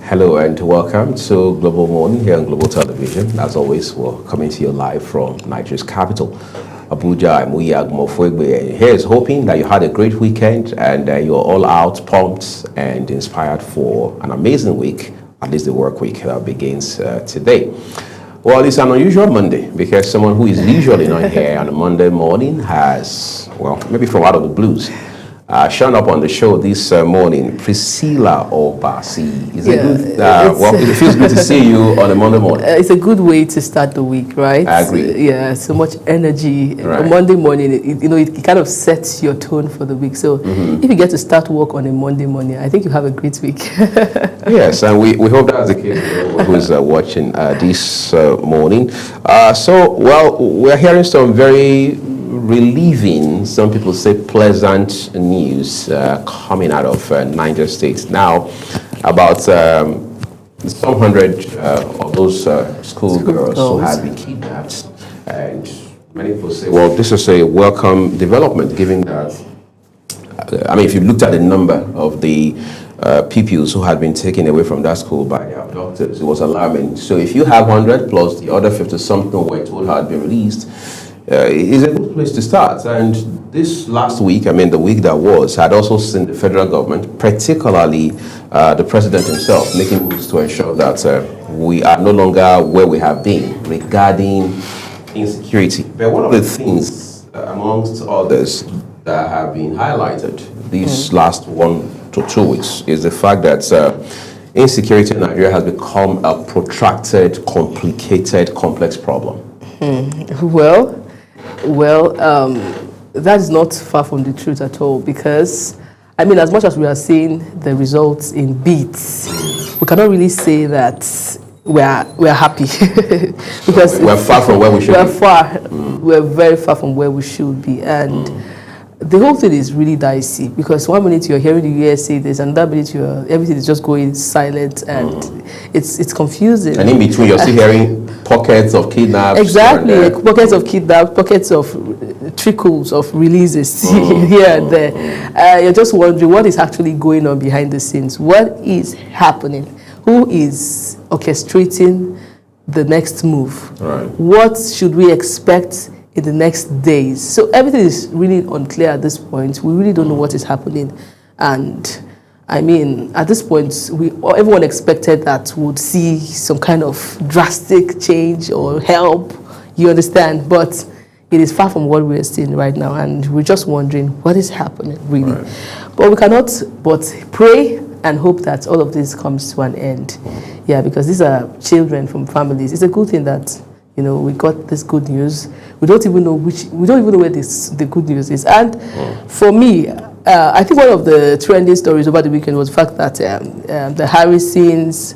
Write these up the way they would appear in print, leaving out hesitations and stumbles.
Hello and welcome to Global Morning here on Global Television. As always, we're coming to you live from Nigeria's capital, Abuja. I'm Uyag Mofwegbe. Here's hoping that you had a great weekend and you're all out, pumped and inspired for an amazing week, at least the work week that begins today. Well, it's an unusual Monday because someone who is usually not here on a Monday morning has, well, maybe from out of the blues, shown up on the show this morning, Priscilla Obasi. It feels good to see you on a Monday morning. It's a good way to start the week, right? I agree. Yeah, so much energy. Right. On Monday morning, it kind of sets your tone for the week. So if you get to start work on a Monday morning, I think you have a great week. Yes, and we hope that's the case who's watching this morning. We're hearing some very relieving, some people say pleasant news coming out of Niger State. Now, about some hundred of those schoolgirls who have been kidnapped. And many people say, well, this is a welcome development, given that, if you looked at the number of the pupils who had been taken away from that school by their abductors, it was alarming. So if you have 100 plus the other 50-something were told had been released, is a good place to start. And this last week, the week that was, had also seen the federal government, particularly the president himself, making moves to ensure that we are no longer where we have been regarding insecurity. But one of the things, amongst others, that have been highlighted these last 1 to 2 weeks is the fact that insecurity in Nigeria has become a protracted, complicated, complex problem. Well, that's not far from the truth at all, because, as much as we are seeing the results in beats, we cannot really say that we're happy. Because we're far from where we should be. We're very far from where we should be. And the whole thing is really dicey, because 1 minute you're hearing the US say this, and that minute everything is just going silent, and it's confusing. And in between, you're still hearing pockets of kidnaps. Exactly, pockets of kidnaps, pockets of trickles of releases here and there. You're just wondering what is actually going on behind the scenes. What is happening? Who is orchestrating the next move? Right. What should we expect in the next days? So everything is really unclear at this point. We really don't know what is happening. And at this point, everyone expected that we'd see some kind of drastic change or help, you understand? But it is far from what we're seeing right now, and we're just wondering what is happening, really. Right. But we cannot but pray and hope that all of this comes to an end. Yeah, because these are children from families. It's a good thing that we got this good news. We don't even know where the good news is. And for me, I think one of the trending stories over the weekend was the fact that the Harrison's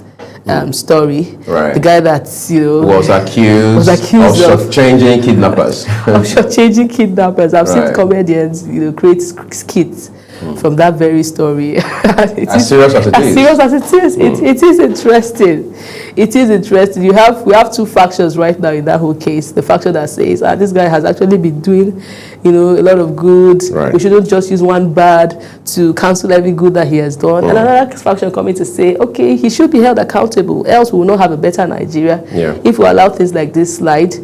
story, right. The guy that was accused of changing kidnappers. Of kidnappers. I've seen comedians create skits from that very story. As serious as it is. As serious as it is. It is interesting. It is interesting. We have two factions right now in that whole case. The faction that says, this guy has actually been doing, a lot of good. Right. We shouldn't just use one bad to cancel every good that he has done. And another faction coming to say, okay, he should be held accountable, else we will not have a better Nigeria. Yeah. If we allow things like this slide,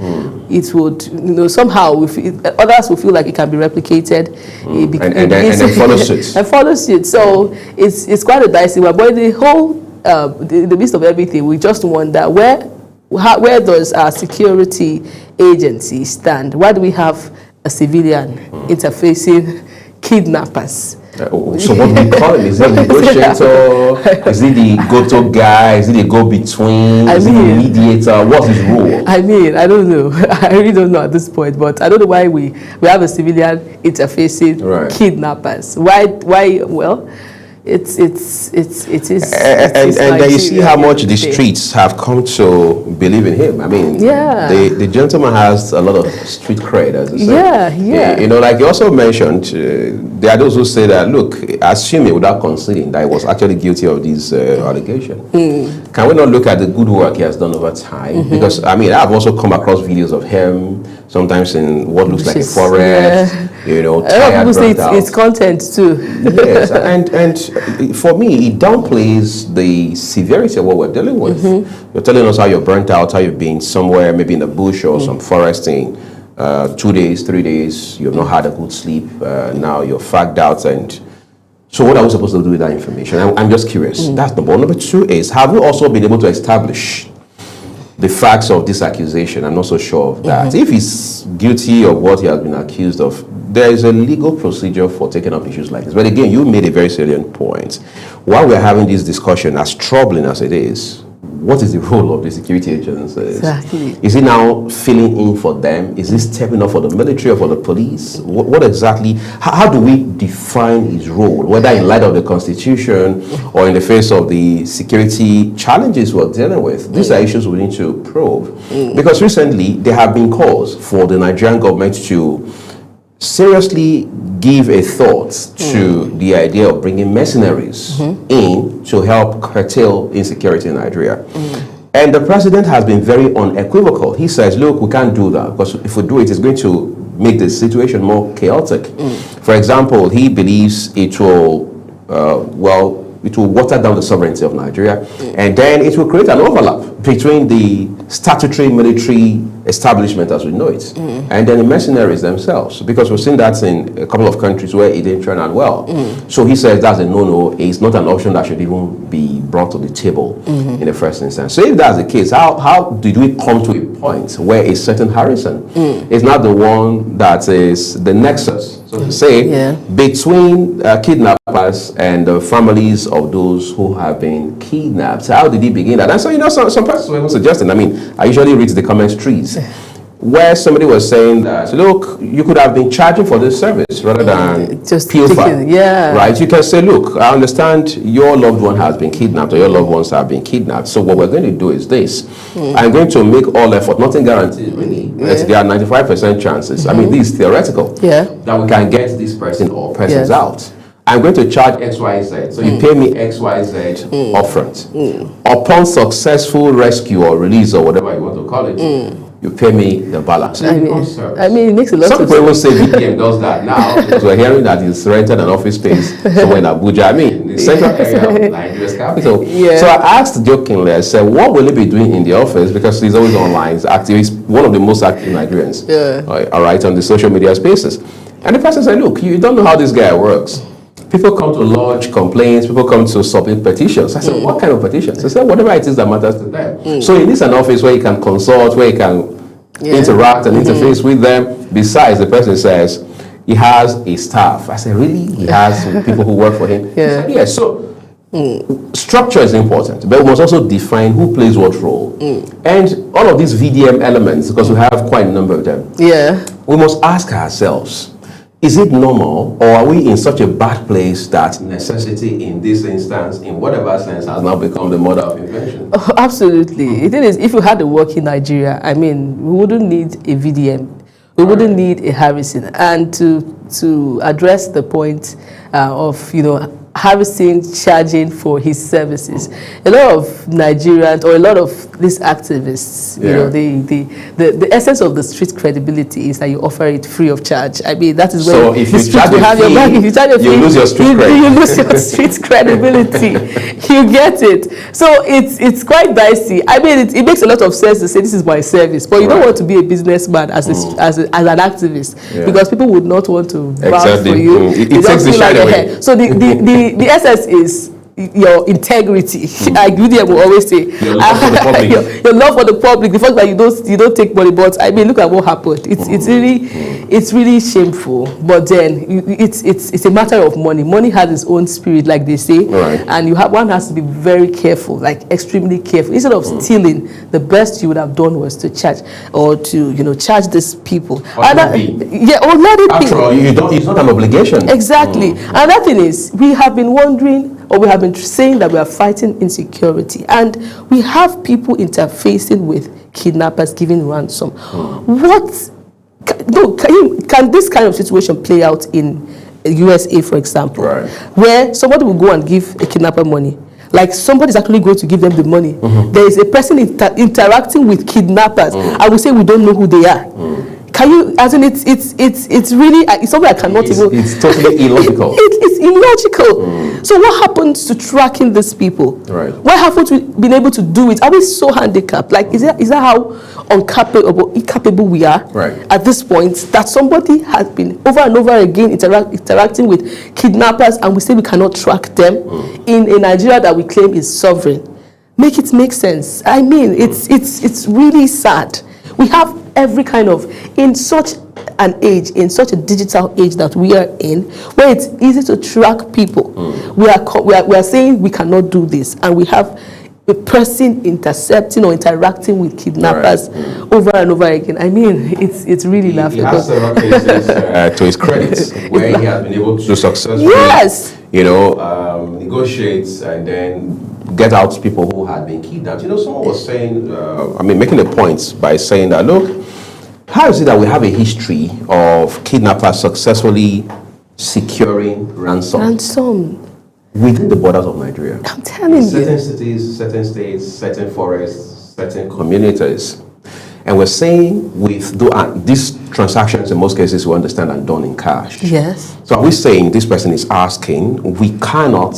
it would, somehow, others will feel like it can be replicated. And then follow suit. And follow suit. So it's quite a dicey one. But the whole, in the midst of everything, we just wonder where does our security agency stand? Why do we have a civilian interfacing kidnappers? So what do we call him? Is he a negotiator? Is he the go-to guy? Is he the go-between? Is he the mediator? What's his role? I don't know. I really don't know at this point. But I don't know why we have a civilian interfacing kidnappers. Why? Well, it is. And then you see how much the streets have come to believe in him. The gentleman has a lot of street cred, as they say. Yeah. Like you also mentioned, there are those who say that, look, assuming without conceding that he was actually guilty of this allegation, can we not look at the good work he has done over time? Because, I mean, I've also come across videos of him, sometimes in what looks like a forest, you know, tired, people say burnt out. it's content too. Yes, and for me, it downplays the severity of what we're dealing with. You're telling us how you're burnt out, how you've been somewhere, maybe in the bush or some forest in 2 days, 3 days, you've not had a good sleep, now you're fagged out, and so what are we supposed to do with that information? I'm just curious. That's number one. Number two is, have we also been able to establish the facts of this accusation? I'm not so sure of that. If he's guilty of what he has been accused of, there is a legal procedure for taking up issues like this. But again, you made a very salient point. While we're having this discussion, as troubling as it is, what is the role of the security agencies? Exactly. Is he now filling in for them? Is he stepping up for the military or for the police? What exactly, how do we define his role, whether in light of the Constitution or in the face of the security challenges we're dealing with? These are issues we need to probe. Because recently, there have been calls for the Nigerian government to seriously give a thought to the idea of bringing mercenaries in to help curtail insecurity in Nigeria. And the president has been very unequivocal. He says, look, we can't do that, because if we do it, it's going to make the situation more chaotic. For example, he believes it will, it will water down the sovereignty of Nigeria, and then it will create an overlap between the statutory military establishment as we know it, and then the mercenaries themselves, because we've seen that in a couple of countries where it didn't turn out well. So he says that's a no-no. It's not an option that should even be brought to the table in the first instance. So if that's the case, how did we come to a point where a certain Harrison is not the one that is the nexus, so to say, between kidnappers and the families of those who have been kidnapped? How did he begin that? And so, you know, some persons were even suggesting, I mean, I usually read the comment trees, where somebody was saying that, look, you could have been charging for this service rather than just pilfer. Yeah. Right? You can say, look, I understand your loved one has been kidnapped or your loved ones have been kidnapped. So what we're going to do is this. I'm going to make all effort, nothing guaranteed really. There are 95% chances. I mean, this is theoretical. That we can get this person or persons out. I'm going to charge XYZ. So you pay me XYZ upfront. Upon successful rescue or release or whatever you want to call it, you pay me the balance. I mean, it makes a lot of sense. Some people even say VDM does that now, because we're hearing that he's rented an office space somewhere in Abuja. I mean, the central area of Nigeria's capital. So I asked jokingly, I said, what will he be doing in the office? Because he's always online. He's active. He's one of the most active Nigerians. All right, on the social media spaces. And the person said, look, you don't know how this guy works. People come to lodge complaints, people come to submit petitions. I said, what kind of petitions? I said, whatever it is that matters to them. So he needs an office where he can consult, where he can interact and interface with them. Besides, the person says, he has a staff. I said, really? He has people who work for him? He said, yes. So structure is important, but we must also define who plays what role. And all of these VDM elements, because we have quite a number of them, we must ask ourselves, is it normal, or are we in such a bad place that necessity in this instance, in whatever sense, has now become the mother of invention? Oh, absolutely. The thing is, if you had a work in Nigeria, I mean, we wouldn't need a VDM. We wouldn't need a Harrison. And to address the point of, you know, Harrison charging for his services, a lot of Nigerians or a lot of these activists, you know, the essence of the street credibility is that you offer it free of charge. I mean, that is where if you charge a fee, you lose your street cred. You lose your street credibility. You get it. So it's quite dicey. I mean, it makes a lot of sense to say this is my service, but you don't want to be a businessman as an activist, because people would not want to vouch for you. It takes the shine away. So the essence is your integrity. I will always say your love for the public. your love for the public. The fact that you don't take money, but I mean, look at what happened. It's really shameful. But then it's a matter of money. Money has its own spirit, like they say, and one has to be very careful, like extremely careful. Instead of stealing, the best you would have done was to charge or to charge these people. Or let it be. After all, it's not an obligation. Exactly. Another thing is, we have been wondering, or we have been saying that we are fighting insecurity, and we have people interfacing with kidnappers giving ransom. Can this kind of situation play out in USA, for example, where somebody will go and give a kidnapper money, like somebody's actually going to give them the money. There is a person interacting with kidnappers. I will say we don't know who they are. Can you, as in it's really, it's something I cannot even. It's totally illogical. It's illogical. So what happens to tracking these people? Right. Why haven't we been able to do it? Are we so handicapped? Like, is that how incapable we are at this point, that somebody has been over and over again interacting with kidnappers, and we say we cannot track them in a Nigeria that we claim is sovereign? Make it make sense. I mean, it's really sad. We have every kind of, in such an age, in such a digital age that we are in, where it's easy to track people. We are saying we cannot do this, and we have a person intercepting or interacting with kidnappers over and over again. I mean, it's really laughable. He has several cases to his credit where he has been able to successfully, negotiate and then get out people who had been kidnapped. Someone was saying, making a point by saying that, look, how is it that we have a history of kidnappers successfully securing ransom within the borders of Nigeria? I'm telling you. Certain cities, certain states, certain forests, certain communities. And we're saying with these transactions, in most cases, we understand are done in cash. Yes. So are we saying this person is asking, we cannot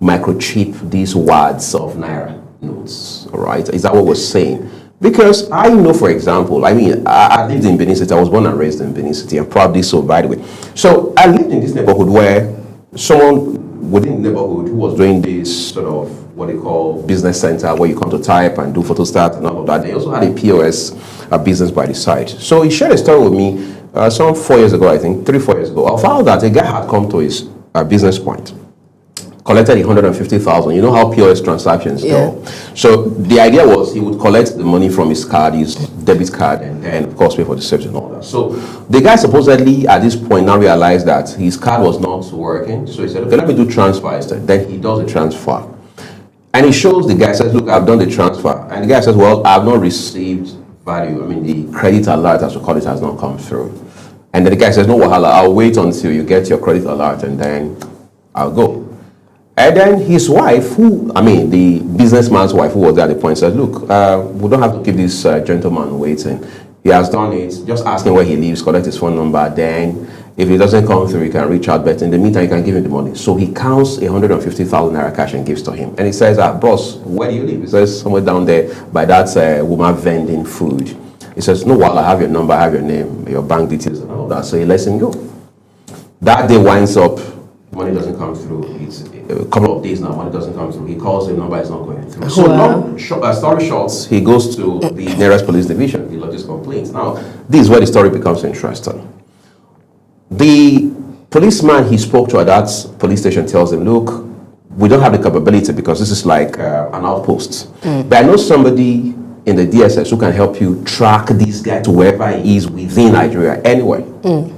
microchip these wads of Naira notes, all right? Is that what we're saying? Because I know, for example, I lived in Benin City. I was born and raised in Benin City, and proudly so, by the way. So I lived in this neighborhood where someone within the neighborhood who was doing this sort of what they call business center, where you come to type and do photostat and all of that. They also had a POS business by the side. So he shared a story with me some 4 years ago, I think, 3-4 years ago. I found that a guy had come to his business point, collected 150,000. You know how POS transactions go. So the idea was he would collect the money from his card, his debit card, and then of course pay for the service and all that. So the guy supposedly at this point now realized that his card was not working. So he said, okay, let me do transfer instead. Then he does the transfer. And he shows the guy, says, look, I've done the transfer. And the guy says, well, I've not received value. The credit alert, as we call it, has not come through. And then the guy says, no, wahala, I'll wait until you get your credit alert and then I'll go. And then his wife, the businessman's wife who was there at the point, said, look, we don't have to keep this gentleman waiting. He has done it. Just ask him where he lives, collect his phone number. Then if it doesn't come through, you can reach out. But in the meantime, you can give him the money. So he counts 150,000 Naira cash and gives to him. And he says, boss, where do you live? He says, somewhere down there by that woman vending food. He says, no, well, I have your number, I have your name, your bank details and all that. So he lets him go. That day winds up, money doesn't come through. It's a couple of days now, money doesn't come through. He calls him, number is not going through. So story short, he goes to the nearest police division. He lodges complaints. Now, this is where the story becomes interesting. The policeman he spoke to at that police station tells him, look, we don't have the capability because this is like an outpost. But I know somebody in the DSS who can help you track this guy to wherever he is within Nigeria anyway.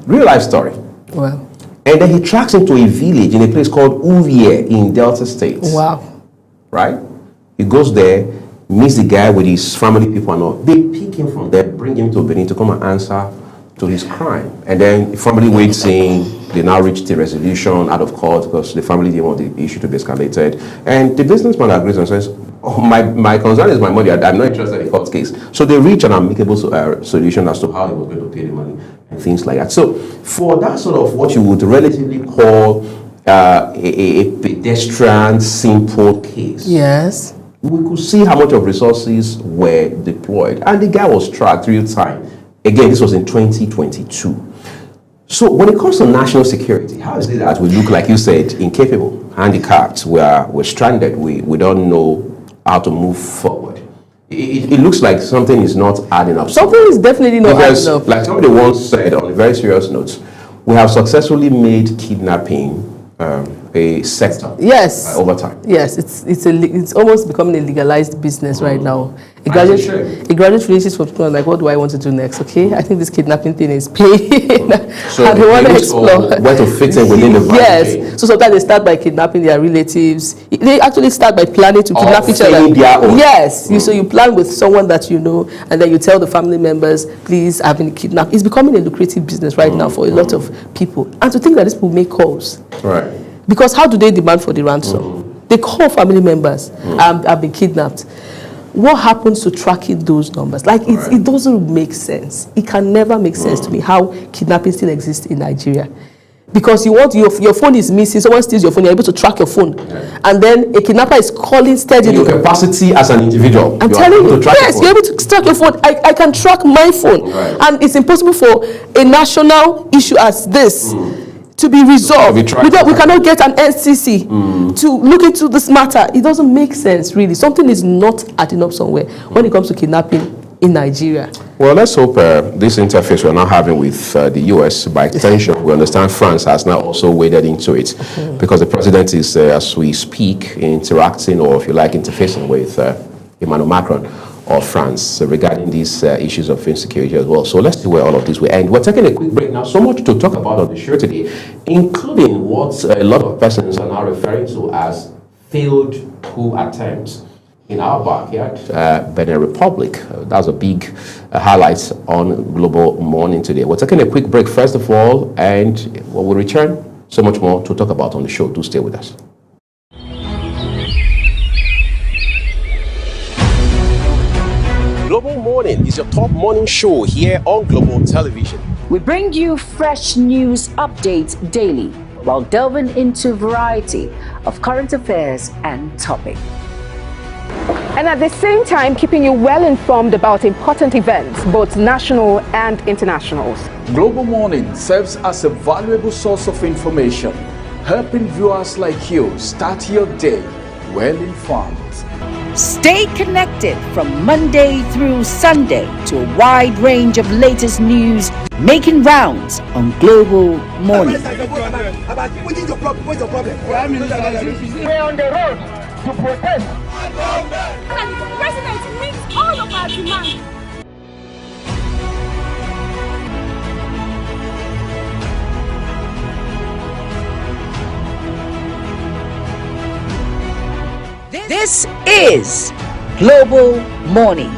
Real life story. Wow. And then he tracks him to a village in a place called Uvie in Delta State. Wow. Right? He goes there, meets the guy with his family people and all. They pick him from there, bring him to Benin to come and answer to his crime. And then the family waits in. They now reach the resolution out of court because the family didn't want the issue to be escalated. And the businessman agrees and says, oh, my concern is my money. I'm not interested in the court case. So they reach an amicable solution as to how he was going to pay the money and things like that. So for that sort of what you would relatively call a pedestrian, simple case, yes, we could see how much of resources were deployed. And the guy was tracked real time. Again, this was in 2022. So when it comes to national security, how is it that we look, like you said, incapable, handicapped, we're stranded, we don't know how to move forward? It looks like something is not adding up. Something is definitely not adding up. Like somebody once said on a very serious note, we have successfully made kidnapping a sector. Yes. Over time. Yes, it's almost becoming a legalized business right now. A graduate finishes from school and like, what do I want to do next? Okay, I think this kidnapping thing is paying. So and they want to explore where to fit in within the value chain. So sometimes they start by kidnapping their relatives. They actually start by planning to kidnap each other. Yes, so you plan with someone that you know, and then you tell the family members, please, I've been kidnapped. It's becoming a lucrative business right now for a lot of people. And to think that these people make calls. Right. Because how do they demand for the ransom? They call family members, I've been kidnapped. What happens to tracking those numbers? Like, it doesn't make sense. It can never make sense to me how kidnapping still exists in Nigeria. Because you want your phone is missing, someone steals your phone, you're able to track your phone. And then a kidnapper is calling steadily. Your capacity as an individual. I'm telling you, yes, you're able to track your phone. I can track my phone. And it's impossible for a national issue as this to be resolved. We cannot get an NCC to look into this matter. It doesn't make sense, really. Something is not adding up somewhere when it comes to kidnapping in Nigeria. Well, let's hope this interface we're now having with the U.S. by extension, we understand France has now also waded into it, because the president is, as we speak, interacting, or if you like, interfacing with Emmanuel Macron of France regarding these issues of insecurity as well. So let's see where all of this will end. We're taking a quick break now. So much to talk about on the show today, including what a lot of persons are now referring to as failed coup attempts in our backyard, Benin Republic. That's a big highlight on Global Morning today. We're taking a quick break first of all, and when we return, so much more to talk about on the show. Do stay with us. Global Morning is your top morning show here on Global Television. We bring you fresh news updates daily while delving into a variety of current affairs and topics. And at the same time, keeping you well informed about important events, both national and internationals. Global Morning serves as a valuable source of information, helping viewers like you start your day well informed. Stay connected from Monday through Sunday to a wide range of latest news making rounds on Global Morning. We're on the road to protest. And the president meets all of our demands. This is Global Morning.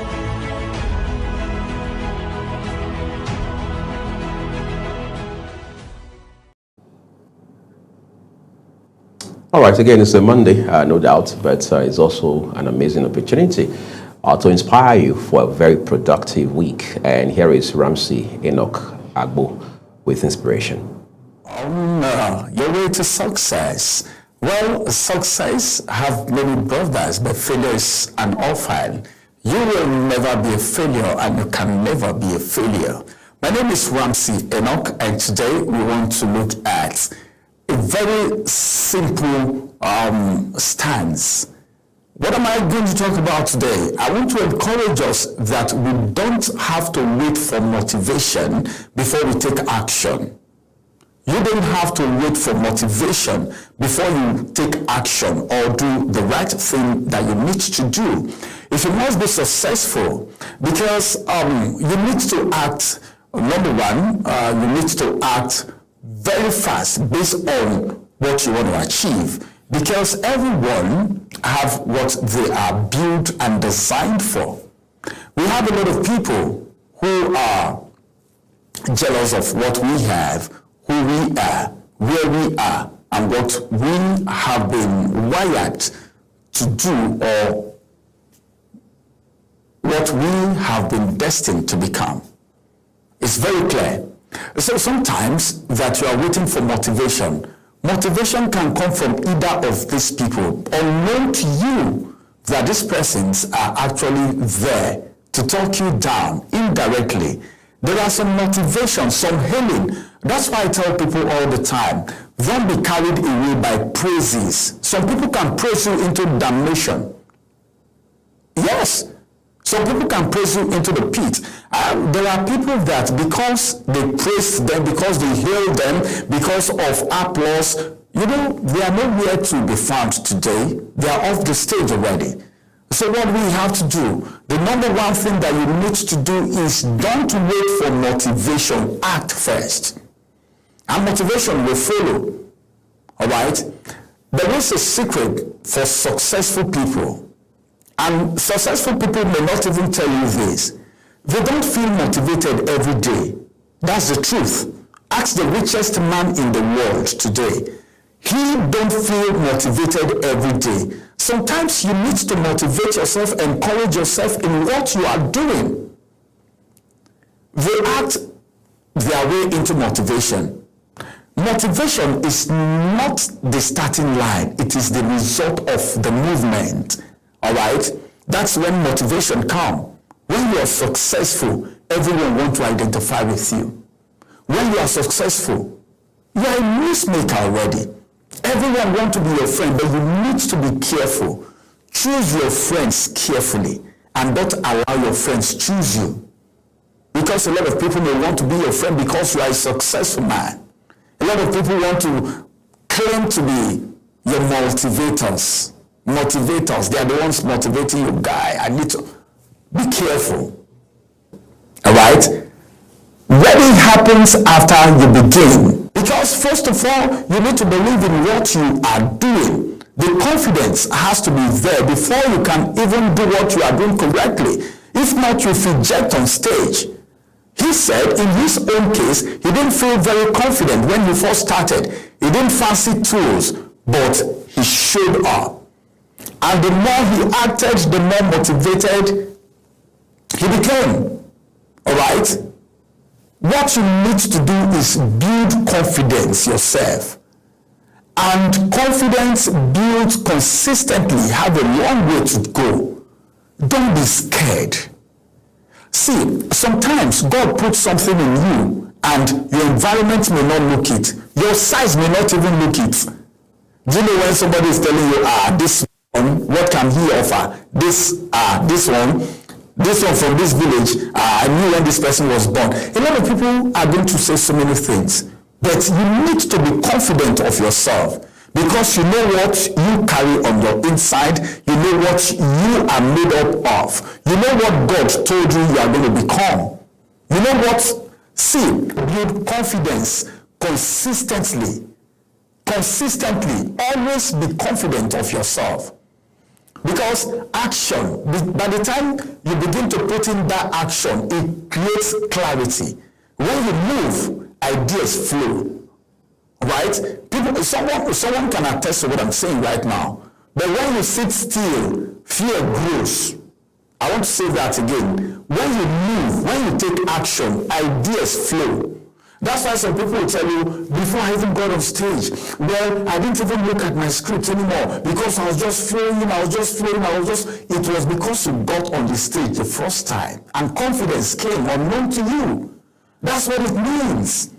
All right, again, it's a Monday, no doubt, but it's also an amazing opportunity to inspire you for a very productive week. And here is Ramsey Enoch Agbo with inspiration. Your way to success. Well, success have many brothers, but failure is an orphan. You will never be a failure, and you can never be a failure. My name is Ramsey Enoch, and today we want to look at a very simple stance. What am I going to talk about today? I want to encourage us that we don't have to wait for motivation before we take action. You don't have to wait for motivation before you take action or do the right thing that you need to do. If you must be successful, because you need to act, number one, you need to act very fast based on what you want to achieve, because everyone have what they are built and designed for. We have a lot of people who are jealous of what we have, who we are, where we are, and what we have been wired to do, or what we have been destined to become. It's very clear. So sometimes that you are waiting for motivation. Motivation can come from either of these people, unknown to you that these persons are actually there to talk you down indirectly. There are some motivation, some healing. That's why I tell people all the time, don't be carried away by praises. Some people can praise you into damnation. Yes. Some people can praise you into the pit. There are people that because they praise them, because they heal them, because of applause, you know, they are nowhere to be found today. They are off the stage already. So what we have to do, the number one thing that you need to do is don't wait for motivation, act first. And motivation will follow. All right? There is a secret for successful people. And successful people may not even tell you this. They don't feel motivated every day. That's the truth. Ask the richest man in the world today. he don't feel motivated every day. Sometimes you need to motivate yourself, encourage yourself in what you are doing. They act their way into motivation. Motivation is not the starting line, it is the result of the movement. All right? That's when motivation comes. When you are successful, everyone wants to identify with you. When you are successful, you are a newsmaker already. Everyone wants to be your friend, but you need to be careful. Choose your friends carefully and don't allow your friends choose you. Because a lot of people may want to be your friend because you are a successful man. A lot of people want to claim to be your motivators. Motivators, they are the ones motivating you. Guy, I need to be careful. All right? Wedding happens after you begin. Because first of all, you need to believe in what you are doing. The confidence has to be there before you can even do what you are doing correctly. If not, you fidget on stage. He said in his own case, he didn't feel very confident when he first started. He didn't fancy tools, but he showed up. And the more he acted, the more motivated he became. All right? What you need to do is build confidence yourself. And confidence built consistently have a long way to go. Don't be scared. See, sometimes God puts something in you and your environment may not look it. Your size may not even look it. Do you know when somebody is telling you, this one, what can he offer? This one from this village, I knew when this person was born. A lot of people are going to say so many things, but you need to be confident of yourself because you know what you carry on your inside, you know what you are made up of, you know what God told you you are going to become. You know what? See, build confidence consistently. Always be confident of yourself. Because action, by the time you begin to put in that action, it creates clarity. When you move, ideas flow. Right? Someone can attest to what I'm saying right now. But when you sit still, fear grows. I want to say that again. When you move, when you take action, ideas flow. That's why some people will tell you, before I even got on stage, well, I didn't even look at my script anymore because I was just flowing, it was because you got on the stage the first time and confidence came unknown to you. That's what it means.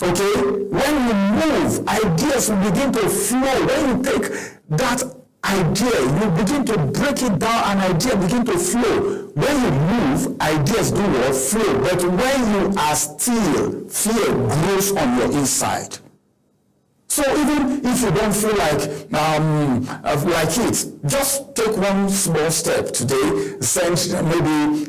Okay? When you move, ideas will begin to flow. When you take that idea, you begin to break it down and idea begin to flow. When you move, ideas do what? Flow. But when you are still, fear grows on your inside. So even if you don't feel like it, just take one small step today. Send maybe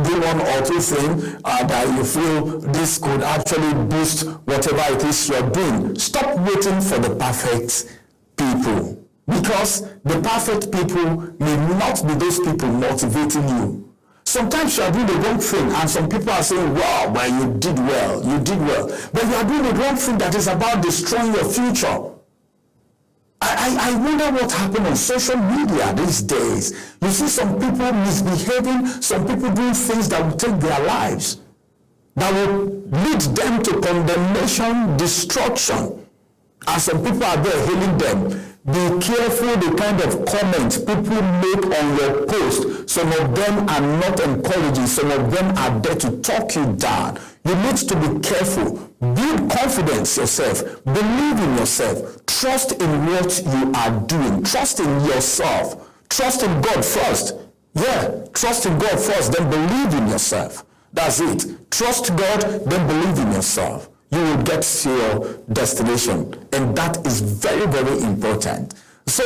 do one or two things that you feel this could actually boost whatever it is you're doing. Stop waiting for the perfect people. Because the perfect people may not be those people motivating you. Sometimes you are doing the wrong thing and some people are saying, wow, well, you did well. But you are doing the wrong thing that is about destroying your future. I wonder what happened on social media these days. You see some people misbehaving, some people doing things that will take their lives, that will lead them to condemnation, destruction. And some people are there hailing them. Be careful the kind of comments people make on your post. Some of them are not encouraging. Some of them are there to talk you down. You need to be careful. Build confidence yourself. Believe in yourself. Trust in what you are doing. Trust in yourself. Trust in God first. Yeah, trust in God first, then believe in yourself. That's it. Trust God, then believe in yourself. You will get to your destination, and that is very, very important. So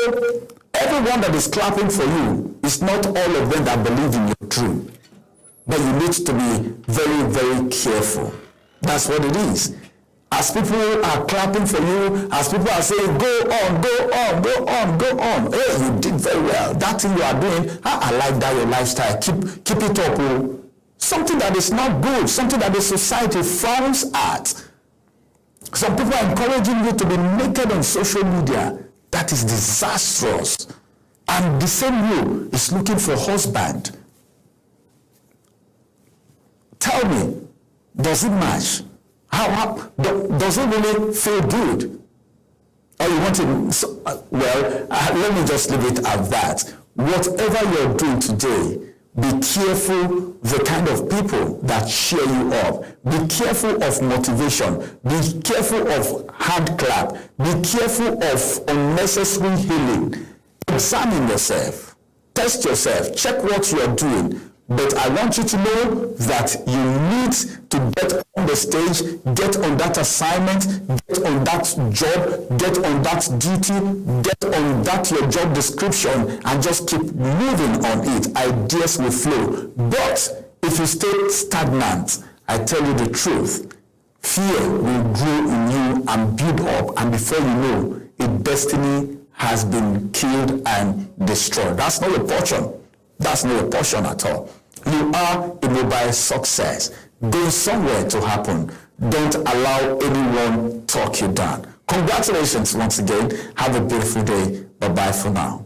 everyone that is clapping for you is not all of them that believe in your dream, but you need to be very, very careful. That's what it is. As people are clapping for you, as people are saying, go on, hey, you did very well, that thing you are doing, I like that, your lifestyle, keep it up. Something that is not good, something that the society frowns at. Some people are encouraging you to be naked on social media. That is disastrous. And the same you is looking for a husband. Tell me, does it match? Does it really feel good? Or you want to, let me just leave it at that. Whatever you're doing today, be careful the kind of people that cheer you up. Be careful of motivation. Be careful of hand clap. Be careful of unnecessary healing. Examine yourself. Test yourself. Check what you are doing. But I want you to know that you need to get on the stage, get on that assignment, get on that job, get on that duty, get on that your job description, and just keep moving on it. Ideas will flow. But if you stay stagnant, I tell you the truth, fear will grow in you and build up, and before you know, a destiny has been killed and destroyed. That's not your portion. That's not your portion at all. You are a mobile success. Go somewhere to happen. Don't allow anyone talk you down. Congratulations once again. Have a beautiful day. Bye-bye for now.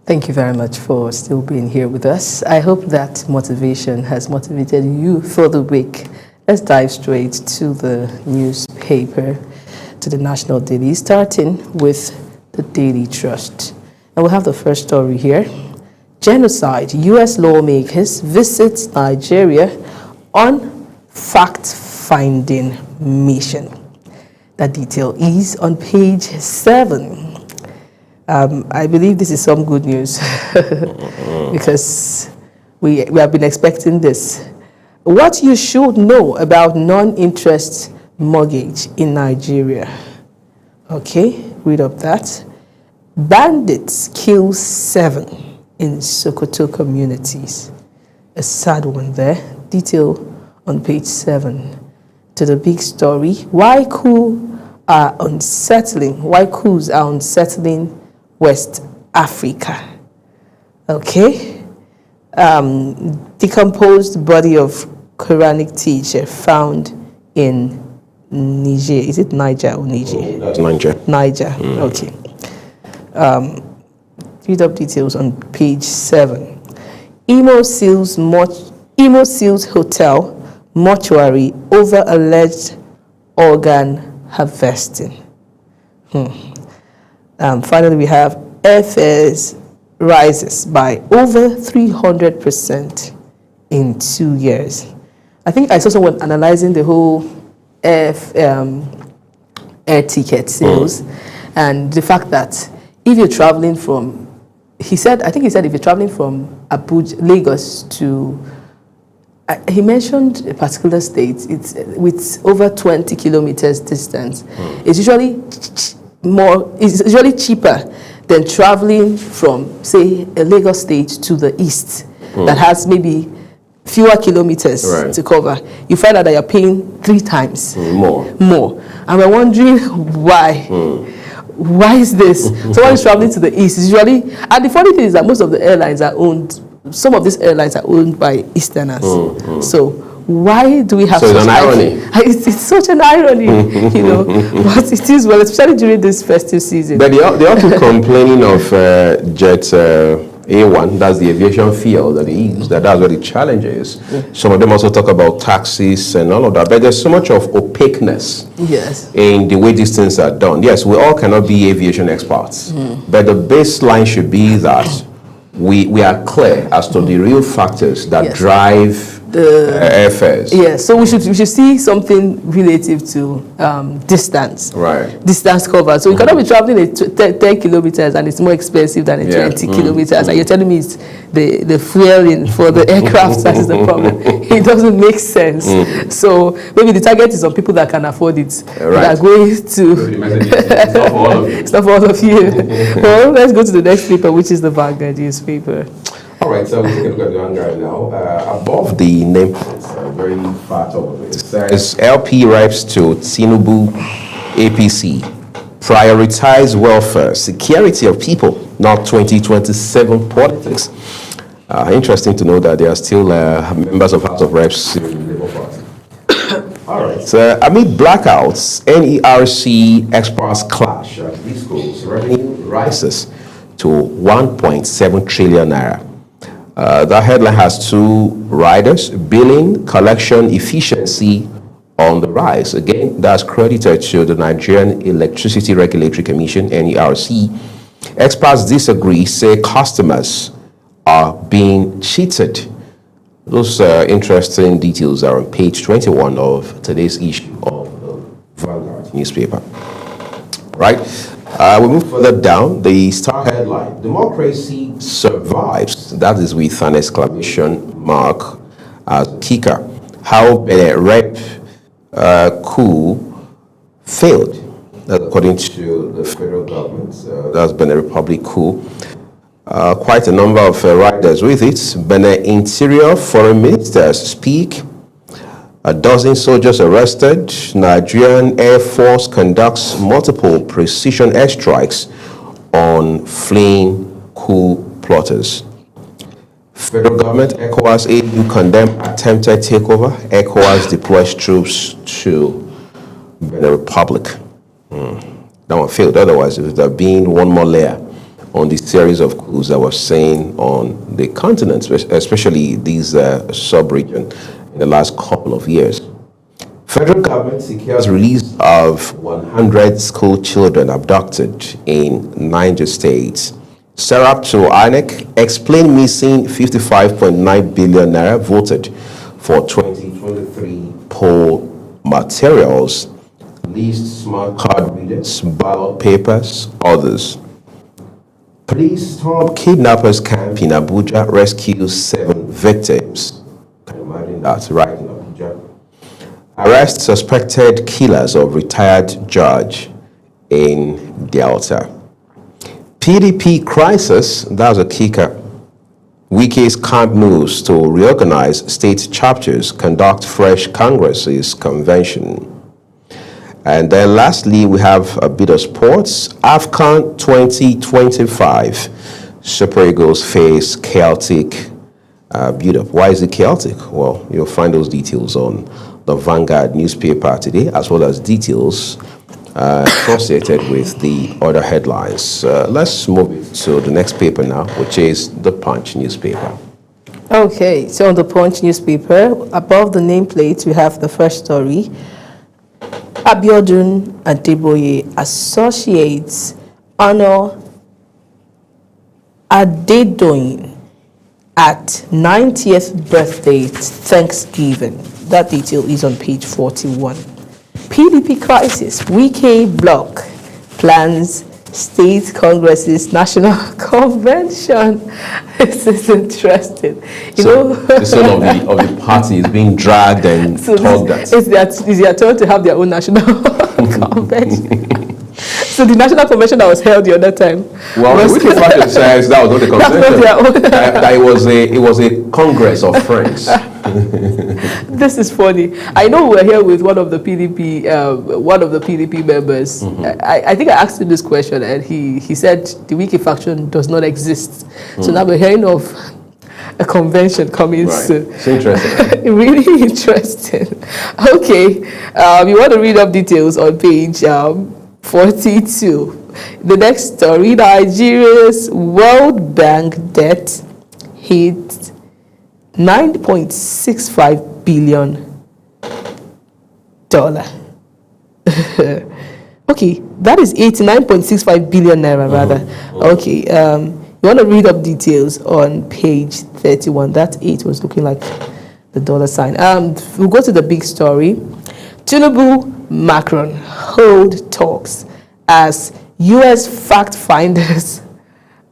Thank you very much for still being here with us. I hope that motivation has motivated you for the week. Let's dive straight to the newspaper, to the national daily, starting with the Daily Trust. And we'll have the first story here. Genocide. U.S. lawmakers visit Nigeria on fact-finding mission. That detail is on page 7. I believe this is some good news because we have been expecting this. What you should know about non-interest mortgage in Nigeria. Okay, read up that. Bandits kill 7 in Sokoto communities. A sad one there. Detail on page 7. To the big story. Why coups are unsettling West Africa. Okay. Decomposed body of Quranic teacher found in Niger. Is it Niger or Niger? That's Niger. Niger. Okay. Read up details on page 7. Imo Seals Hotel mortuary over alleged organ harvesting. Finally, we have airfares rises by over 300% in 2 years. I think I saw someone analyzing the whole air ticket sales and the fact that if you're traveling from, he said if you're traveling from Abuja, Lagos to, he mentioned a particular state, it's with over 20 kilometers distance. It's usually cheaper than traveling from, say, a Lagos state to the east that has maybe fewer kilometers to cover. You find out that you're paying 3 times more. And we're wondering why. Why is this? Someone is traveling to the east. It's usually, and the funny thing is that most of the airlines are owned, some of these airlines are owned by Easterners. So why do we have such an irony? It's such an irony, you know. But it is, well, especially during this festive season. But they are also complaining of Jet A1, that's the aviation fuel that they use, that's where the challenge is. Some of them also talk about taxes and all of that, but there's so much of opaqueness in the way these things are done. Yes, we all cannot be aviation experts, but the baseline should be that we are clear as to the real factors that drive airfares. Yeah, so we should see something relative to distance. Right. Distance cover. So you cannot be traveling 10 kilometers and it's more expensive than 20 kilometers. And you're telling me it's the fueling for the aircraft that is the problem. It doesn't make sense. So maybe the target is on people that can afford it. Right. That are going to. It's not for all of you. It's not for all of you. Well, let's go to the next paper, which is the Vanguard newspaper. All right, so we take a look at the Vanguard now. Above the nameplate, very far top of it, says LP reps to Tinubu APC. Prioritize welfare, security of people, not 2027 politics. Interesting to know that there are still members of House of Reps in the Labour Party. All right. So amid blackouts, NERC experts clash at these schools. Revenue rises to 1.7 trillion naira. That headline has two riders: billing collection efficiency on the rise. Again, that's credited to the Nigerian Electricity Regulatory Commission, NERC. Experts disagree, say customers are being cheated. Those interesting details are on page 21 of today's issue of the Vanguard newspaper. Right? We move further down. The star headline: Democracy survives. That is with an exclamation mark as kicker. How Benin Rep coup failed, according to the federal government. That's Benin Republic coup. Quite a number of riders with it. Benin Interior Foreign Ministers speak. A dozen soldiers arrested. Nigerian Air Force conducts multiple precision airstrikes on fleeing coup plotters. Federal government, ECOWAS, AU condemn attempted takeover. ECOWAS deploys troops to Benin Republic. That one failed. Otherwise, it would have been one more layer on the series of coups that we're seeing on the continent, especially these sub-region in the last couple of years. Federal government secures release of 100 school children abducted in Niger State. Serap to INEC, explain missing 55.9 billion naira voted for 2023 poll materials. Leased smart card readers, ballot papers, others. Police storm kidnappers camp in Abuja, rescues 7 victims. Can you imagine that, right in Abuja? Arrest suspected killers of retired judge in Delta. PDP crisis, that's a kicker. Wike's camp moves to reorganize state chapters, conduct fresh congresses, convention. And then lastly, we have a bit of sports. AFCON 2025. Super Eagles face Celtic build-up. Why is it Celtic? Well, you'll find those details on the Vanguard newspaper today, as well as details associated with the other headlines. Let's move it to the next paper now, which is the Punch newspaper. Okay, so on the Punch newspaper, above the nameplate, we have the first story. Abiodun Adeboye associates honor Adedoyin at 90th birthday Thanksgiving. That detail is on page 41. PDP crisis, Wike bloc plans state congresses national convention. This is interesting. The son of the party is being dragged and tugged at. It's their turn to have their own national convention. So the national convention that was held the other time. Well, the Wike faction says that was not the convention. That it was a congress of friends. This is funny. I know we're here with one of the PDP members. I think I asked him this question, and he said the Wike faction does not exist. So now we're hearing of a convention coming soon. It's interesting. Really interesting. Okay, you want to read up details on page 42. The next story: Nigeria's World Bank debt hit $9.65 billion. Okay, that is 89.65 billion naira rather. Okay, you want to read up details on page 31. That 8 was looking like the dollar sign. We'll go to the big story. Tinubu, Macron hold talks as U.S. fact finders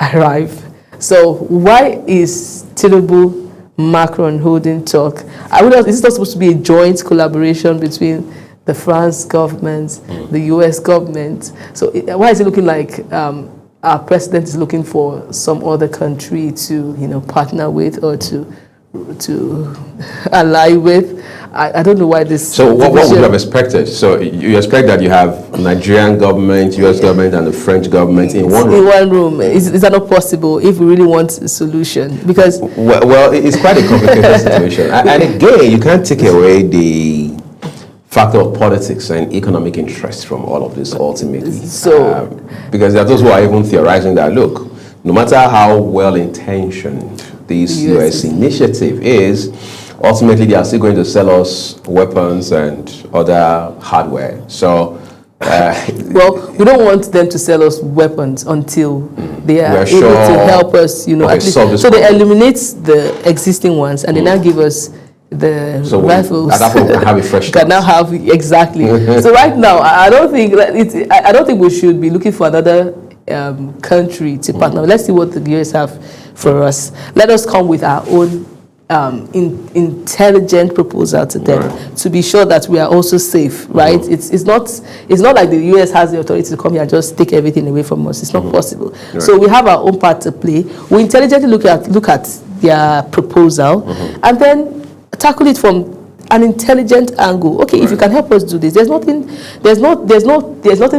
arrive. So why is Tinubu, Macron holding talk? Is it not supposed to be a joint collaboration between the France government, the U.S. government? So why is it looking like our president is looking for some other country to, partner with or to ally with? I don't know why this. So what would you have expected? So you expect that you have Nigerian government, U.S. government, and the French government in one room? In one room. Is that not possible if we really want a solution? Because well, it's quite a complicated situation. And again, you can't take away the factor of politics and economic interest from all of this ultimately. So, because there are those who are even theorizing that, look, no matter how well-intentioned this U.S. initiative is, ultimately they are still going to sell us weapons and other hardware. So, well, we don't want them to sell us weapons until they are able sure to help us, at least. So they eliminate the existing ones and they now give us the rifles. At that point, we can have a fresh can now have exactly. So right now, I don't think we should be looking for another country to partner. Let's see what the US have for us. Let us come with our own intelligent proposal to them to be sure that we are also safe. Right? It's not like the US has the authority to come here and just take everything away from us. It's not possible. So we have our own part to play. We intelligently look at their proposal and then tackle it from an intelligent angle. Okay, if you can help us do this, there's nothing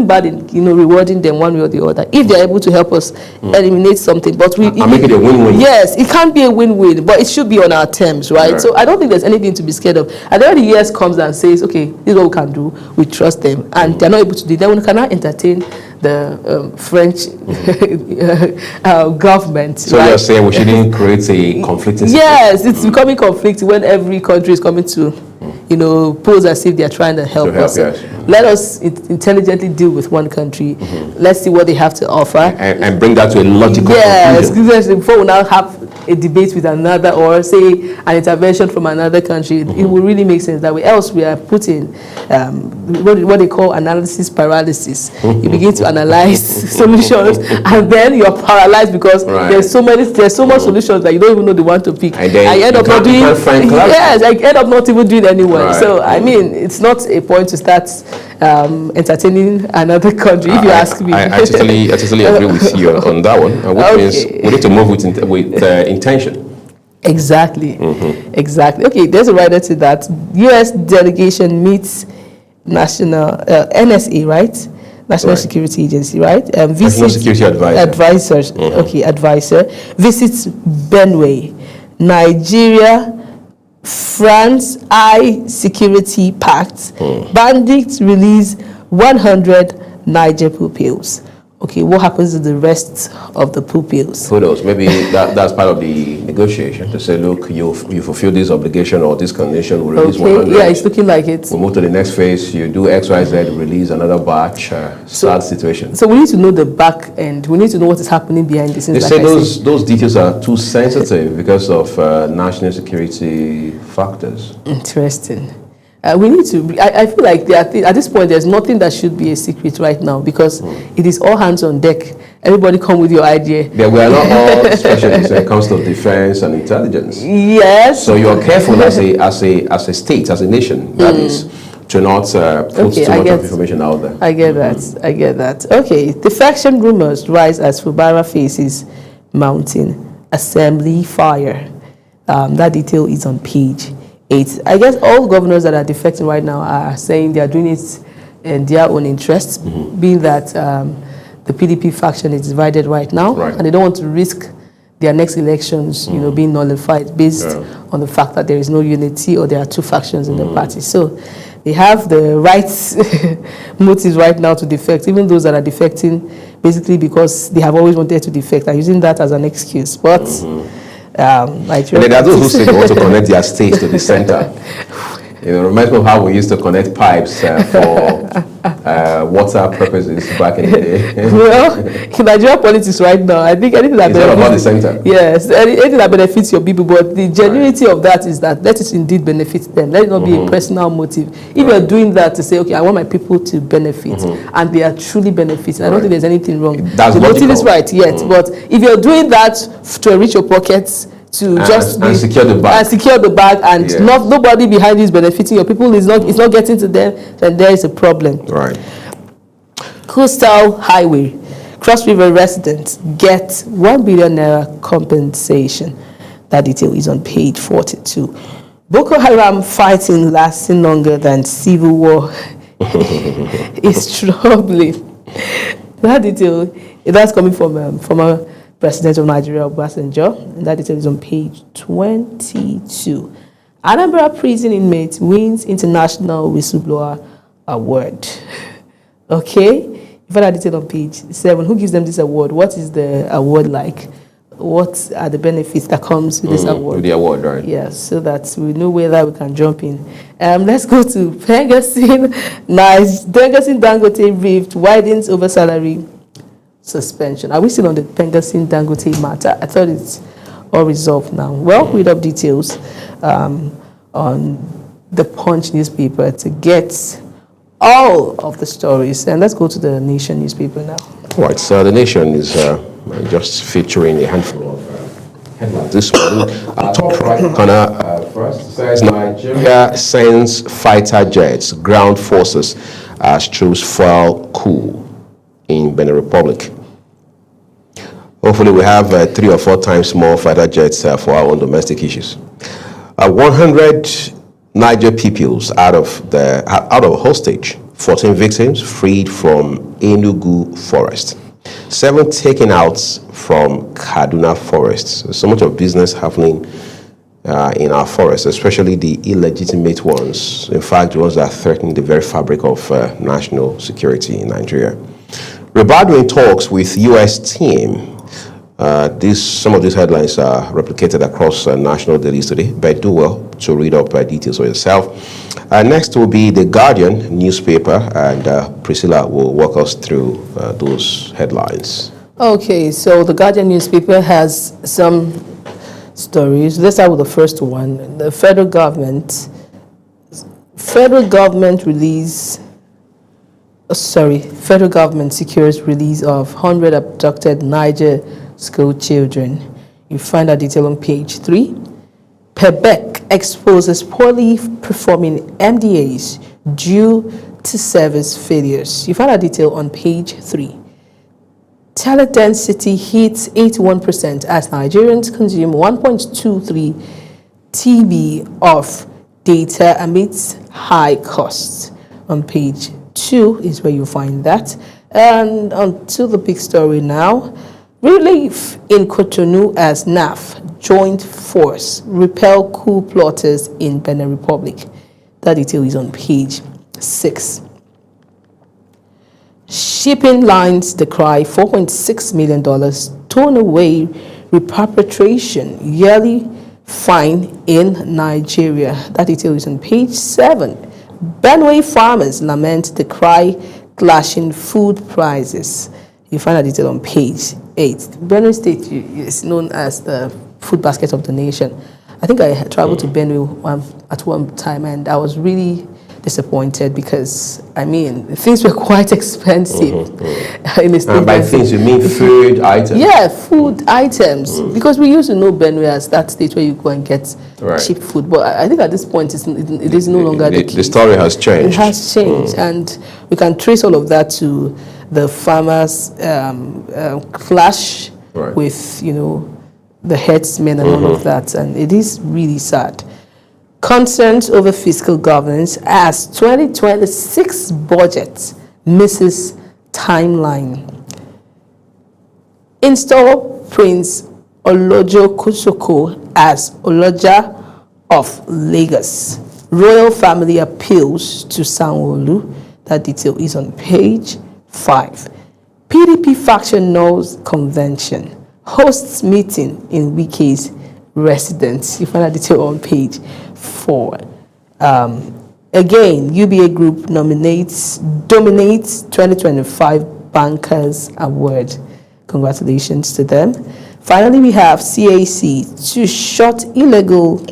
bad in rewarding them one way or the other if they're able to help us eliminate something. But make it a win-win. Yes, it can't be a win-win, but it should be on our terms, right? So I don't think there's anything to be scared of. And then the US comes and says, okay, this is what we can do. We trust them, and they're not able to do that. We cannot entertain the French government. So you're saying we shouldn't create a conflicting situation? Yes, it's becoming conflicting when every country is coming to, pose as if they're trying to help us. Yes. Let us intelligently deal with one country. Let's see what they have to offer. And bring that to a logical conclusion. Yes, before we now have a debate with another or say an intervention from another country, it will really make sense that way. Else we are putting what they call analysis paralysis. You begin to analyze solutions and then you're paralyzed because there's so much solutions that you don't even know the one to pick. And then I end up not doing I end up not even doing anyone. So I mean, it's not a point to start entertaining another country, if you ask me. I totally agree with you on that one, which means we need to move with intention. Exactly. Exactly. Okay, there's a writer to that. U.S. delegation meets national NSA, right? National Security Agency, right? National Security Advisor. Advisor visits Benue, Nigeria. France Security Pact. Bandits release 100 Niger pupils. Okay, what happens to the rest of the pupils? Who knows? Maybe that's part of the negotiation to say, look, you fulfill this obligation or this condition, we'll release 100. Yeah, it's looking like it. We'll move to the next phase. You do X, Y, Z, release another batch. Sad situation. So we need to know the back end. We need to know what is happening behind the scenes. They say those details are too sensitive because of national security factors. Interesting. We need to. I feel like at this point, there's nothing that should be a secret right now because it is all hands on deck. Everybody come with your idea. Yeah, we are not all specialists when it comes to defense and intelligence. Yes. So you're careful as a state, as a nation, that is, to not put too much of information out there. I get that. Okay, defection rumors rise as Fubara faces mounting assembly fire. That detail is on page 8. I guess all governors that are defecting right now are saying they are doing it in their own interests, being that the PDP faction is divided right now, and they don't want to risk their next elections, being nullified based on the fact that there is no unity or there are two factions in the party. So they have the right motives right now to defect, even those that are defecting basically because they have always wanted to defect, are using that as an excuse. But and there are those who say they want to connect their states to the center. It reminds me of how we used to connect pipes for water purposes back in the day. Well, in Nigerian politics right now, I think anything that It's all about the center. Yes, anything that benefits your people, but the genuinity of that is that let it indeed benefit them. Let it not be a personal motive. If you're doing that to say, okay, I want my people to benefit, and they are truly benefiting, I don't think there's anything wrong. That's the motive logical. is right, yes, but if you're doing that to enrich your pockets, to And secure the bag. and secure the bag, and Yes. nobody behind you is benefiting your people, it's not getting to them, then there is a problem. Right. Coastal Highway, Cross River residents get 1 billion naira compensation. That detail is on page 42. Boko Haram fighting lasting longer than civil war is troubling. That detail, that's coming from former President of Nigeria, Obasanjo, and that detail is on page 22. Anambra prison inmate wins international whistleblower award. Okay, you find that detail on page 7. Who gives them this award? What is the award like? What are the benefits that comes with this award? With the award, right? Yes, so that we know whether we can jump in. Let's go to Pengasin. Nice. Pengasin Dangote rift widens over salary suspension. Are we still on the Pengasin Dangote matter? I thought it's all resolved now. Well, read up details on the Punch newspaper to get all of the stories. And let's go to the Nation newspaper now. Right, so the Nation is just featuring a handful of headlines this morning. Top right corner first says Nigeria sends fighter jets, ground forces as troops fuel coup in Benin Republic. Hopefully we have 3 or 4 times more fighter jets for our own domestic issues. 100 Niger pupils out of hostage. 14 victims freed from Enugu forest. 7 taken out from Kaduna forests. So much of business happening in our forests, especially the illegitimate ones. In fact, the ones that threaten the very fabric of national security in Nigeria. Ribadu in talks with U.S. team. Some of these headlines are replicated across national dailies today, but do well to read up details for yourself. Next will be the Guardian newspaper, and Priscilla will walk us through those headlines. Okay, so the Guardian newspaper has some stories. Let's start with the first one. The federal government secures release of 100 abducted Niger school children. You find that detail on page 3. Pebec exposes poorly performing MDAs due to service failures. You find that detail on page 3. Teledensity hits 81% as Nigerians consume 1.23 TB of data amidst high costs. On page 2 is where you find that. And on to the big story now. Relief in Cotonou as NAF joint force repel coup plotters in Benin Republic. That detail is on page 6. Shipping lines decry $4.6 million torn away repatriation yearly fine in Nigeria. That detail is on page 7. Benue farmers lament decry clashing food prices. You find that detail on page 8. Benue State is known as the food basket of the nation. I think I traveled to Benue at one time, and I was really disappointed because, I mean, things were quite expensive in the state. And by things, you mean food items? Yeah, food items. Because we used to know Benue as that state where you go and get cheap food. But I think at this point, it is no longer the case. The story has changed. It has changed. And we can trace all of that to the farmers' clash with, the herdsmen and all of that. And it is really sad. Concerns over fiscal governance as 2026 budget misses timeline. Install Prince Olojo Kosoko as Oloja of Lagos. Royal family appeals to Sanwo-Olu. That detail is on page 5. PDP faction knows convention. Hosts meeting in Wike's residence. You find that detail on page 4. Again, UBA Group dominates 2025 Bankers Award. Congratulations to them. Finally, we have CAC to shut illegal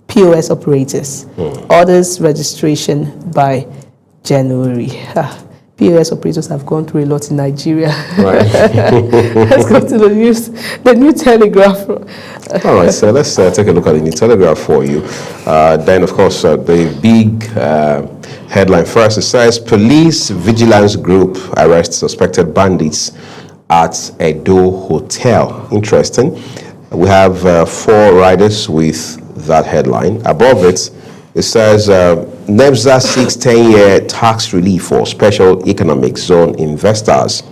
POS operators. Orders registration by January. POS operators have gone through a lot in Nigeria. Right. Let's go to the news, the New Telegraph. All right, so let's take a look at the New Telegraph for you. Then, of course, the big headline first, it says, Police Vigilance Group arrests suspected bandits at Edo Hotel. Interesting. We have 4 riders with that headline. Above it, it says, NEBSA seeks 10-year tax relief for special economic zone investors.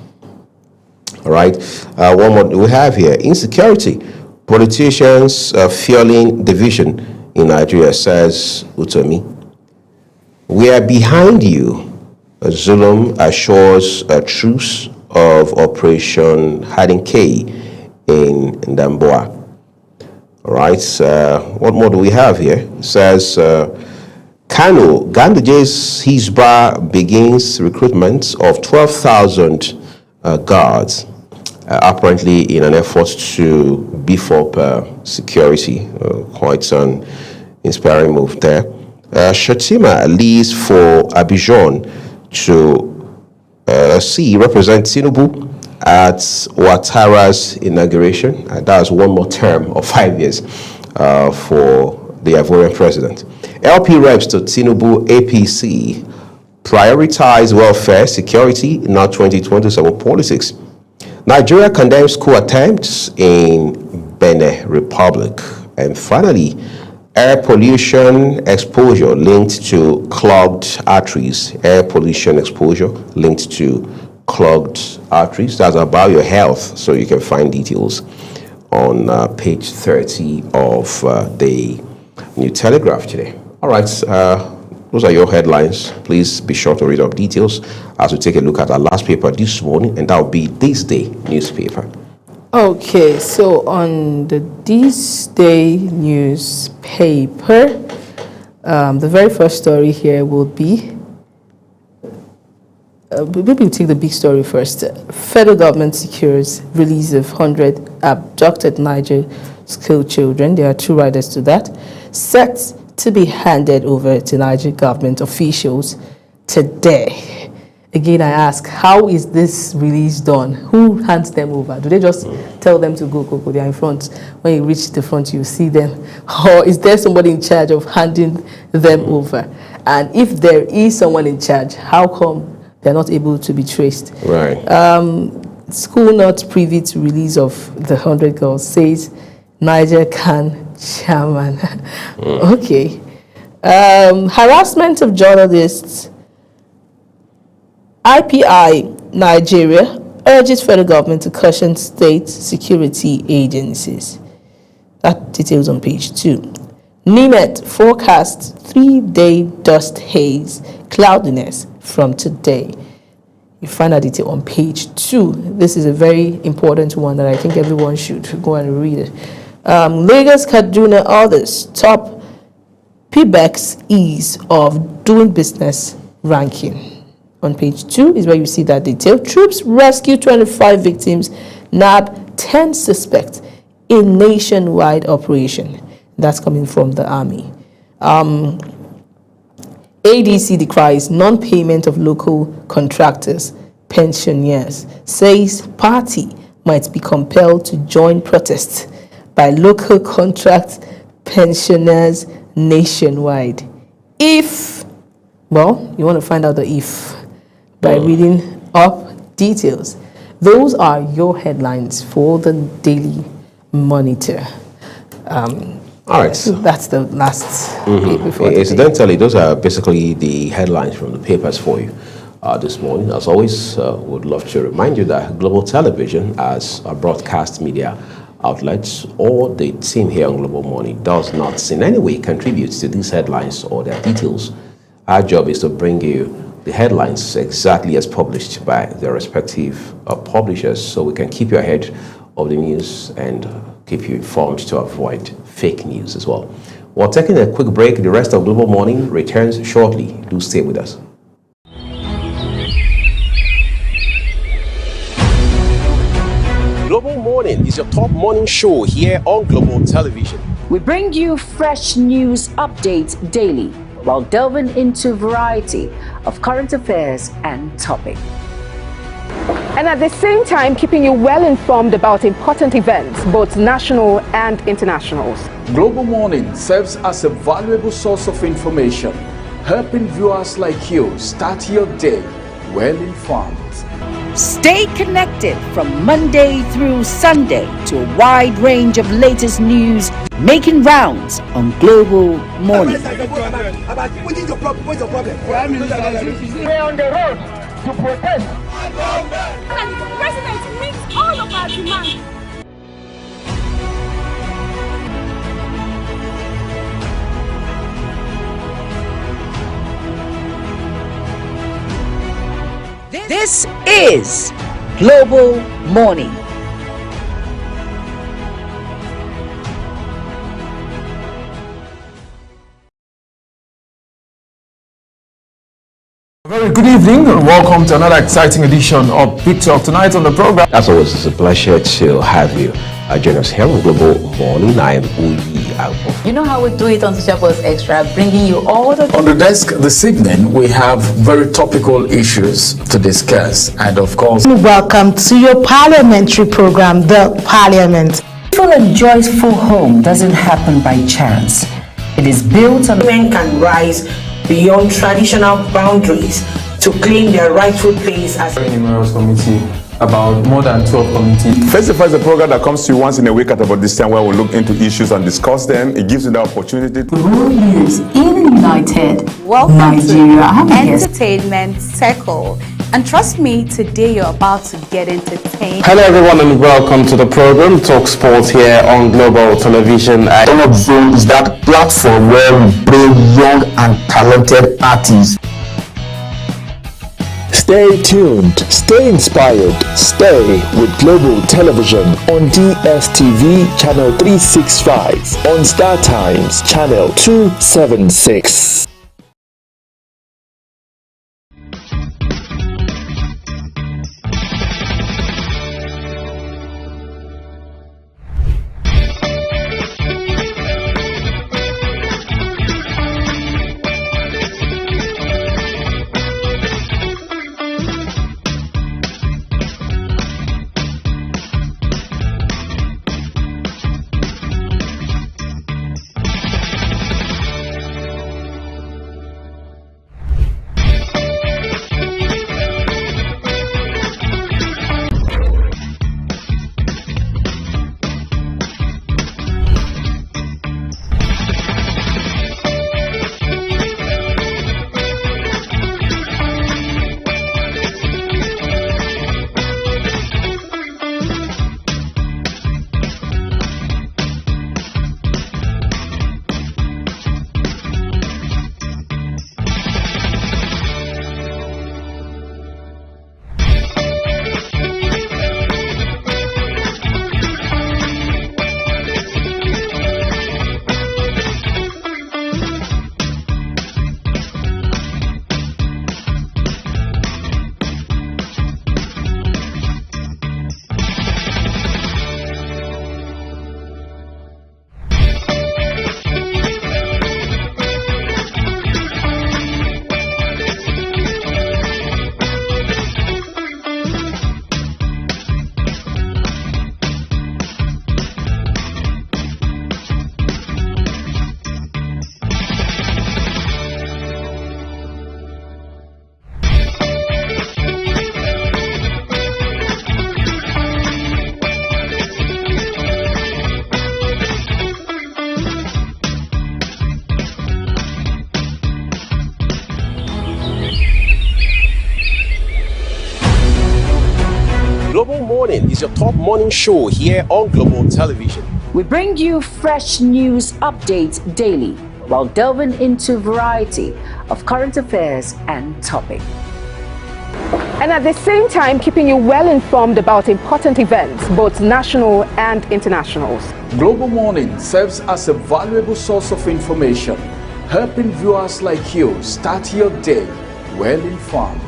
All right. One more we have here. Insecurity. Politicians fueling division in Nigeria, says Utomi. We are behind you. Zulum assures a truce of Operation Hiding K in Damboa. All right. What more do we have here? It says, Kano, Gandaje's Hizbah begins recruitment of 12,000 guards, apparently in an effort to beef up security. Quite an inspiring move there. Shatima leaves for Abidjan to represent Tinubu at Ouattara's inauguration. That's one more term of 5 years for the Ivorian president. LP reps to Tinubu APC prioritize welfare, security, not 2027 politics. Nigeria condemns coup attempts in Benin Republic. And finally, air pollution exposure linked to clogged arteries. Air pollution exposure linked to clogged arteries. That's about your health. So you can find details on page 30 of the New Telegraph today. All right, those are your headlines. Please be sure to read up details as we take a look at our last paper this morning, and that will be This Day newspaper. Okay, so on the This Day newspaper, the very first story here will be, maybe we'll take the big story first. Federal government secures release of 100 abducted Niger school children. There are 2 riders to that. Set to be handed over to Niger government officials today. Again, I ask, how is this release done? Who hands them over? Do they just tell them to go? They are in front. When you reach the front, you see them. Or is there somebody in charge of handing them over? And if there is someone in charge, how come they're not able to be traced? Right. School not privy to release of the 100 girls, says Niger Can chairman. Okay. Harassment of journalists. IPI Nigeria urges federal government to caution state security agencies. That details on page 2. NIMET forecasts 3-day dust haze, cloudiness from today. You find that detail on page 2. This is a very important one that I think everyone should go and read it. Lagos, Kaduna, others top PBEX ease of doing business ranking. On page 2 is where you see that detail. Troops rescue 25 victims, nab 10 suspects in nationwide operation. That's coming from the army. ADC decries non-payment of local contractors, pensioners, says party might be compelled to join protests by local contract pensioners nationwide. If, well, you want to find out the if by reading up details. Those are your headlines for the Daily Monitor. All right. That's the last paper for today. Incidentally, those are basically the headlines from the papers for you this morning. As always, would love to remind you that Global Television, as a broadcast media outlets, or the team here on Global Morning, does not in any way contribute to these headlines or their details. Our job is to bring you the headlines exactly as published by their respective publishers, so we can keep you ahead of the news and keep you informed to avoid fake news as well. While taking a quick break, the rest of Global Morning returns shortly. Do stay with us. Global Morning is your top morning show here on Global Television. We bring you fresh news updates daily while delving into a variety of current affairs and topics. And at the same time, keeping you well informed about important events, both national and internationals. Global Morning serves as a valuable source of information, helping viewers like you start your day well informed. Stay connected from Monday through Sunday to a wide range of latest news making rounds on Global Morning. We're on the road to protest. And the president meets all of our demands. This is Global Morning. Very good evening and welcome to another exciting edition of Big Talk. Tonight on the program. As always, it's a pleasure to have you join us here on Global Morning. I am Uyi Alpo. You know how we do it on Social Post Extra, bringing you all the... On the desk this evening, we have very topical issues to discuss, and of course... Welcome to your parliamentary program, The Parliament. Peaceful and joyful home doesn't happen by chance. It is built on... Men can rise beyond traditional boundaries to claim their rightful place as... Very numerous committee, about more than 12 committees. Festival is a program that comes to you once in a week at about this time where we'll look into issues and discuss them. It gives you the opportunity to... Rural leaders in United Nigeria. Entertainment Circle. And trust me, today you're about to get entertained. Hello everyone and welcome to the program Talk Sports here on Global Television. Turn Up Zone is that platform where we bring young and talented artists. Stay tuned, stay inspired, stay with Global Television on DSTV Channel 365, on Star Times Channel 276. Global Morning is your top morning show here on Global Television. We bring you fresh news updates daily while delving into a variety of current affairs and topics. And at the same time, keeping you well informed about important events, both national and internationals. Global Morning serves as a valuable source of information, helping viewers like you start your day well informed.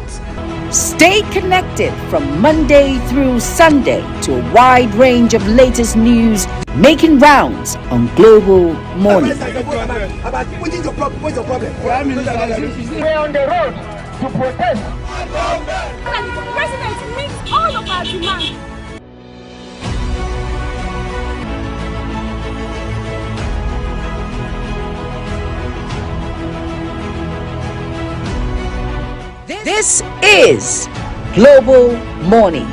Stay connected from Monday through Sunday to a wide range of latest news making rounds on Global Morning. We're on the road to protest. And the president meets all of our demands. This is Global Morning.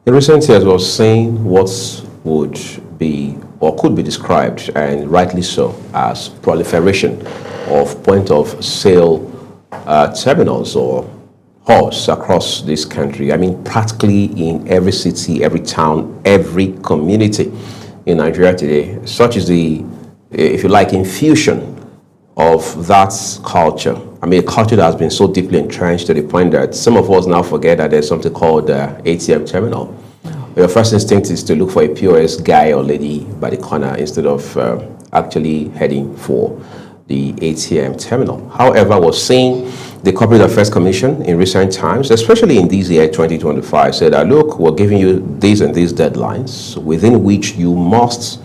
In recent years, we were seeing what would be or could be described, and rightly so, as proliferation of point-of-sale terminals or hubs across this country. I mean, practically in every city, every town, every community in Nigeria today. Such is the, if you like, infusion of that culture. I mean, a culture that has been so deeply entrenched to the point that some of us now forget that there's something called ATM terminal. Your first instinct is to look for a POS guy or lady by the corner instead of actually heading for the ATM terminal. However, we're seeing the Corporate Affairs Commission in recent times, especially in this year 2025, said that, look, we're giving you these and these deadlines within which you must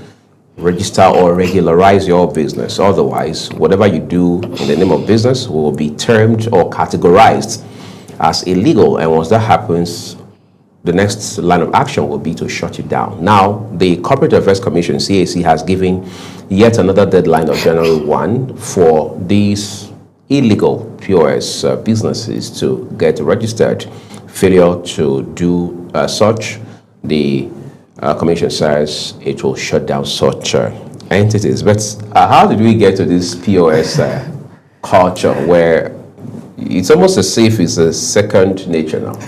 register or regularize your business. Otherwise, whatever you do in the name of business will be termed or categorized as illegal. And once that happens, the next line of action will be to shut you down. Now, the Corporate Affairs Commission, CAC, has given yet another deadline of January 1 for these illegal POS businesses to get registered. Failure to do such, the Commission says it will shut down such entities. But how did we get to this POS culture where it's almost as if it's a second nature now?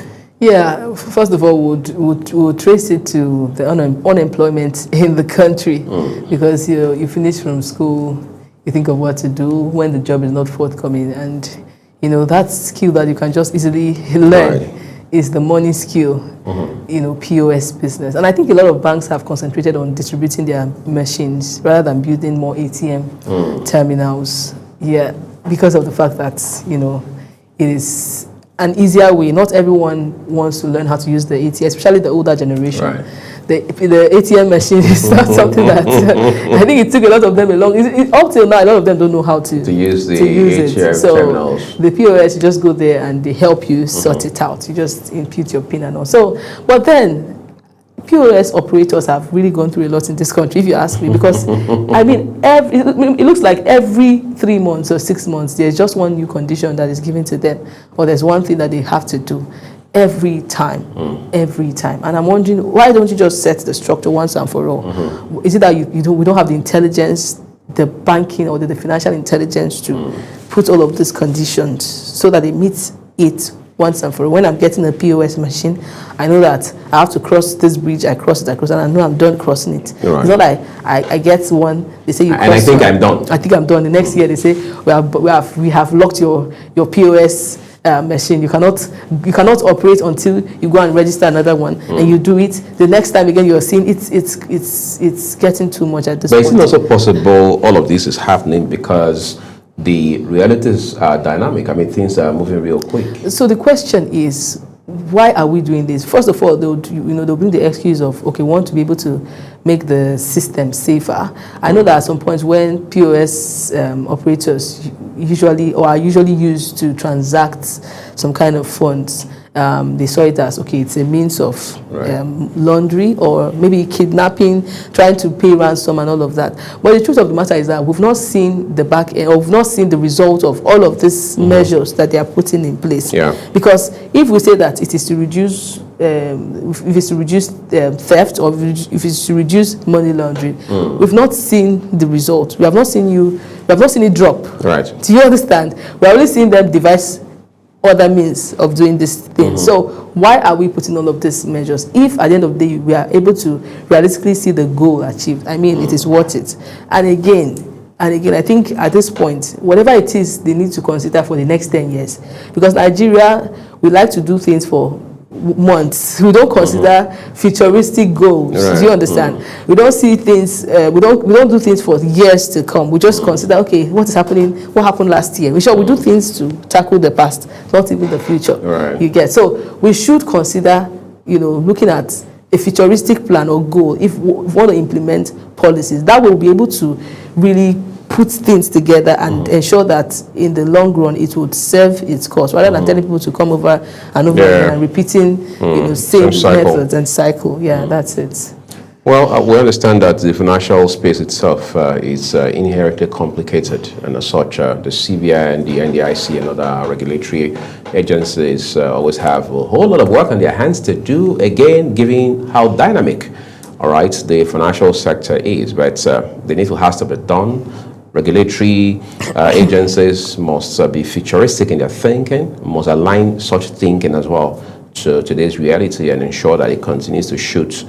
Yeah, first of all, we'll trace it to the unemployment in the country, because you finish from school, you think of what to do when the job is not forthcoming, and that skill that you can just easily learn is the money skill, POS business. And I think a lot of banks have concentrated on distributing their machines rather than building more ATM terminals. Yeah, because of the fact that it is an easier way. Not everyone wants to learn how to use the ATM, especially the older generation. Right. The ATM machine is not something that I think it took a lot of them up till now, a lot of them don't know how to use the ATM terminals. The POS, you just go there and they help you sort it out. You just input your PIN and all. So, but then POS operators have really gone through a lot in this country, if you ask me, because I mean, it looks like every 3 months or 6 months, there's just one new condition that is given to them, or there's one thing that they have to do every time. And I'm wondering, why don't you just set the structure once and for all? Is it that we don't have the intelligence, the banking or the financial intelligence to put all of these conditions so that they meet it once and for all? When I'm getting a POS machine, I know that I have to cross this bridge, I cross it, and I know I'm done crossing it. Right. It's not like I get one, they say you cross. And I think I'm done. I think I'm done. The next year they say we have locked your POS machine. You cannot operate until you go and register another one, and you do it. The next time again, you're seeing it's getting too much at this point. But it's also possible all of this is happening because the realities are dynamic. I mean, things are moving real quick. So the question is, why are we doing this? First of all, they'll bring the excuse of, okay, we want to be able to make the system safer. I know that at some points when POS operators are usually used to transact some kind of funds, they saw it as, okay, it's a means of laundry or maybe kidnapping, trying to pay ransom and all of that. But the truth of the matter is that we've not seen the back end, or we've not seen the result of all of these measures that they are putting in place. Yeah. Because if we say that it is to reduce, if it's to reduce theft, or if it's to reduce money laundering, we've not seen the result. We have not seen it drop. Right. Do you understand? We're only seeing them devise other means of doing this thing. So why are we putting all of these measures? If at the end of the day we are able to realistically see the goal achieved, I mean, it is worth it. And again, I think at this point, whatever it is, they need to consider for the next 10 years. Because Nigeria, we like to do things for months. We don't consider futuristic goals. Right. Do you understand? We don't see things. We don't do things for years to come. We just consider, okay, what is happening? What happened last year? We do things to tackle the past, not even the future. Right. You get. So we should consider, looking at a futuristic plan or goal if we want to implement policies. That will be able to really put things together and ensure that in the long run it would serve its cause, rather than telling people to come over and over again and repeating same methods and cycle. Yeah, that's it. Well, we understand that the financial space itself is inherently complicated, and as such, the CBI and the NDIC and other regulatory agencies always have a whole lot of work on their hands to do, again, given how dynamic, all right, the financial sector is. But they need to have to be done. Regulatory agencies must be futuristic in their thinking, must align such thinking as well to today's reality and ensure that it continues to shoot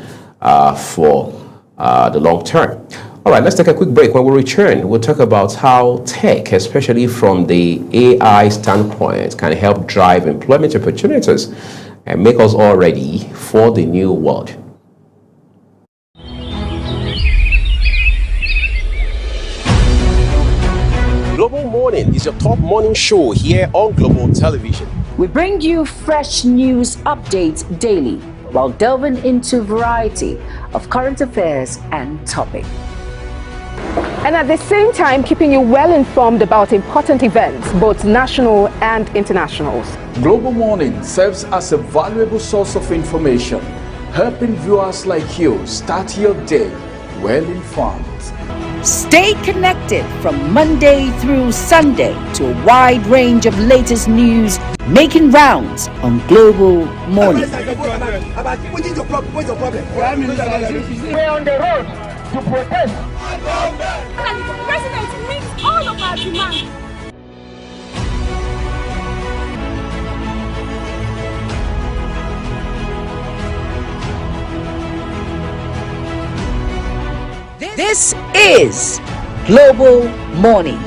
for the long term. All right, let's take a quick break. When we return, we'll talk about how tech, especially from the AI standpoint, can help drive employment opportunities and make us all ready for the new world. Global Morning is your top morning show here on Global Television. We bring you fresh news updates daily while delving into a variety of current affairs and topics. And at the same time, keeping you well informed about important events, both national and internationals. Global Morning serves as a valuable source of information, helping viewers like you start your day well informed. Stay connected from Monday through Sunday to a wide range of latest news making rounds on Global Morning. We're on the road to protest. And the president meets all of our demands. This is Global Morning.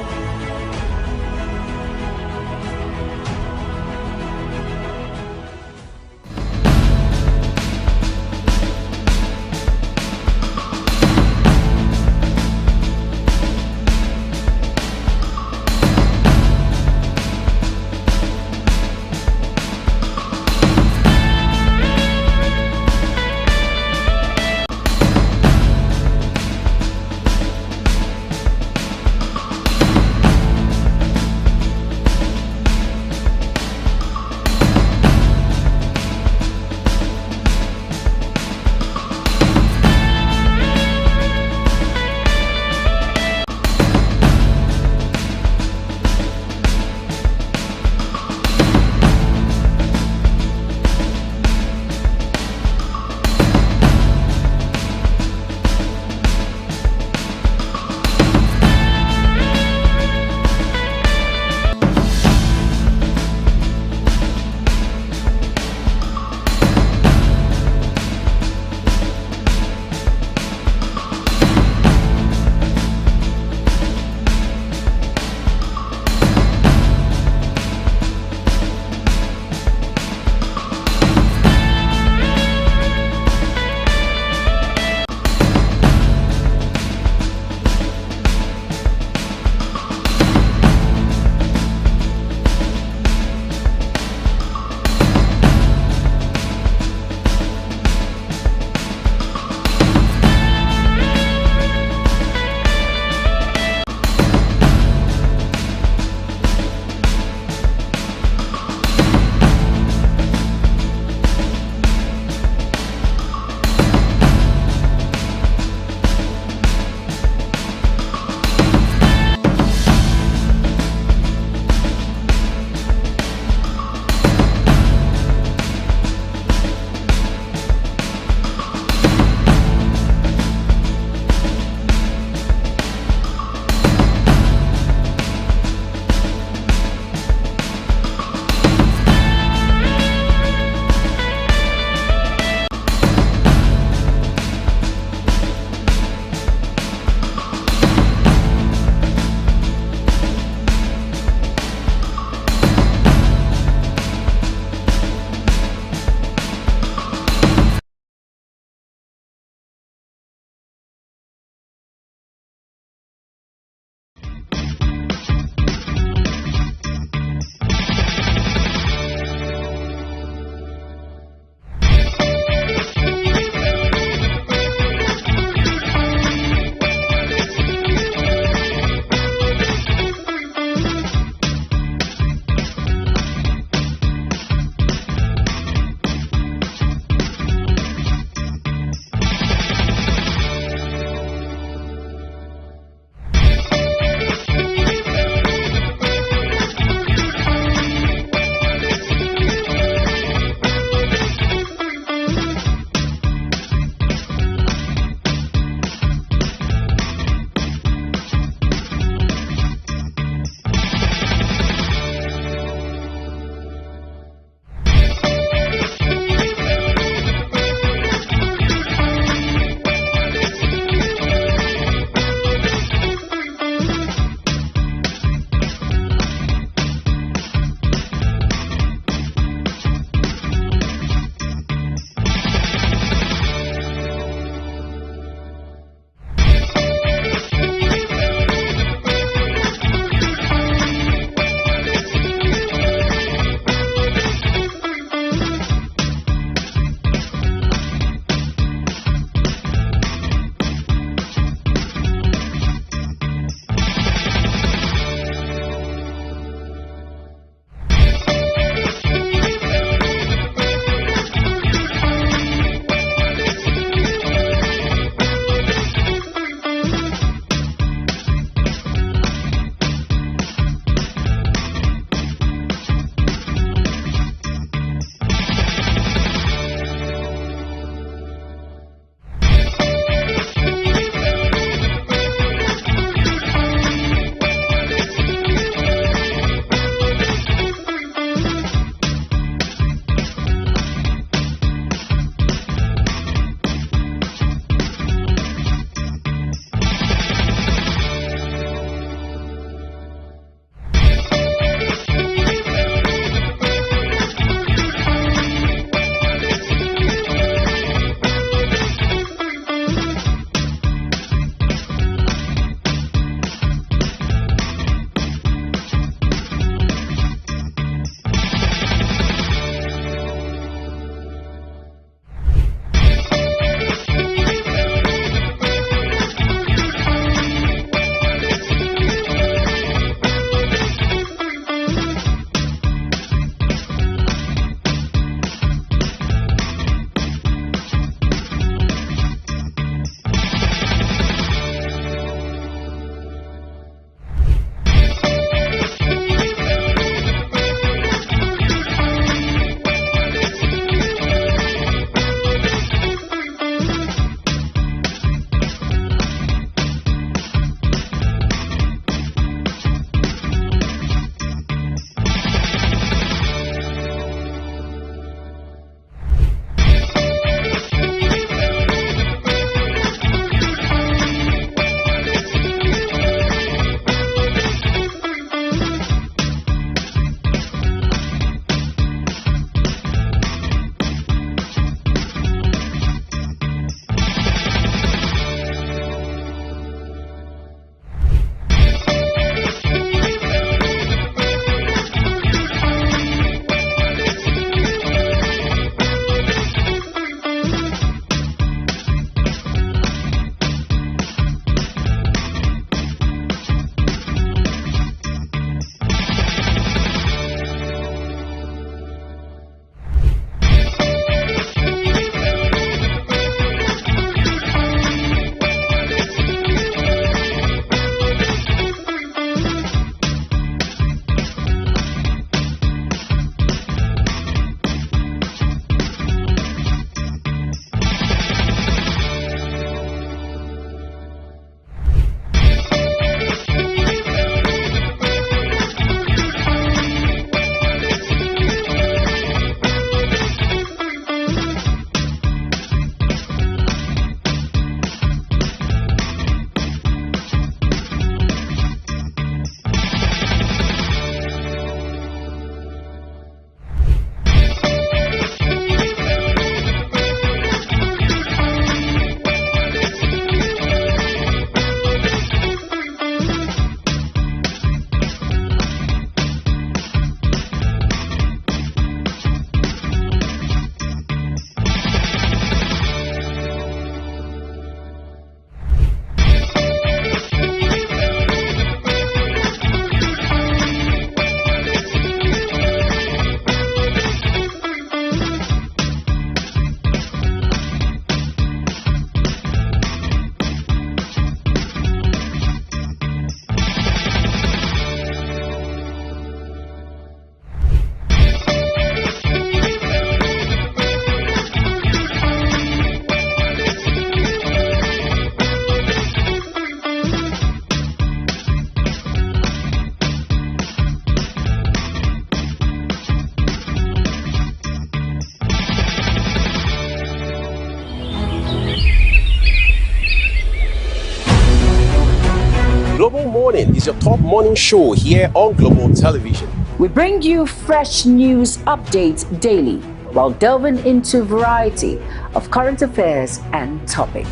is your top morning show here on Global Television. We bring you fresh news updates daily while delving into a variety of current affairs and topics.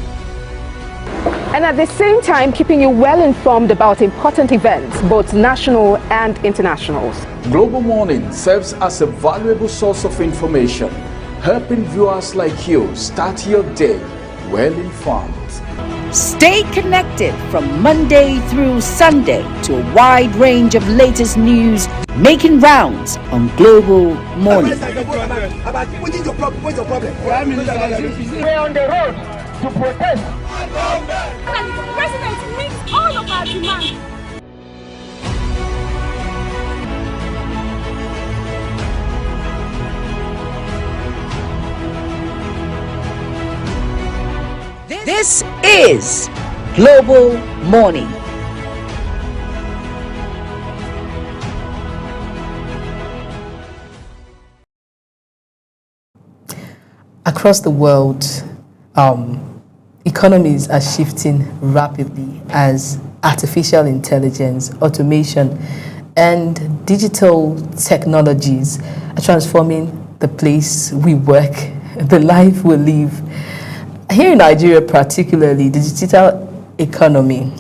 And at the same time, keeping you well informed about important events, both national and internationals. Global Morning serves as a valuable source of information, helping viewers like you start your day well informed. Stay connected from Monday through Sunday to a wide range of latest news making rounds on Global Morning. We're on the road to protest. And the president meets all of our demands. This is Global Morning. Across the world, economies are shifting rapidly as artificial intelligence, automation, and digital technologies are transforming the place we work, the life we live. Here in Nigeria particularly, the digital economy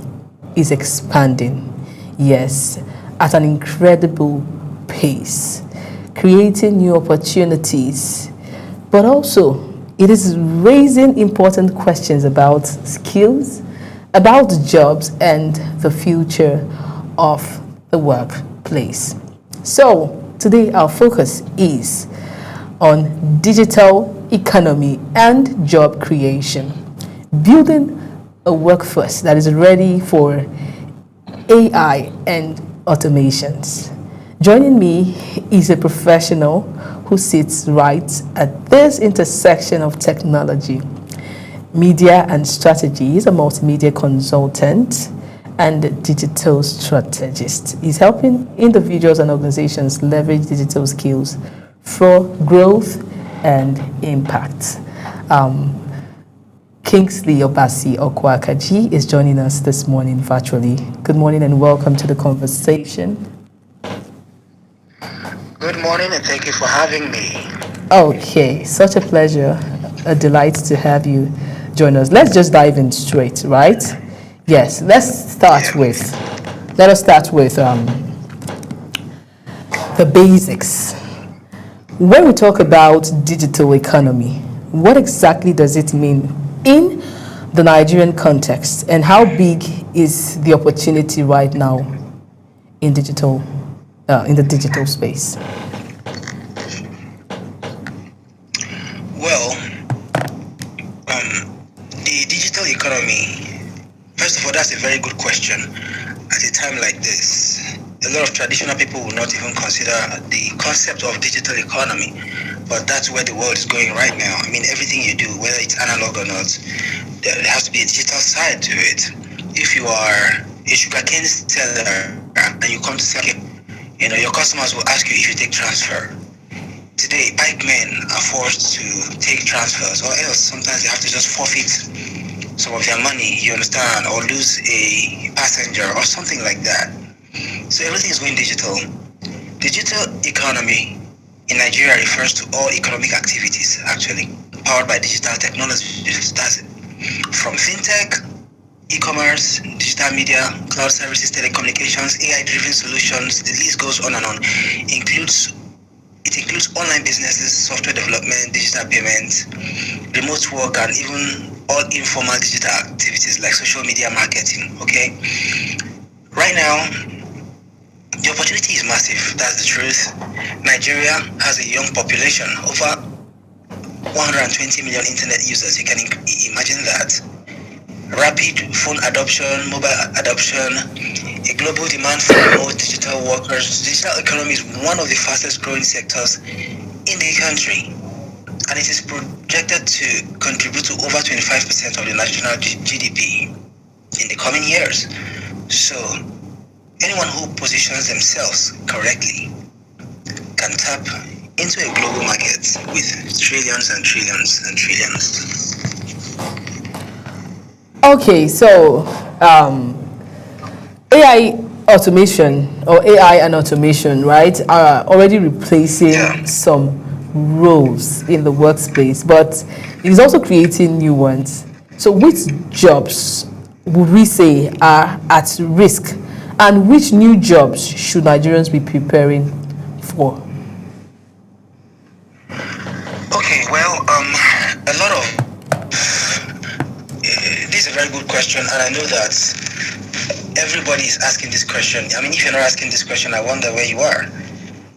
is expanding, yes, at an incredible pace, creating new opportunities, but also it is raising important questions about skills, about jobs, and the future of the workplace. So today our focus is on digital economy and job creation, building a workforce that is ready for AI and automations. Joining me is a professional who sits right at this intersection of technology, media and strategy. He's a multimedia consultant and digital strategist. He's helping individuals and organizations leverage digital skills for growth and impact. Kingsley Obasi Okwakaji is joining us this morning virtually. Good morning and welcome to the conversation. Good morning and thank you for having me. Okay, such a pleasure, a delight to have you join us. Let's just dive in straight, right? Yes, let us start with the basics. When we talk about digital economy, what exactly does it mean in the Nigerian context, and how big is the opportunity right now in the digital space? Well, the digital economy, first of all, that's a very good question. At a time like this, a lot of traditional people will not even consider the concept of digital economy, but that's where the world is going right now. I mean, everything you do, whether it's analog or not, there has to be a digital side to it. If you are a sugarcane seller and you come to sell, your customers will ask you if you take transfer. Today, bike men are forced to take transfers, or else sometimes they have to just forfeit some of their money, you understand, or lose a passenger or something like that. So everything is going digital. Digital economy in Nigeria refers to all economic activities actually powered by digital technology. That's it. From fintech, e-commerce, digital media, cloud services, telecommunications, AI-driven solutions, the list goes on and on. It includes online businesses, software development, digital payments, remote work, and even all informal digital activities like social media marketing, okay? Right now, the opportunity is massive, that's the truth. Nigeria has a young population, over 120 million internet users, you can imagine that. Rapid phone adoption, mobile adoption, a global demand for remote digital workers. Digital economy is one of the fastest growing sectors in the country, and it is projected to contribute to over 25% of the national GDP in the coming years. So anyone who positions themselves correctly can tap into a global market with trillions and trillions and trillions. Okay, so AI automation or AI and automation, right, are already replacing some roles in the workspace, but it is also creating new ones. So which jobs would we say are at risk, and which new jobs should Nigerians be preparing for? Okay, well, a lot of this is a very good question, and I know that everybody is asking this question. I mean, if you're not asking this question, I wonder where you are.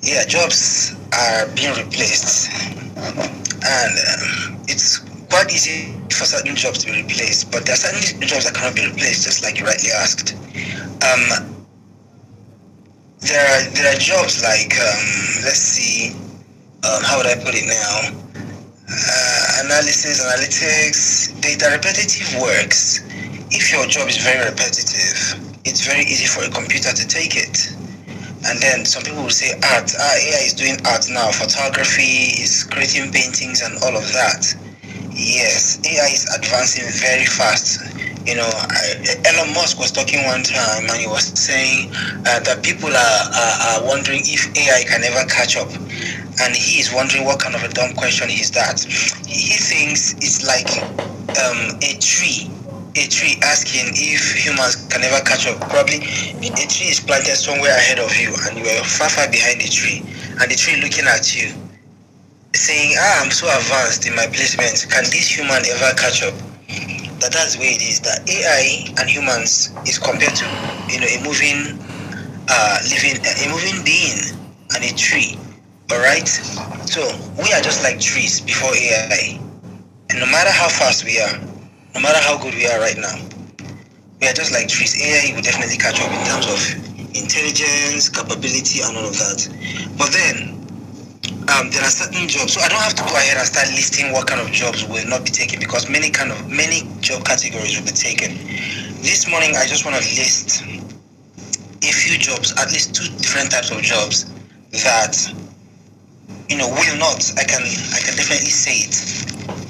Yeah, jobs are being replaced, and it's quite easy for certain jobs to be replaced, but there are certain jobs that cannot be replaced, just like you rightly asked. There are jobs like, let's see, how would I put it now? Analysis, analytics, data, repetitive works. If your job is very repetitive, it's very easy for a computer to take it. And then some people will say art. AI is doing art now. Photography is creating paintings and all of that. Yes, AI is advancing very fast. You know, Elon Musk was talking one time and he was saying that people are wondering if AI can ever catch up. And he is wondering what kind of a dumb question is that. He thinks it's like a tree asking if humans can ever catch up. Probably a tree is planted somewhere ahead of you and you are far behind the tree, and the tree looking at you saying, I'm so advanced in my placement, can this human ever catch up? That's the way it is. That AI and humans is compared to, you know, a moving being and a tree. Alright? So we are just like trees before AI. And no matter how fast we are, no matter how good we are right now, we are just like trees. AI will definitely catch up in terms of intelligence, capability, and all of that. But then, there are certain jobs, so I don't have to go ahead and start listing what kind of jobs will not be taken, because many job categories will be taken. This morning, I just want to list a few jobs, at least 2 different types of jobs that, you know, will not. I can definitely say it.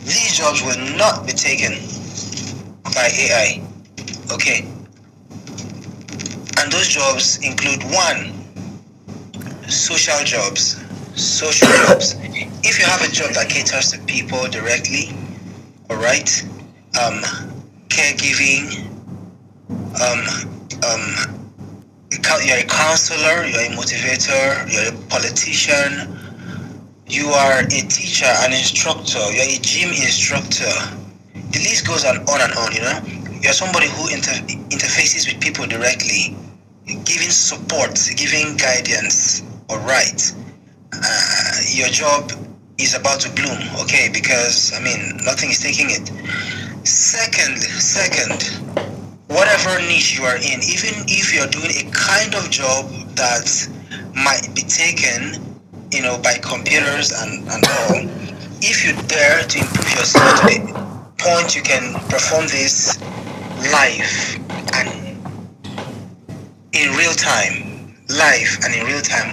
These jobs will not be taken by AI. Okay. And those jobs include 1, social jobs. Social jobs. If you have a job that caters to people directly, all right, caregiving, you're a counselor, you're a motivator, you're a politician, you are a teacher, an instructor, you're a gym instructor. The list goes on and on, you know. You're somebody who interfaces with people directly, giving support, giving guidance, all right. Your job is about to bloom, okay, because, I mean, nothing is taking it. Second, whatever niche you are in, even if you're doing a kind of job that might be taken, you know, by computers and all, if you dare to improve yourself to the point you can perform this live and in real time,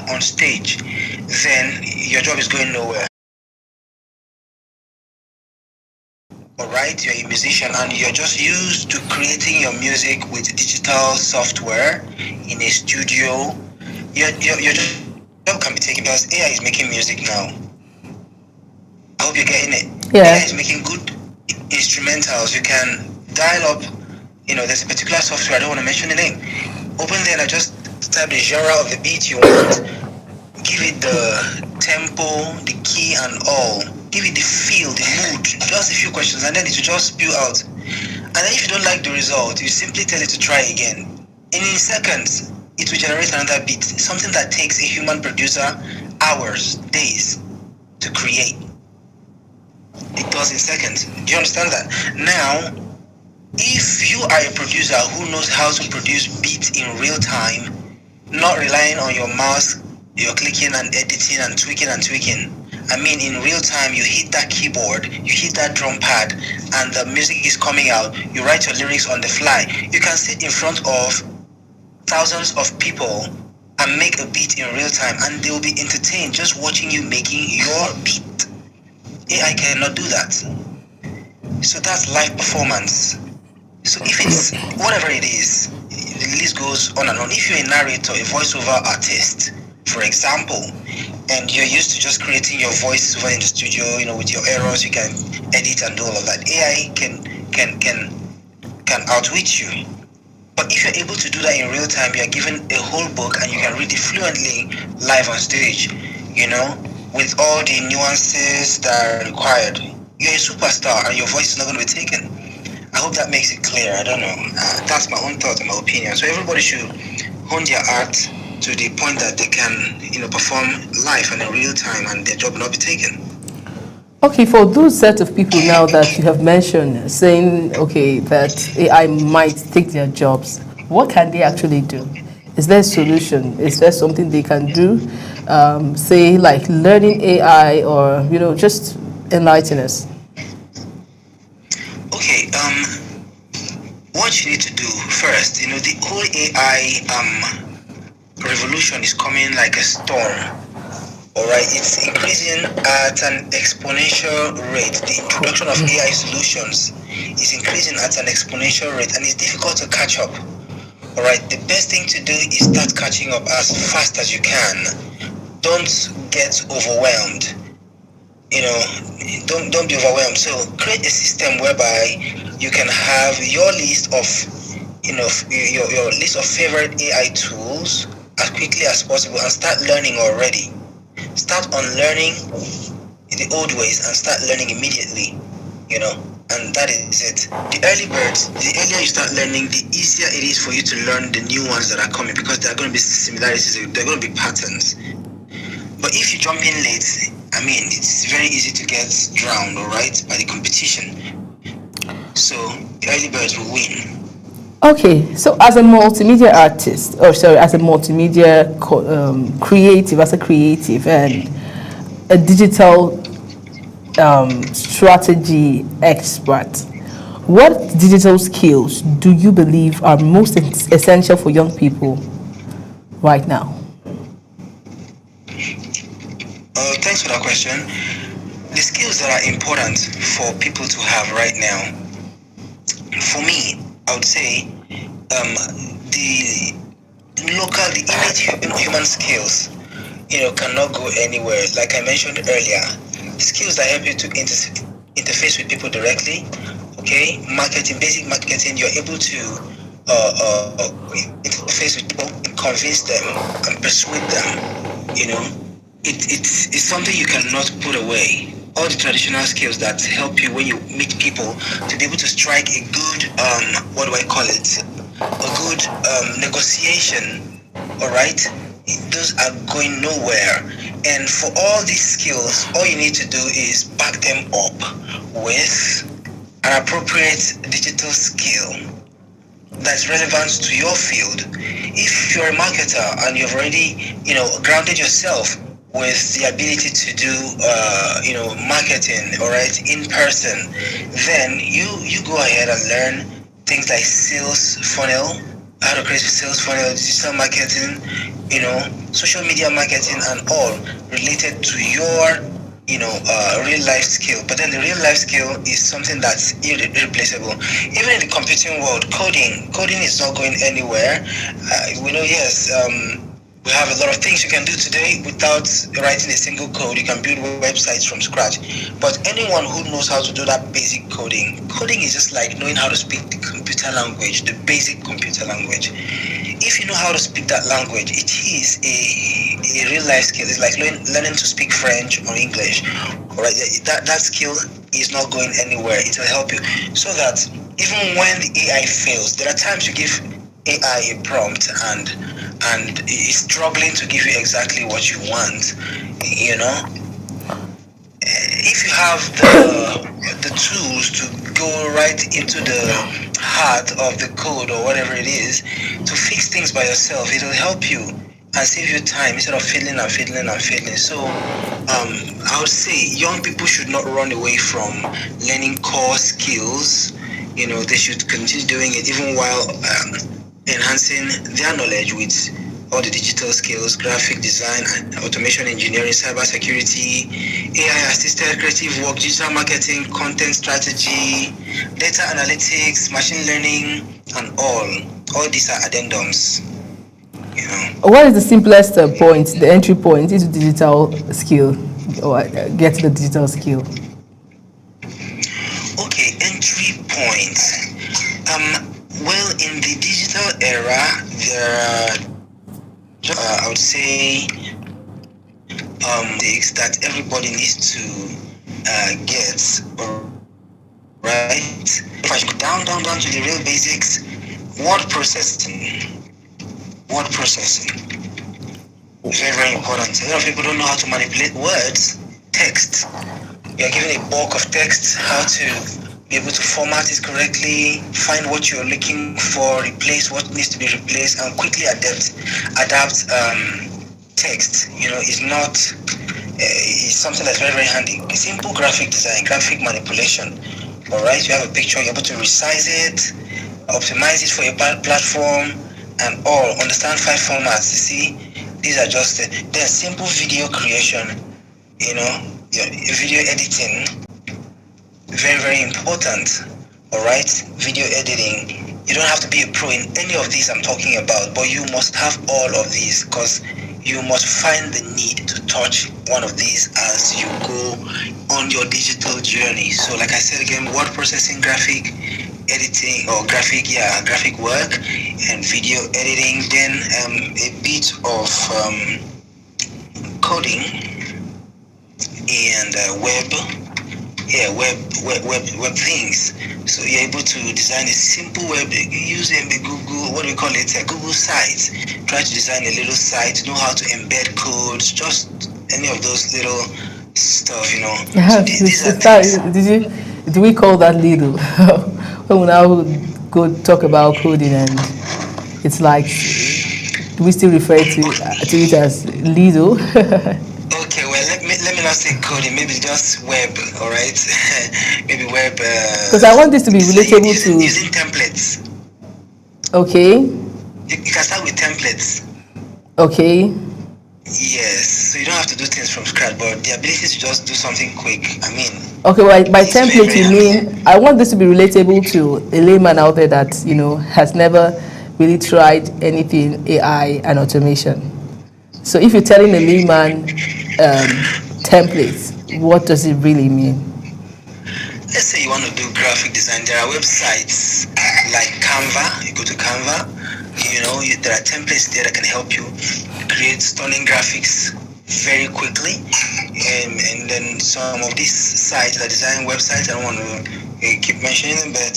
on stage, then your job is going nowhere. Alright, you're a musician and you're just used to creating your music with digital software in a studio. Your job can be taken because AI is making music now. I hope you're getting it. Yeah. AI is making good instrumentals. You can dial up, you know, there's a particular software, I don't want to mention the name. Open there and just type the genre of the beat you want, give it the tempo, the key and all, give it the feel, the mood, just a few questions, and then it will just spew out. And then if you don't like the result, you simply tell it to try again. And in seconds, it will generate another beat, something that takes a human producer hours, days to create. It does in seconds. Do you understand that? Now, if you are a producer who knows how to produce beats in real time, not relying on your mouse, you're clicking and editing and tweaking. I mean, in real time, you hit that keyboard, you hit that drum pad, and the music is coming out. You write your lyrics on the fly. You can sit in front of thousands of people and make a beat in real time, and they will be entertained just watching you making your beat. AI cannot do that. So that's live performance. So if it's whatever it is, the list goes on and on. If you're a narrator, a voiceover artist, for example, and you're used to just creating your voiceover in the studio, with your errors, you can edit and do all of that. AI can outwit you. But if you're able to do that in real time, you're given a whole book and you can read it fluently live on stage, with all the nuances that are required. You're a superstar and your voice is not going to be taken. I hope that makes it clear. I don't know. That's my own thought and my opinion. So everybody should hone their art to the point that they can, perform live and in real time, and their job will not be taken. Okay, for those set of people now that you have mentioned, saying, okay, that AI might take their jobs, what can they actually do? Is there a solution? Is there something they can do? Say, like learning AI, or, just enlighten us. Okay, what you need to do first, the whole AI revolution is coming like a storm. All right, it's increasing at an exponential rate. The introduction of AI solutions is increasing at an exponential rate, and it's difficult to catch up. All right, the best thing to do is start catching up as fast as you can. Don't get overwhelmed. Don't be overwhelmed. So create a system whereby you can have your list of, your list of favorite AI tools as quickly as possible and start learning already. Start unlearning the old ways and start learning immediately, and that is it. The early birds, the earlier you start learning, the easier it is for you to learn the new ones that are coming, because there are going to be similarities, there are going to be patterns. But if you jump in late, it's very easy to get drowned, all right, by the competition. So the early birds will win. Okay, so as a multimedia artist, as a multimedia creative and a digital strategy expert, what digital skills do you believe are most essential for young people right now? Thanks for that question. The skills that are important for people to have right now, for me, I would say the innate human skills, cannot go anywhere. Like I mentioned earlier, skills that help you to interface with people directly. Okay, marketing, basic marketing, you're able to interface with people, convince them, and persuade them. It's something you cannot put away. All the traditional skills that help you when you meet people to be able to strike a good, a good negotiation, all right? Those are going nowhere. And for all these skills, all you need to do is back them up with an appropriate digital skill that's relevant to your field. If you're a marketer and you've already, grounded yourself with the ability to do, marketing, all right, in person, then you go ahead and learn things like sales funnel, how to create a sales funnel, digital marketing, social media marketing, and all related to your, real life skill. But then the real life skill is something that's irreplaceable. Even in the computing world, coding is not going anywhere. We know, yes, we have a lot of things you can do today without writing a single code. You can build websites from scratch. But anyone who knows how to do that basic coding is just like knowing how to speak the computer language, the basic computer language. If you know how to speak that language, it is a real life skill. It's like learning to speak French or English. All right, that skill is not going anywhere. It will help you, so that even when the AI fails, there are times you give AI a prompt and it's struggling to give you exactly what you want. If you have the tools to go right into the heart of the code or whatever it is to fix things by yourself, it will help you and save you time instead of fiddling. So I would say young people should not run away from learning core skills. They should continue doing it even while enhancing their knowledge with all the digital skills, graphic design, automation engineering, cybersecurity, AI-assisted creative work, digital marketing, content strategy, data analytics, machine learning, and all these are addendums. You know. What is the simplest point, the entry point into digital skill, or get the digital skill? Okay, entry point. Well, in the digital era, there are, I would say, things that everybody needs to get, right? If I should go down to the real basics, word processing. Very, very important. A lot of people don't know how to manipulate words, text. You're given a bulk of text, how to be able to format it correctly, find what you're looking for, replace what needs to be replaced, and quickly adapt text. You know, is not it's something that's very, very handy. A simple graphic design, graphic manipulation. All right, you have a picture, you're able to resize it, optimize it for your platform, and all. Understand 5 formats. You see, these are just then simple video creation. You know, video editing. Very, very important. All right, video editing. You don't have to be a pro in any of these I'm talking about, but you must have all of these, because you must find the need to touch one of these as you go on your digital journey. So like I said again, word processing, graphic editing, or graphic work, and video editing. Then a bit of coding and web things. So you're able to design a simple web using the Google site. Try to design a little site, know how to embed codes, just any of those little stuff, you know. Do we call that little? When we now go talk about coding, and it's like, do we still refer to it as little? Okay, well, let me not say coding, maybe just web, all right? Maybe web. Because I want this to be relatable to... Using templates. Okay. You can start with templates. Okay. Yes, so you don't have to do things from scratch, but the ability to just do something quick, I mean... Okay, well, by template you mean, I want this to be relatable to a layman out there that, you know, has never really tried anything AI and automation. So if you're telling a layman templates, what does it really mean? Let's say you want to do graphic design. There are websites like Canva. You go to Canva, you know, there are templates there that can help you create stunning graphics very quickly. And then some of these sites that design websites, I don't want to keep mentioning them, but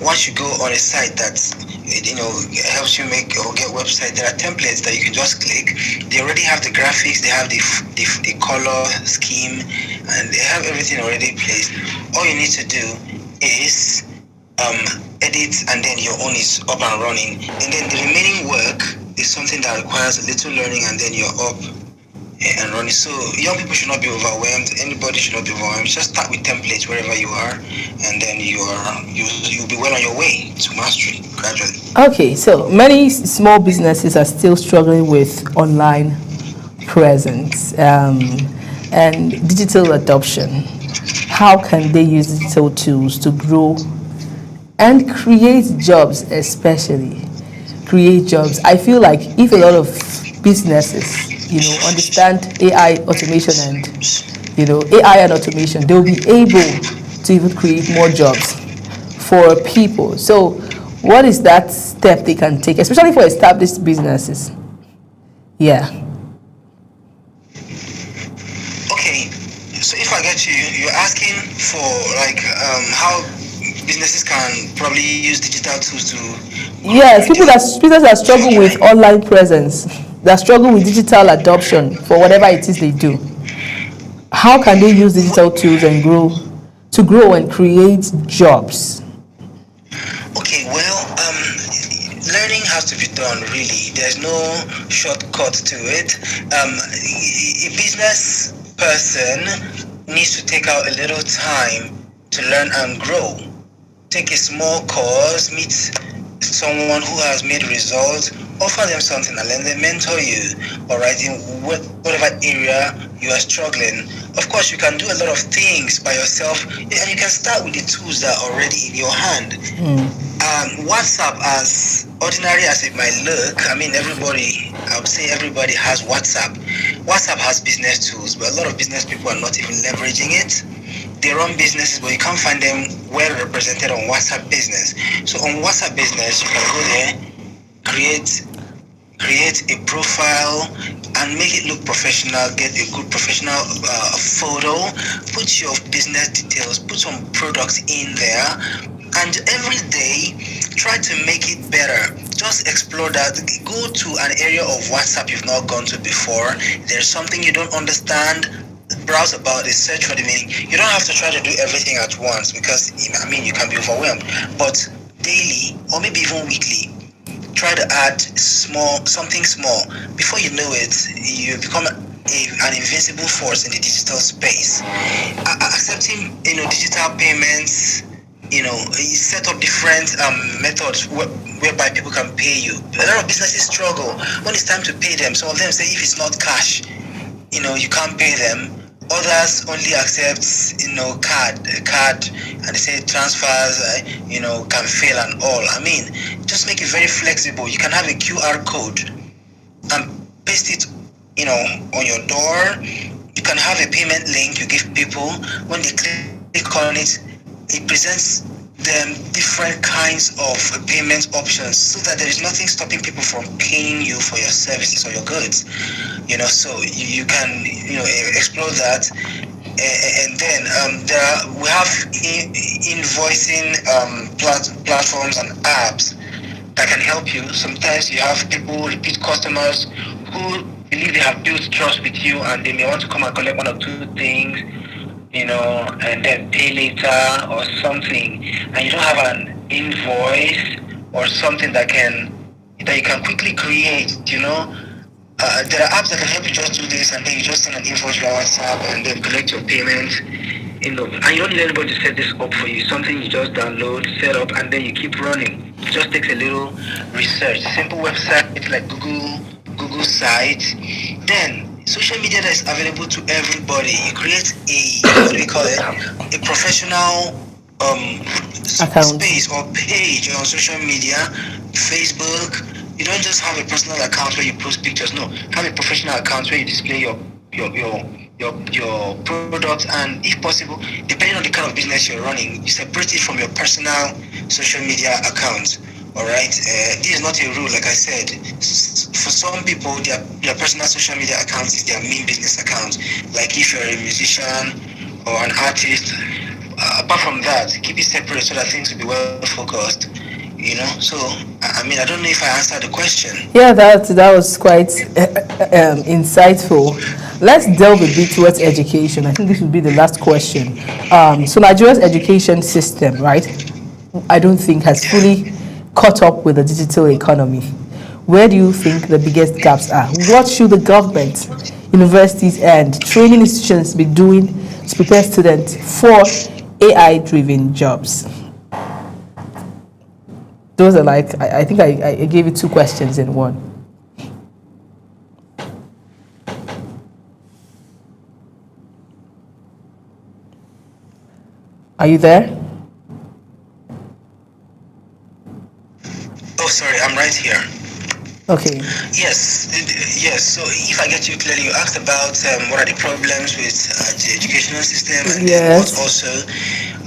once you go on a site that, you know, helps you make or get website, there are templates that you can just click. They already have the graphics, they have the color scheme, and they have everything already placed. All you need to do is edit, and then your own is up and running. And then the remaining work is something that requires a little learning, and then you're up and running. So young people should not be overwhelmed. Anybody should not be overwhelmed. Just start with templates wherever you are, and then you'll be well on your way to mastery gradually. Okay, so many small businesses are still struggling with online presence and digital adoption. How can they use digital tools to grow and create jobs, especially create jobs? I feel like if a lot of businesses, you know, understand AI automation and, you know, AI and automation, they'll be able to even create more jobs for people. So what is that step they can take, especially for established businesses? Yeah. Okay, so if I get you're asking for like how businesses can probably use digital tools to... Yes, businesses that struggle with online presence, that struggle with digital adoption for whatever it is they do. How can they use digital tools and grow and create jobs? Okay, well, learning has to be done, really. There's no shortcut to it. A business person needs to take out a little time to learn and grow. Take a small course, meet someone who has made results, offer them something and let them mentor you, all right, in whatever area you are struggling. Of course, you can do a lot of things by yourself, and you can start with the tools that are already in your hand. WhatsApp, as ordinary as it might look, I mean, I would say everybody has WhatsApp. WhatsApp has business tools, but a lot of business people are not even leveraging it. They run businesses, but you can't find them well represented on WhatsApp Business. So on WhatsApp Business, you can go there, create a profile and make it look professional, get a good professional photo, put your business details, put some products in there, and every day try to make it better. Just explore that. Go to an area of WhatsApp you've not gone to before. There's something you don't understand, browse about it, search for the meaning. You don't have to try to do everything at once, because I mean, you can be overwhelmed. But daily or maybe even weekly, try to add something small. Before you know it, you become an invincible force in the digital space. Accepting digital payments, you set up different methods whereby people can pay you. A lot of businesses struggle when it's time to pay them. Some of them say if it's not cash, you can't pay them. Others only accept card, and they say transfers can fail and all. I mean, just make it very flexible. You can have a QR code and paste it on your door. You can have a payment link you give people. When they click on it, it presents them different kinds of payment options, so that there is nothing stopping people from paying you for your services or your goods. So you can explore that. And then we have invoicing platforms and apps that can help you. Sometimes you have repeat customers who believe they have built trust with you, and they may want to come and collect one or two things, and then pay later or something, and you don't have an invoice or something that you can quickly create. There are apps that can help you just do this, and then you just send an invoice via WhatsApp and then collect your payment. And you don't need anybody to set this up for you. Something you just download, set up, and then you keep running. It just takes a little research. Simple website like Google site. Then social media that is available to everybody. You create a professional space or page on social media, Facebook. You don't just have a personal account where you post pictures. No, have a professional account where you display your products, and if possible, depending on the kind of business you're running, you separate it from your personal social media account. All right, this is not a rule. Like I said, for some people, their personal social media account is their main business account. Like if you're a musician or an artist, apart from that, keep it separate so that things will be well focused. So I mean, I don't know if I answered the question. Yeah, that was quite insightful. Let's delve a bit towards education. I think this will be the last question. So Nigeria's education system, right, I don't think has fully caught up with the digital economy. Where do you think the biggest gaps are? What should the government, universities, and training institutions be doing to prepare students for AI-driven jobs? Those are I think I gave you two questions in one. Are you there? Oh, sorry, I'm right here. Okay. Yes. So if I get you clearly, you asked about what are the problems with the educational system, and what also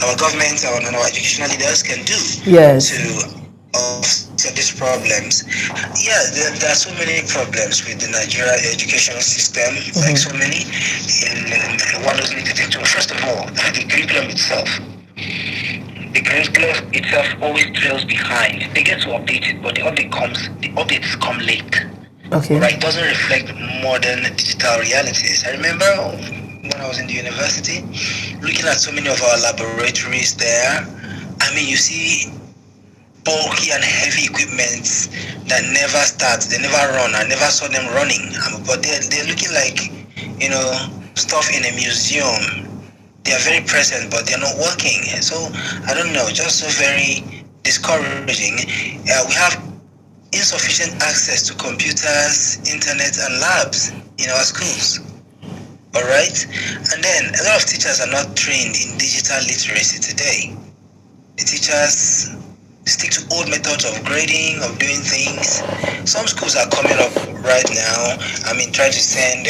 our government and our educational leaders can do to offset these problems. Yeah, there are so many problems with the Nigeria educational system, like so many, and one doesn't need to take to. First of all, the curriculum itself. The curriculum itself always trails behind. They get to update it, but the updates come late. Okay. Right? It doesn't reflect modern digital realities. I remember when I was in the university, looking at so many of our laboratories there. I mean, you see bulky and heavy equipment that never starts, they never run. I never saw them running, but they're looking like stuff in a museum. They are very present, but they're not working. So I don't know, just so very discouraging. We have insufficient access to computers, internet, and labs in our schools. All right? And then a lot of teachers are not trained in digital literacy today. The teachers stick to old methods of grading, of doing things. Some schools are coming up right now. Trying to send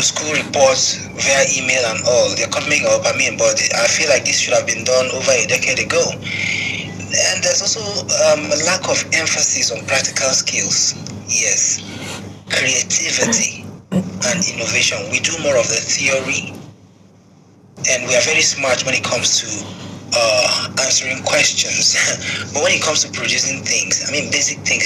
school reports via email and all. They're coming up, but I feel like this should have been done over a decade ago. And there's also a lack of emphasis on practical skills. Yes, creativity and innovation. We do more of the theory, and we are very smart when it comes to answering questions. But when it comes to producing things, basic things,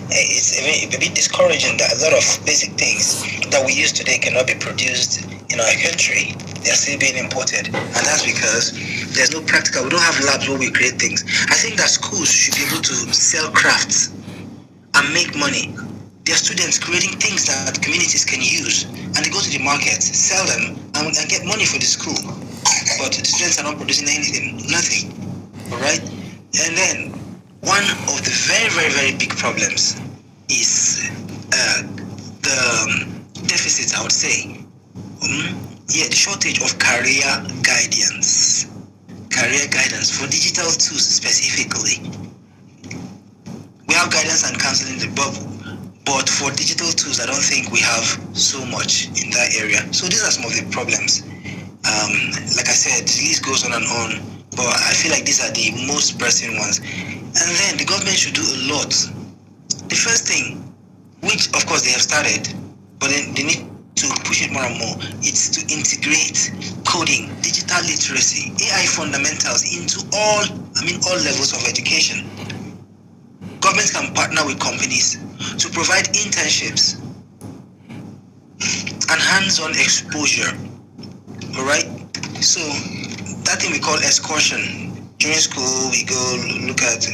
it's a bit discouraging that a lot of basic things that we use today cannot be produced in our country. They're still being imported, and that's because there's no practical. We don't have labs where we create things. I think that schools should be able to sell crafts and make money. There are students creating things that communities can use, and they go to the market, sell them, and get money for the school. But the students are not producing anything, nothing. All right? And then one of the very, very, very big problems is the deficit, I would say. The shortage of career guidance. Career guidance for digital tools specifically. We have guidance and counseling in the bubble, but for digital tools, I don't think we have so much in that area. So these are some of the problems. Like I said, the list goes on and on, but I feel like these are the most pressing ones. And then the government should do a lot. The first thing, which of course they have started, but then they need to push it more and more, it's to integrate coding, digital literacy, AI fundamentals into all levels of education. Governments can partner with companies to provide internships and hands-on exposure. All right? So that thing we call excursion. During school, we go look at,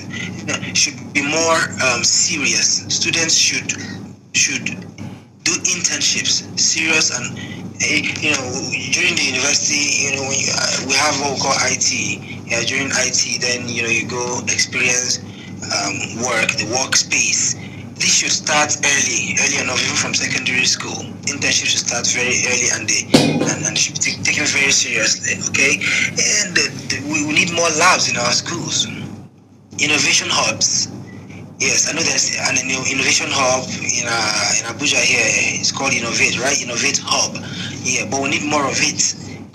should be more serious. Students should do internships, serious, and during the university, we have what we call IT. Yeah, during IT, then you go experience work, the workspace. This should start early enough, even from secondary school. Internship should start very early, and they should be taken very seriously. Okay, and we need more labs in our schools. Innovation hubs. Yes, I know there's an innovation hub in Abuja here. It's called Innovate, right? Innovate Hub. Yeah, but we need more of it.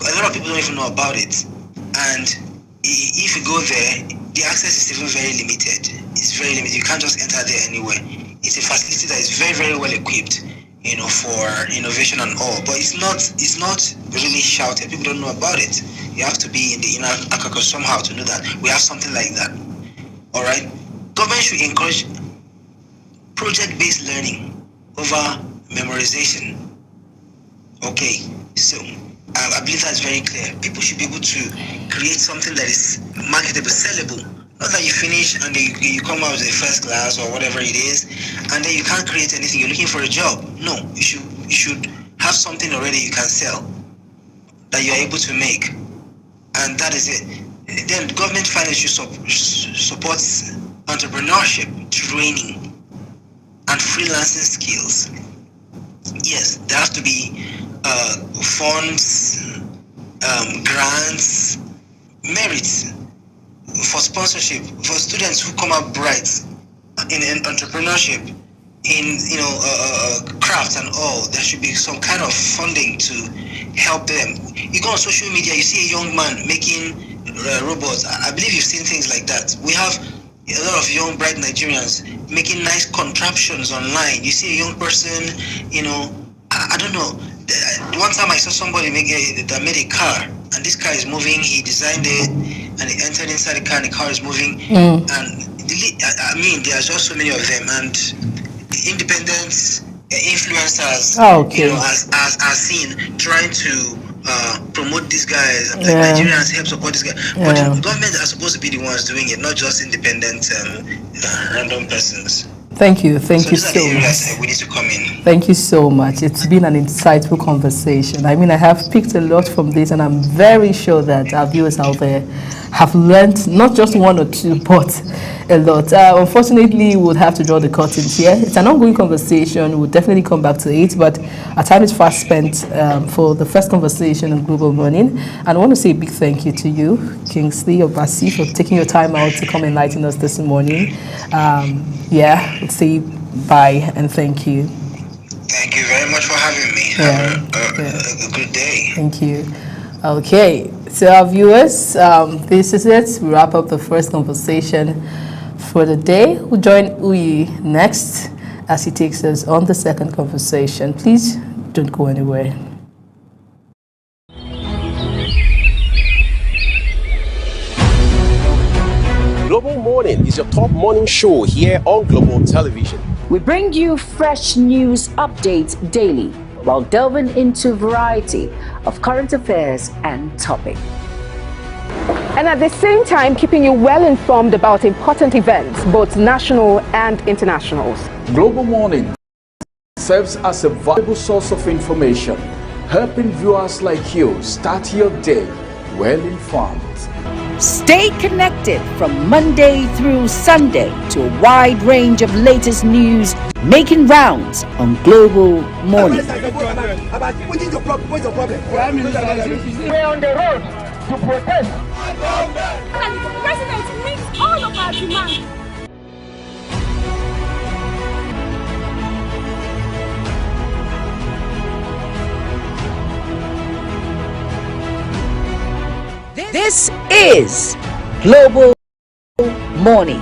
A lot of people don't even know about it. And if you go there, the access is even very limited. It's very limited. You can't just enter there anywhere. It's a facility that is very, very well equipped, for innovation and all. But it's not really shouted. People don't know about it. You have to be in the inner Akaka somehow to know that we have something like that. All right. Government should encourage project-based learning over memorization. Okay, so I believe that's very clear. People should be able to create something that is marketable, sellable. Not that you finish and you come out with a first class or whatever it is, and then you can't create anything. You're looking for a job. No, you should have something already you can sell that you're able to make, and that is it. Then government finance should support entrepreneurship, training, and freelancing skills. Yes, there has to be funds, grants, merits for sponsorship for students who come out bright in entrepreneurship, in crafts and all. There should be some kind of funding to help them. You go on social media, you see a young man making robots. I believe you've seen things like that. We have a lot of young bright Nigerians making nice contraptions online. You see a young person, I don't know. One time I saw somebody that made a car, and this car is moving. He designed it, and he entered inside the car, and the car is moving. And there are just so many of them, and independent influencers, are seen trying to promote these guys. Nigerians help support this guy, but the government are supposed to be the ones doing it, not just independent random persons. Thank you so much. We need to come in. Thank you so much. It's been an insightful conversation. I mean, I have picked a lot from this, and I'm very sure that our viewers out there have learned not just one or two, but a lot. Unfortunately, we'll have to draw the curtains here. It's an ongoing conversation. We'll definitely come back to it, but our time is fast spent for the first conversation on Global Morning. And I want to say a big thank you to you, Kingsley Obasi, for taking your time out to come enlighten us this morning. Let's say bye and thank you. Thank you very much for having me. Have a good day. Thank you. Okay, so our viewers, this is it. We wrap up the first conversation for the day. We'll join Uyi next as he takes us on the second conversation. Please don't go anywhere. Global Morning is your top morning show here on Global Television. We bring you fresh news updates daily while delving into a variety of current affairs and topics. And at the same time, keeping you well informed about important events, both national and internationals. Global Morning serves as a valuable source of information, helping viewers like you start your day well informed. Stay connected from Monday through Sunday to a wide range of latest news making rounds on Global Morning. We're on the road to protest. And the president meets all of our demands. This is Global Morning.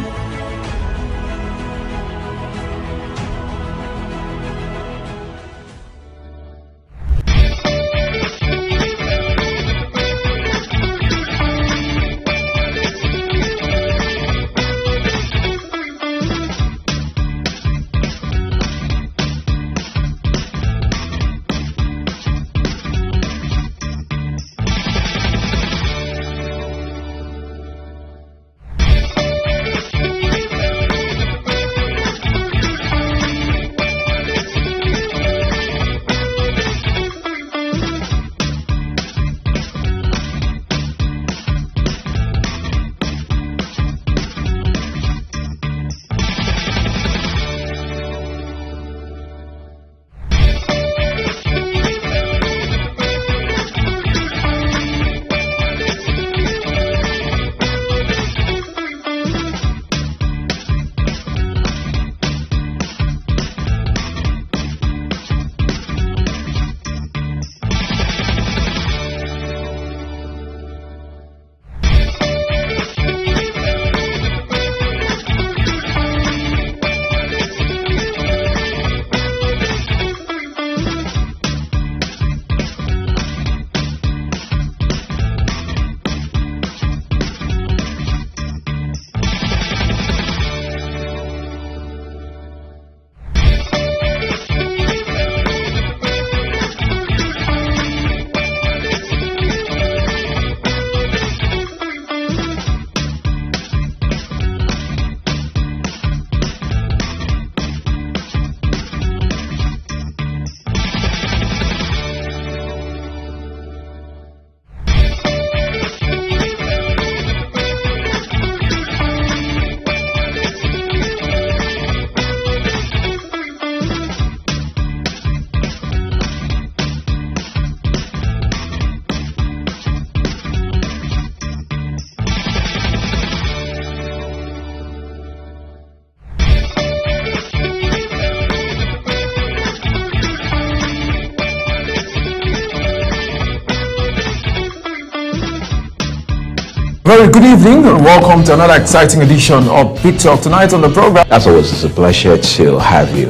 Very good evening and welcome to another exciting edition of Big Talk. Tonight on the program. As always, it's a pleasure to have you.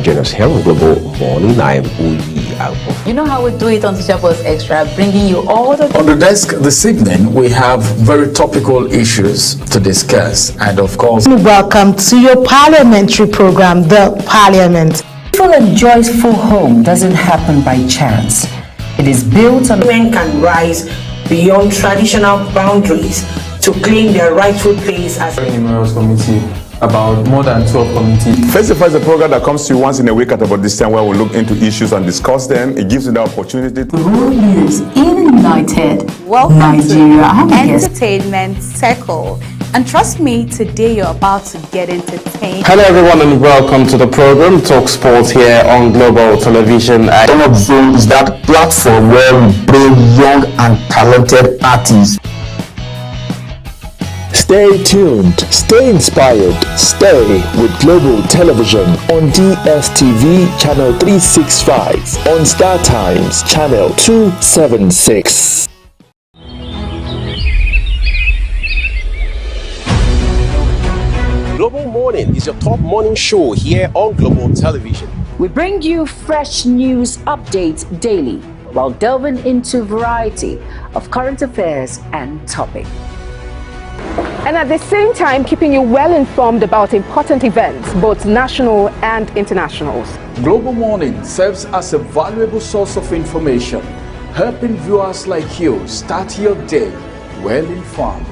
Join us here on Global Morning. I am Uyi Alpo. You know how we do it on Social Post Extra, bringing you all the... On the desk this evening, we have very topical issues to discuss. And of course... Welcome to your parliamentary program, The Parliament. Peaceful and joyful home doesn't happen by chance. It is built on... Women can rise beyond traditional boundaries to claim their rightful place as... The Numerous Committee about more than 12 communities. Face the Face is a program that comes to you once in a week at about this time where we look into issues and discuss them. It gives you the opportunity to World leaders in United Nigeria. I have a guest. Entertainment Circle. And trust me, today you're about to get entertained. Hello everyone and welcome to the program Talk Sports here on Global Television. Turn Up Zone is that platform where we bring young and talented artists. Stay tuned, stay inspired, stay with Global Television on DSTV Channel 365, on Star Times Channel 276. Global Morning is your top morning show here on Global Television. We bring you fresh news updates daily while delving into a variety of current affairs and topics. And at the same time, keeping you well informed about important events, both national and internationals. Global Morning serves as a valuable source of information, helping viewers like you start your day well informed.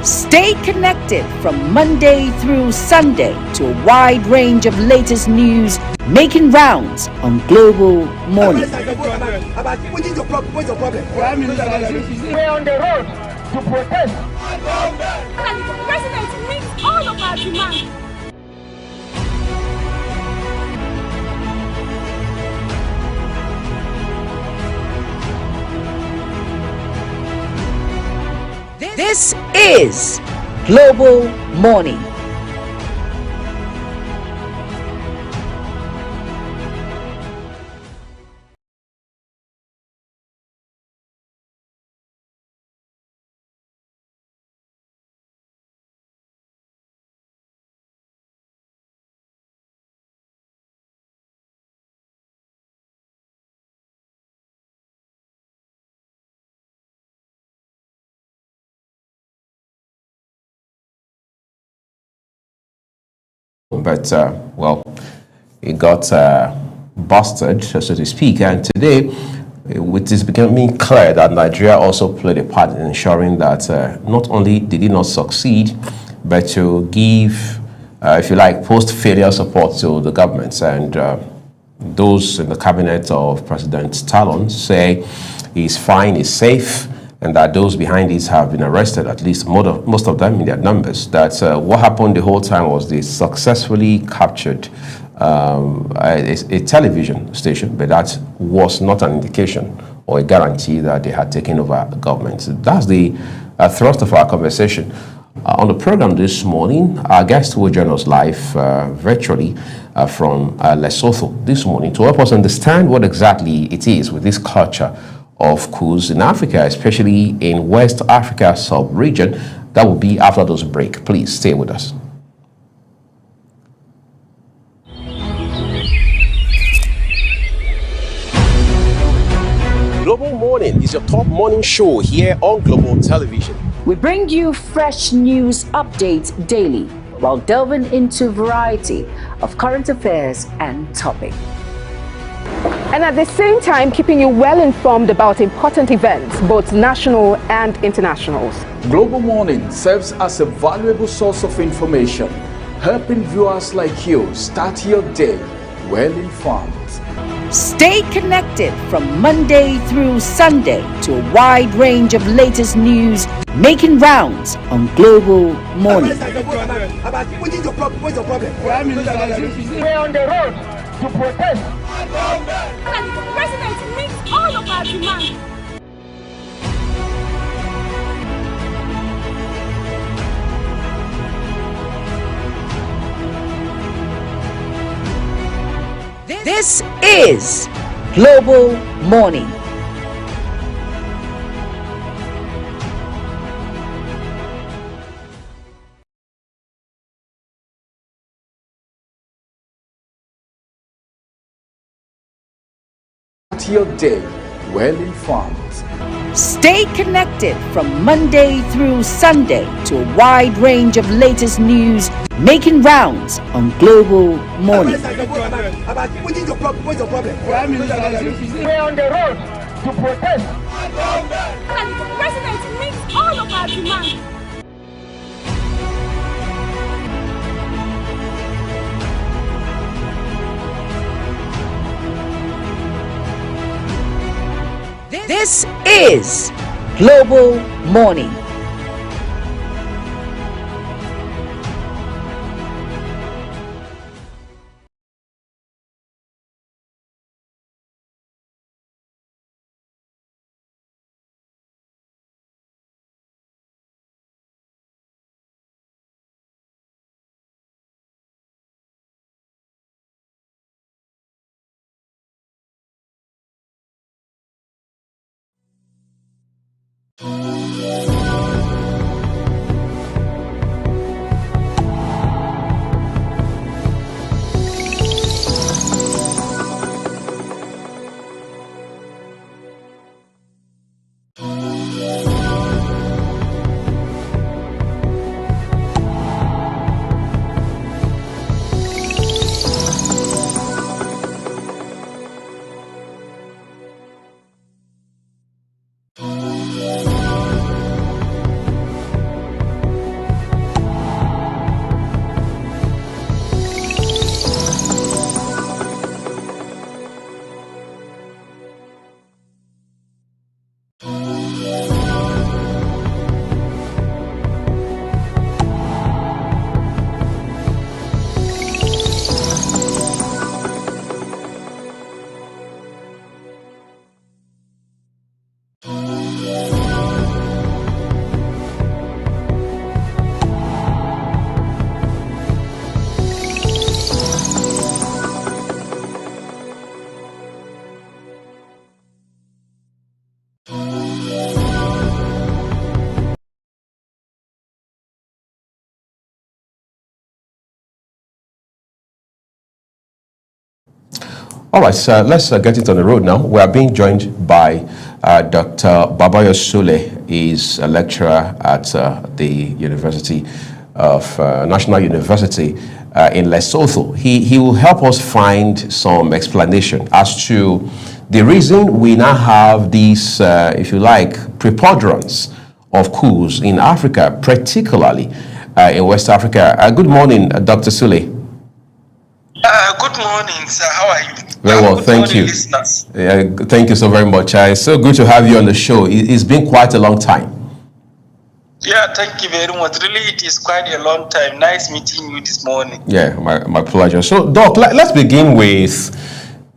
Stay connected from Monday through Sunday to a wide range of latest news making rounds on Global Morning. What is your problem? What's your problem? We're on the road to protest. And the president meets all of our demands. This is Global Morning. But, well, it got busted, so to speak. And today, it is becoming clear that Nigeria also played a part in ensuring that not only did it not succeed, but to give, if you like, post-failure support to the government. And those in the cabinet of President Talon say he's fine, he's safe, and that those behind it have been arrested, at least most of them in their numbers. That what happened the whole time was they successfully captured a television station, but that was not an indication or a guarantee that they had taken over government. So that's the thrust of our conversation. On the program this morning, our guest will join us live virtually from Lesotho this morning to help us understand what exactly it is with this culture of coups in Africa, especially in West Africa sub-region. That will be after this break. Please stay with us. Global Morning is your top morning show here on Global Television. We bring you fresh news updates daily while delving into a variety of current affairs and topics. And at the same time, keeping you well informed about important events, both national and internationals. Global Morning serves as a valuable source of information, helping viewers like you start your day well informed. Stay connected from Monday through Sunday to a wide range of latest news making rounds on Global Morning. What is your problem? What's your problem? We're on the road to protest. And the president meets all of our demands. This is Global Morning. Your day well informed. Stay connected from Monday through Sunday to a wide range of latest news making rounds on Global Morning. What is your problem? What's your problem? We're on the road to protest. And the president meets all of our demands. This is Global Morning. All right, so let's get it on the road now. We are being joined by Dr. Babayo Sule. He's a lecturer at the University of National University in Lesotho. He will help us find some explanation as to the reason we now have these, if you like, preponderance of coups in Africa, particularly in West Africa. Good morning, Dr. Sule. Good morning, sir. How are you? Very well, good thank morning, you. Listeners. Thank you so very much. It's so good to have you on the show. It's been quite a long time. Yeah, thank you very much. Really, it is quite a long time. Nice meeting you this morning. Yeah, my pleasure. So, Doc, let's begin with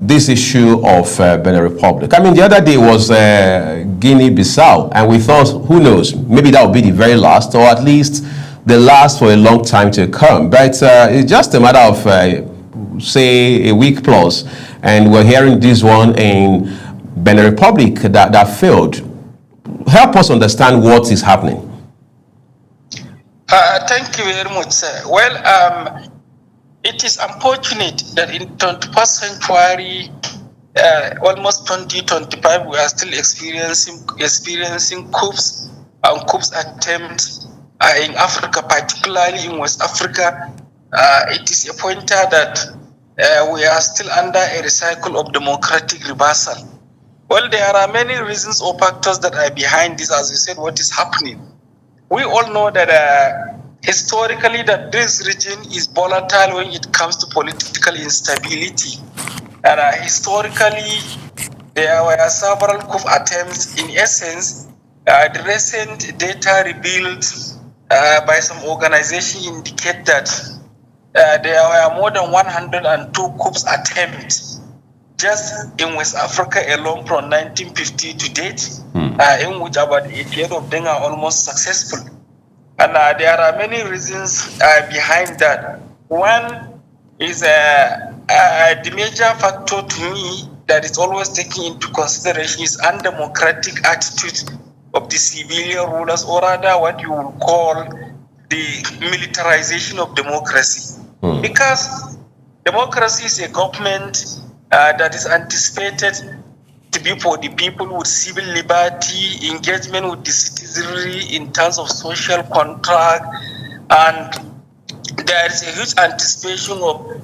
this issue of Benin Republic. I mean, the other day was Guinea-Bissau, and we thought, who knows, maybe that will be the very last, or at least the last for a long time to come. But it's just a matter of say a week plus, and we're hearing this one in Benin Republic that failed. Help us understand what is happening. Thank you very much, sir. Well, it is unfortunate that in 21st century, almost 2025, we are still experiencing coups and coups attempts in Africa, particularly in West Africa. It is a pointer that we are still under a recycle of democratic reversal. Well, there are many reasons or factors that are behind this, as you said, what is happening. We all know that historically that this region is volatile when it comes to political instability. And historically, there were several coup attempts. In essence, the recent data revealed by some organizations indicate that there were more than 102 coups attempts just in West Africa alone from 1950 to date, in which about 88 of them are almost successful. And there are many reasons behind that. One is the major factor to me that is always taken into consideration is undemocratic attitude of the civilian rulers, or rather what you would call the militarization of democracy. Because democracy is a government that is anticipated to be for the people with civil liberty, engagement with the citizenry in terms of social contract, and there is a huge anticipation of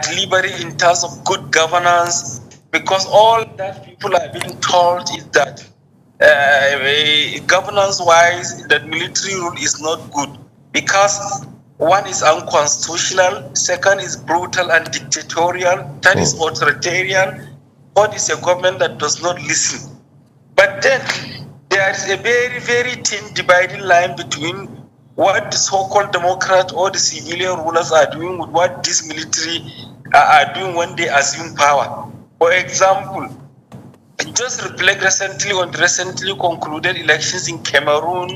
delivery in terms of good governance, because all that people are being told is that governance-wise, that military rule is not good, because one is unconstitutional, second is brutal and dictatorial, third is authoritarian, fourth is a government that does not listen. But then there is a very, very thin dividing line between what the so-called Democrat or the civilian rulers are doing with what these military are doing when they assume power. For example, just reflect recently on the recently concluded elections in Cameroon,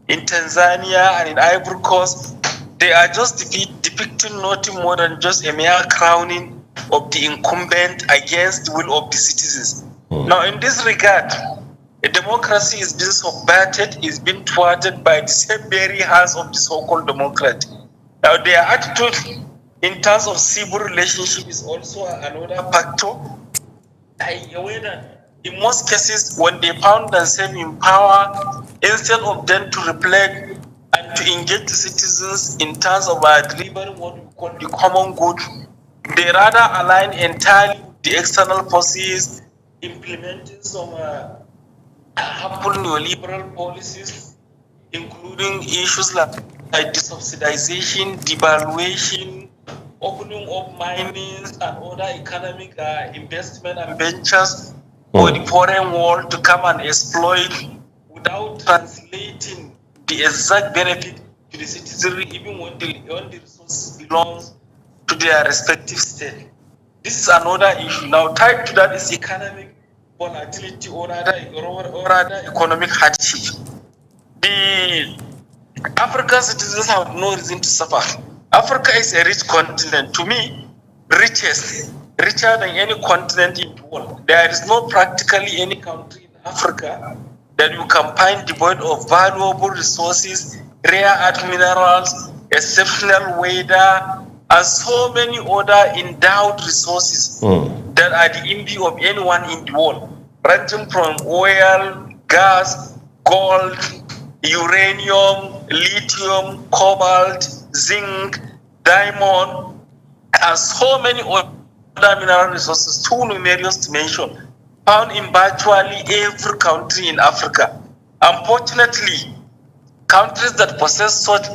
in Tanzania, and in Ivory Coast. They are just depicting nothing more than just a mere crowning of the incumbent against the will of the citizens. Now, in this regard, a democracy is being subverted, is being thwarted by the same very hands of the so-called Democrat. Now, their attitude in terms of civil relationship is also another factor. I aware that in most cases, when they found themselves in power, instead of them to reflect and to engage the citizens in terms of delivering what we call the common good, they rather align entirely with the external forces, implementing some harmful neoliberal policies, including issues like subsidization, devaluation, opening up minings and other economic investment and ventures for the foreign world to come and exploit without translating the exact benefit to the citizenry, even when the resources belongs to their respective state. This is another issue. Now, tied to that is economic volatility or rather economic hardship. The African citizens have no reason to suffer. Africa is a rich continent. To me, richer than any continent in the world. There is no practically any country in Africa that you can find devoid of valuable resources, rare earth minerals, exceptional weather, and so many other endowed resources that are the envy of anyone in the world, ranging from oil, gas, gold, uranium, lithium, cobalt, zinc, diamond, and so many other mineral resources, too numerous to mention, found in virtually every country in Africa. Unfortunately, countries that possess such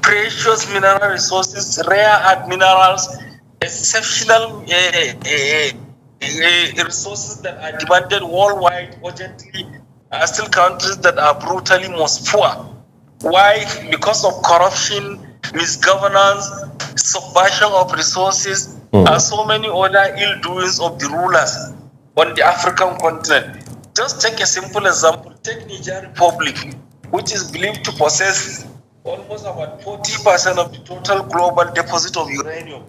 precious mineral resources, rare earth minerals, exceptional resources that are demanded worldwide urgently, are still countries that are brutally most poor. Why? Because of corruption, misgovernance, subversion of resources, and so many other ill doings of the rulers on the African continent. Just take a simple example. Take Niger Republic, which is believed to possess almost about 40% of the total global deposit of uranium.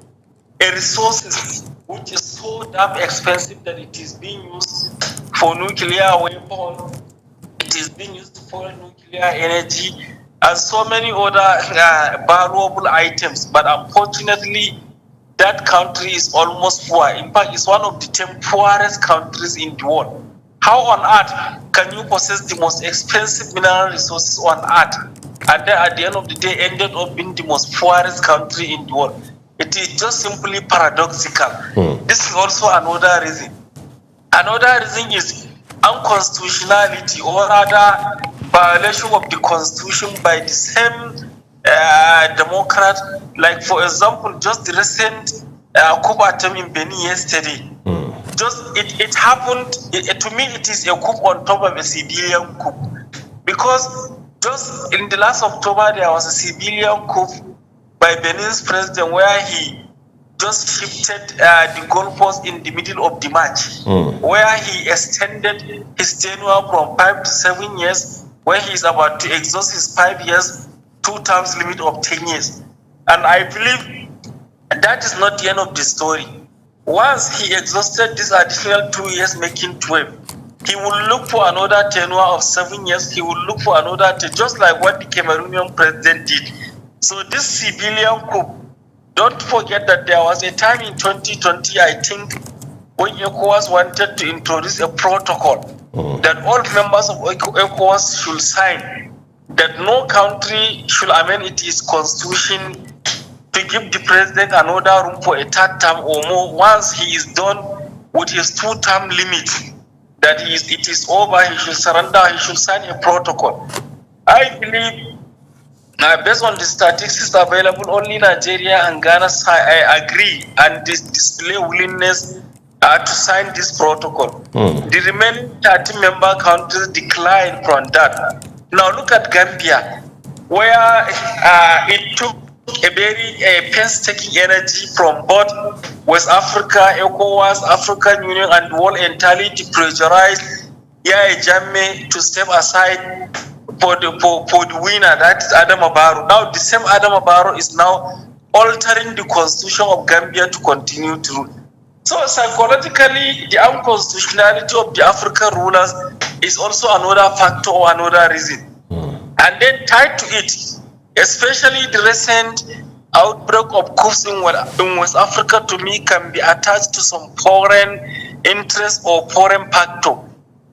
A resource which is so damn expensive that it is being used for nuclear weapons, it is being used for nuclear energy, and so many other valuable items. But unfortunately, that country is almost poor. In fact, it's one of the 10 poorest countries in the world. How on earth can you possess the most expensive mineral resources on earth and then at the end of the day ended up being the most poorest country in the world? It is just simply paradoxical. This is also another reason. Another reason is unconstitutionality, or rather violation of the constitution by the same Democrat. Like, for example, just the recent coup attempt in Benin yesterday. Just it happened. To me, it is a coup on top of a civilian coup, because just in the last October there was a civilian coup by Benin's president where he just shifted the goalpost in the middle of the match, where he extended his tenure from 5 to 7 years, where he is about to exhaust his 5 years, 2 terms limit of 10 years. And I believe that is not the end of the story. Once he exhausted this additional 2 years, making 12, he will look for another tenure of 7 years. He will look for another, just like what the Cameroonian president did. So this civilian coup, don't forget that there was a time in 2020, I think, when ECOWAS wanted to introduce a protocol that all members of ECOWAS should sign, that no country should amend its constitution to give the president another room for a third term or more. Once he is done with his 2-term limit, that it is over, he should surrender, he should sign a protocol. I believe, based on the statistics available, only Nigeria and Ghana agree and display willingness to sign this protocol. The remaining 30 member countries declined from that. Now look at Gambia, where it took a very painstaking energy from both West Africa, ECOWAS, African Union, and the world entirely to pressurize Yahya Jammeh to step aside for the winner, that is Adama Barrow. Now the same Adama Barrow is now altering the constitution of Gambia to continue to rule. So psychologically, the unconstitutionality of the African rulers is also another factor or another reason. And then tied to it, especially the recent outbreak of coups in West Africa, to me, can be attached to some foreign interest or foreign factor.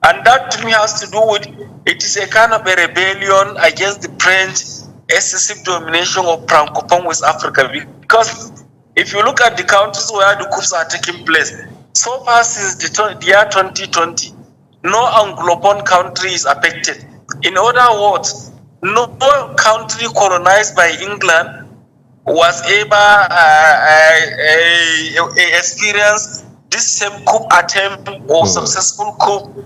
And that to me has to do with, it is a kind of a rebellion against the French excessive domination of Francophone West Africa. Because if you look at the countries where the coups are taking place, so far since the year 2020, no Anglophone country is affected. In other words, no country colonized by England was able experience this same coup attempt or successful coup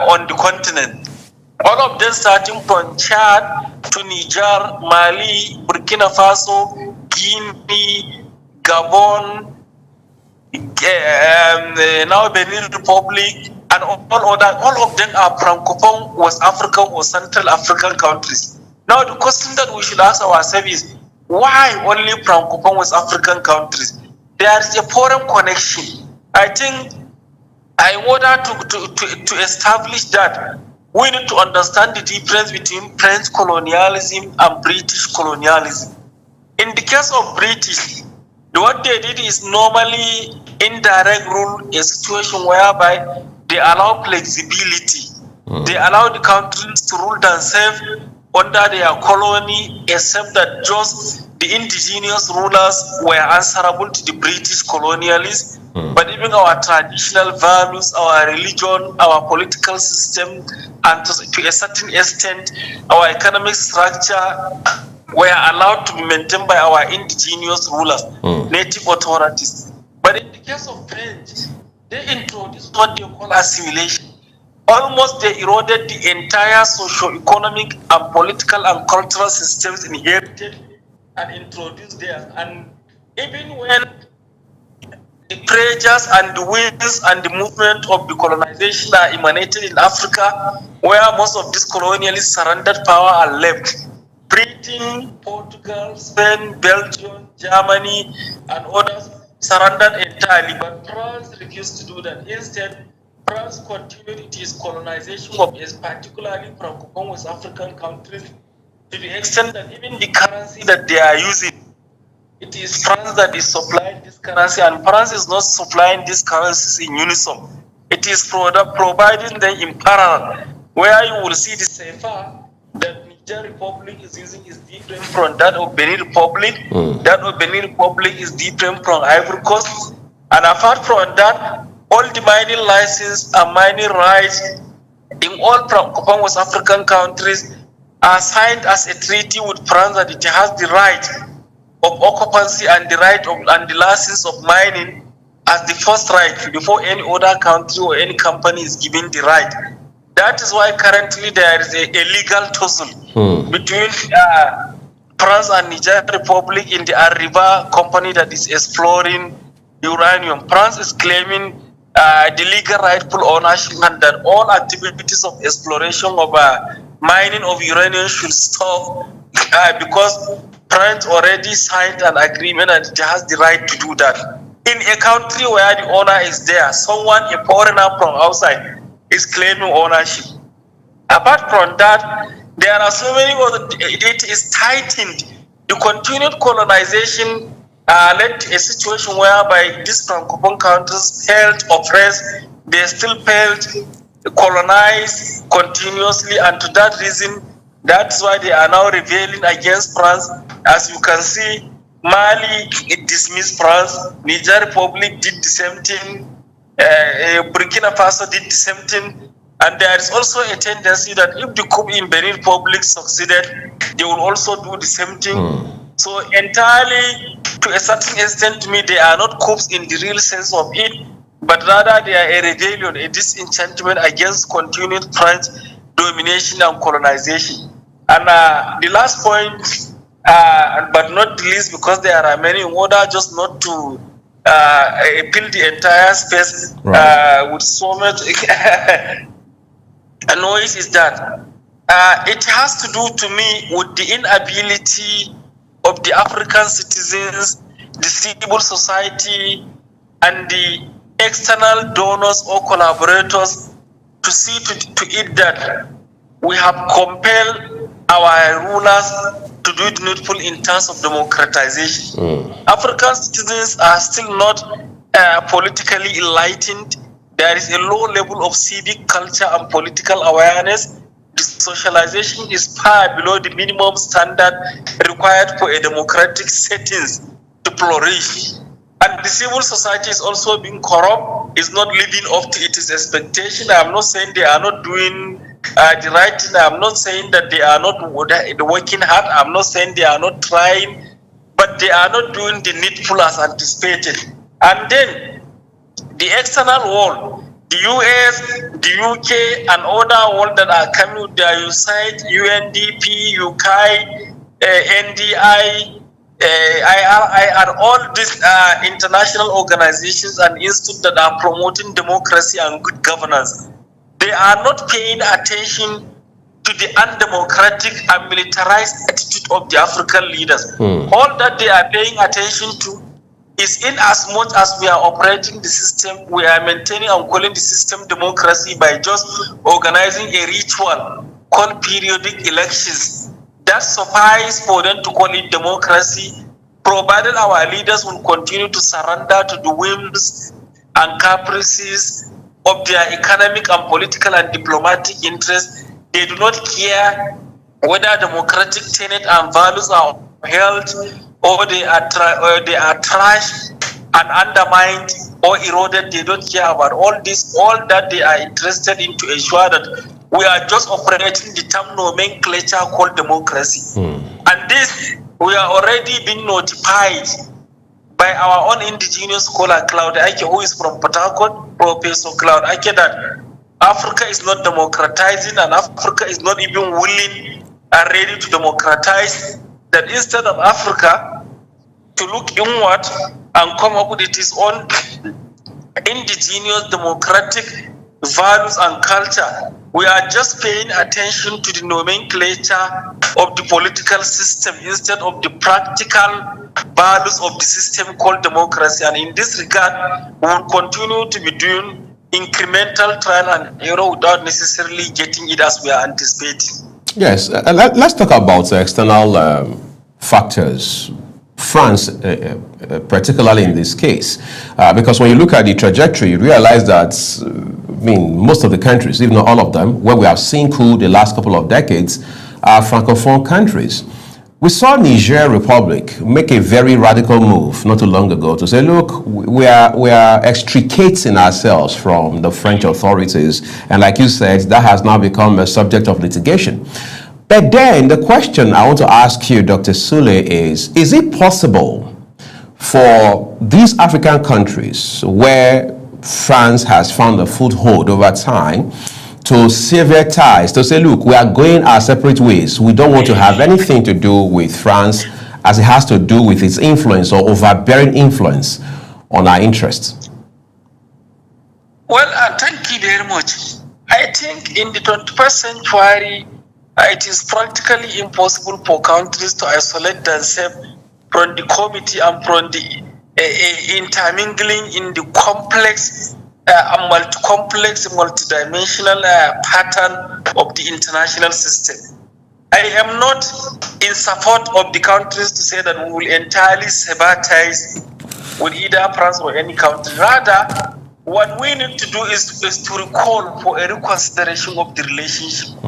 on the continent. All of them starting from Chad to Niger, Mali, Burkina Faso, Guinea, Gabon, now Benin Republic, and all of them are Francophone West African or Central African countries. Now the question that we should ask ourselves is, why only Francophone West African countries? There is a foreign connection. I think in order to establish that, we need to understand the difference between French colonialism and British colonialism. In the case of British, what they did is normally indirect rule, a situation whereby they allow flexibility. They allow the countries to rule themselves under their colony, except that just the indigenous rulers were answerable to the British colonialists. But even our traditional values, our religion, our political system, and to a certain extent, our economic structure were allowed to be maintained by our indigenous rulers, native authorities. But in the case of French, they introduced what they call assimilation. Almost they eroded the entire socio-economic and political and cultural systems inherited and introduced there. And even when the pressures and the winds and the movement of the colonization are emanated in Africa, where most of these colonialists surrendered power are left, Britain, Portugal, Spain, Belgium, Germany, and others surrendered entirely, but France refused to do that. Instead, France continued its colonization of particularly Francophone West African countries to the extent that even the currency that they are using, it is France that is supplying this currency, and France is not supplying these currencies in unison. It is providing them in parallel, where you will see the CFA that Niger Republic is using is different from that of Benin Republic. That of Benin Republic is different from Ivory Coast. And apart from that, all the mining license and mining rights in all Francophone West African countries are signed as a treaty with France that it has the right of occupancy and the right of and the license of mining as the first right before any other country or any company is given the right. That is why currently there is a legal tussle between France and Niger Republic in the Arriva company that is exploring uranium. France is claiming the legal rightful ownership and that all activities of exploration of mining of uranium should stop because France already signed an agreement and it has the right to do that. In a country where the owner is there, someone, a foreigner from outside, is claiming ownership. Apart from that, there are so many other, it is tightened. The continued colonization led to a situation whereby these Francophone countries failed to oppress, they still failed to colonize continuously, and to that reason, that's why they are now rebelling against France. As you can see, Mali dismissed France, Niger Republic did the same thing, Burkina Faso did the same thing, and there is also a tendency that if the coup in Benin Republic succeeded, they will also do the same thing. So entirely, to a certain extent, to me, they are not coups in the real sense of it, but rather they are a rebellion, a disenchantment against continued French domination and colonization. And the last point, but not the least, because there are many in order just not to fill the entire space with so much noise, is that it has to do to me with the inability of the African citizens, the civil society, and the external donors or collaborators to see to it that we have compelled our rulers to do the needful in terms of democratization. African citizens are still not politically enlightened. There is a low level of civic culture and political awareness. The socialization is far below the minimum standard required for a democratic settings to flourish. And the civil society is also being corrupt, is not living up to its expectation. I'm not saying they are not doing the right thing. I'm not saying that they are not working hard. I'm not saying they are not trying, but they are not doing the needful as anticipated. And then the external world, the US, the UK, and other world that are coming with their USAID, UNDP, UK, NDI, IRI, all these international organizations and institutes that are promoting democracy and good governance, they are not paying attention to the undemocratic and militarized attitude of the African leaders. All that they are paying attention to is, in as much as we are operating the system, we are maintaining and calling the system democracy by just organizing a ritual called periodic elections. That suffice for them to call it democracy, provided our leaders will continue to surrender to the whims and caprices of their economic and political and diplomatic interests. They do not care whether democratic tenets and values are upheld or they are trashed and undermined or eroded. They don't care about all this. All that they are interested in to ensure that we are just operating the term nomenclature called democracy. And this, we are already being notified by our own indigenous scholar, Claude Ake, who is from Port Harcourt, Professor Claude Ake, that Africa is not democratizing and Africa is not even willing and ready to democratize. That instead of Africa to look inward and come up with its own indigenous democratic values and culture, we are just paying attention to the nomenclature of the political system instead of the practical values of the system called democracy. And in this regard, we will continue to be doing incremental trial and error without necessarily getting it as we are anticipating. Yes, let's talk about external factors. France, particularly in this case, because when you look at the trajectory, you realize that most of the countries, if not all of them, where we have seen coup the last couple of decades, are Francophone countries. We saw Niger Republic make a very radical move not too long ago to say, look, we are extricating ourselves from the French authorities. And like you said, that has now become a subject of litigation. But then the question I want to ask you, Dr. Sule, is it possible for these African countries where France has found a foothold over time to sever ties, to say, look, we are going our separate ways. We don't want to have anything to do with France as it has to do with its influence or overbearing influence on our interests? Well, thank you very much. I think in the 21st century, it is practically impossible for countries to isolate themselves from the committee and from the intermingling in the complex multidimensional pattern of the international system. I am not in support of the countries to say that we will entirely sever ties with either France or any country. Rather, what we need to do is to recall for a reconsideration of the relationship.